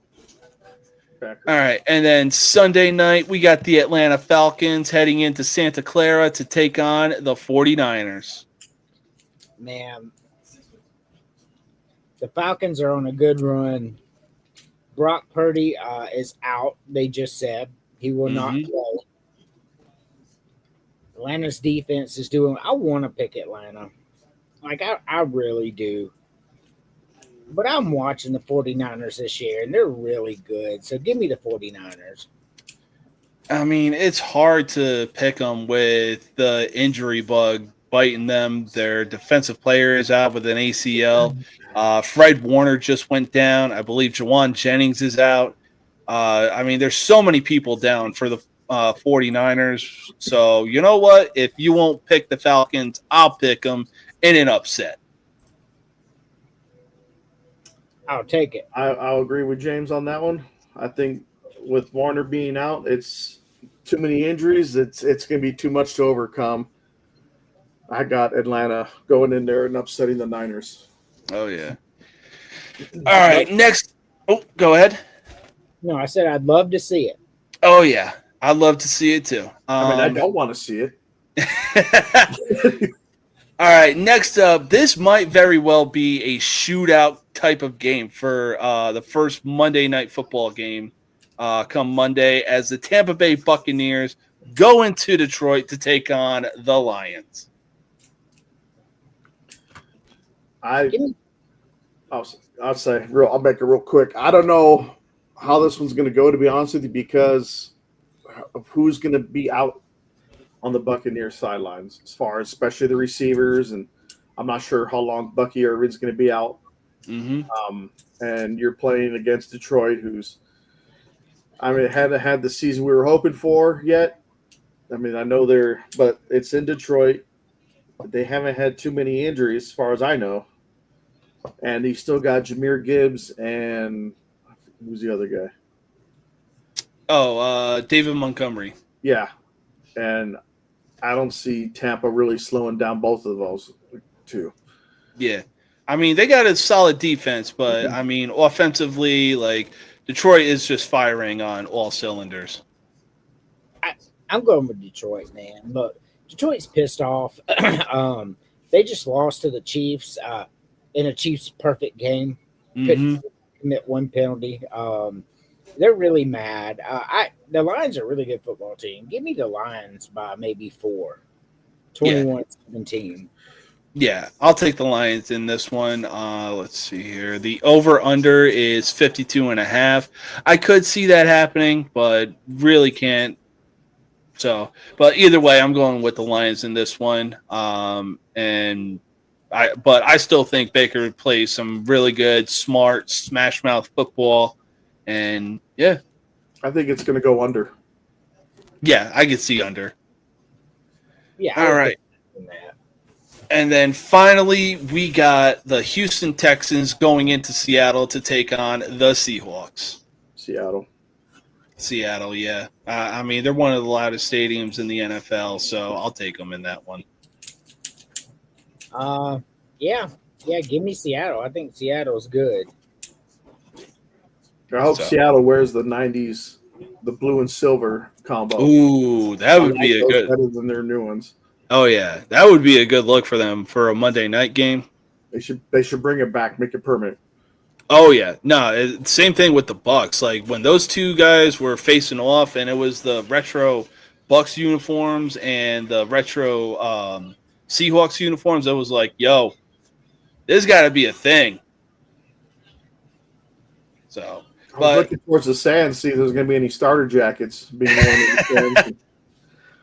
[SPEAKER 6] Packers.
[SPEAKER 1] All right, and then Sunday night, we got the Atlanta Falcons heading into Santa Clara to take on the 49ers.
[SPEAKER 3] Man, the Falcons are on a good run. Brock Purdy is out. They just said he will not play. Atlanta's defense is doing. I want to pick Atlanta. Like, I really do. But I'm watching the 49ers this year, and they're really good. So give me the 49ers.
[SPEAKER 1] I mean, it's hard to pick them with the injury bug biting them. Their defensive player is out with an ACL. Fred Warner just went down. I believe Jawan Jennings is out. I mean, there's so many people down for the 49ers. So, you know what? If you won't pick the Falcons, I'll pick them in an upset.
[SPEAKER 3] I'll take it.
[SPEAKER 6] I'll agree with James on that one. I think with Warner being out, it's too many injuries. It's going to be too much to overcome. I got Atlanta going in there and upsetting the Niners.
[SPEAKER 1] Oh, yeah. All right, next. Oh, go ahead.
[SPEAKER 3] No, I said I'd love to see it.
[SPEAKER 1] Oh, yeah. I'd love to see it, too.
[SPEAKER 6] I don't want to see it.
[SPEAKER 1] All right, next up, this might very well be a shootout type of game for the first Monday Night Football game come Monday as the Tampa Bay Buccaneers go into Detroit to take on the Lions.
[SPEAKER 6] I'll say I'll make it real quick. I don't know how this one's going to go, to be honest with you, because of who's going to be out on the Buccaneers sidelines, as far as especially the receivers, and I'm not sure how long Bucky Irvin's going to be out.
[SPEAKER 1] Mm-hmm.
[SPEAKER 6] And you're playing against Detroit, who's, I mean, hadn't had the season we were hoping for yet. I mean, I know but it's in Detroit. They haven't had too many injuries, as far as I know. And he still got Jahmyr Gibbs and who's the other guy?
[SPEAKER 1] Oh, David Montgomery.
[SPEAKER 6] Yeah. And I don't see Tampa really slowing down both of those two.
[SPEAKER 1] Yeah. I mean, they got a solid defense, but, I mean, offensively, like, Detroit is just firing on all cylinders.
[SPEAKER 3] I'm going with Detroit, man. Look, Detroit's pissed off. They just lost to the Chiefs in a Chiefs perfect game. Couldn't commit one penalty. They're really mad. The Lions are a really good football team. Give me the Lions by maybe 4. 21-17.
[SPEAKER 1] Yeah, I'll take the Lions in this one. Let's see here. The over-under is 52.5. I could see that happening, but really can't. So, but either way, I'm going with the Lions in this one. But I still think Baker plays some really good, smart, smash mouth football. And yeah,
[SPEAKER 6] I think it's going to go under.
[SPEAKER 1] Yeah, I could see under.
[SPEAKER 3] Yeah.
[SPEAKER 1] All right. And then finally, we got the Houston Texans going into Seattle to take on the Seahawks. Seattle, yeah. I mean, they're one of the loudest stadiums in the NFL, so I'll take them in that one.
[SPEAKER 3] Yeah, give me Seattle. I think Seattle's good.
[SPEAKER 6] I hope Seattle wears the 90s, the blue and silver combo.
[SPEAKER 1] Ooh, that would be a good.
[SPEAKER 6] Better than their new ones.
[SPEAKER 1] Oh yeah, that would be a good look for them for a Monday night game.
[SPEAKER 6] They should bring it back, make it permanent.
[SPEAKER 1] Oh yeah, no, same thing with the Bucks. Like when those two guys were facing off, and it was the retro Bucks uniforms and the retro Seahawks uniforms. I was like, yo, this got to be a thing. So,
[SPEAKER 6] I was looking towards the sand, see if there's going to be any starter jackets being worn.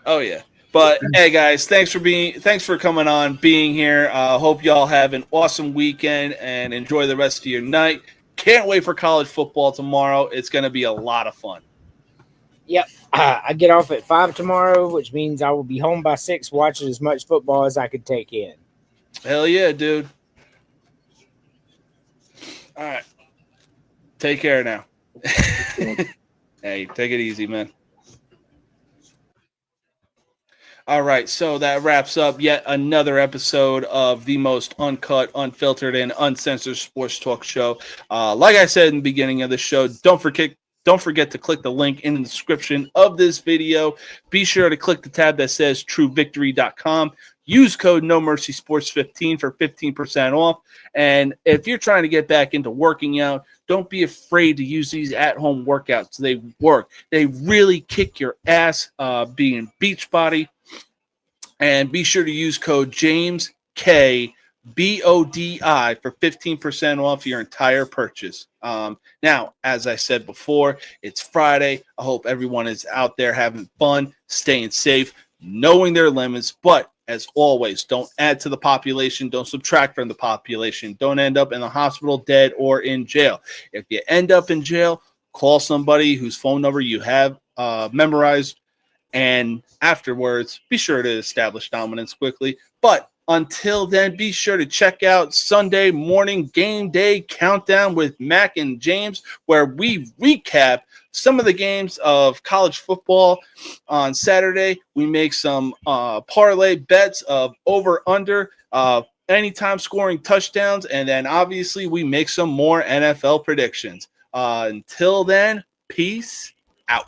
[SPEAKER 1] Oh yeah. But hey guys, thanks for coming on, being here. Hope y'all have an awesome weekend and enjoy the rest of your night. Can't wait for college football tomorrow. It's going to be a lot of fun.
[SPEAKER 3] Yep. I get off at 5 tomorrow, which means I will be home by 6 watching as much football as I could take in.
[SPEAKER 1] Hell yeah, dude. All right. Take care now. Hey, take it easy, man. All right, so that wraps up yet another episode of the most uncut, unfiltered, and uncensored sports talk show. Like I said in the beginning of the show, don't forget to click the link in the description of this video. Be sure to click the tab that says truevictory.com. Use code NoMercySports15 for 15% off. And if you're trying to get back into working out, don't be afraid to use these at-home workouts. They work. They really kick your ass, being Beachbody. And be sure to use code JamesKBODI for 15% off your entire purchase. Now, as I said before, it's Friday. I hope everyone is out there having fun, staying safe, knowing their limits. But as always, don't add to the population. Don't subtract from the population. Don't end up in the hospital, dead, or in jail. If you end up in jail, call somebody whose phone number you have memorized. And afterwards, be sure to establish dominance quickly. But until then, be sure to check out Sunday morning game day countdown with Mac and James, where we recap some of the games of college football on Saturday. We make some parlay bets of over-under, anytime scoring touchdowns, and then obviously we make some more NFL predictions. Until then, peace out.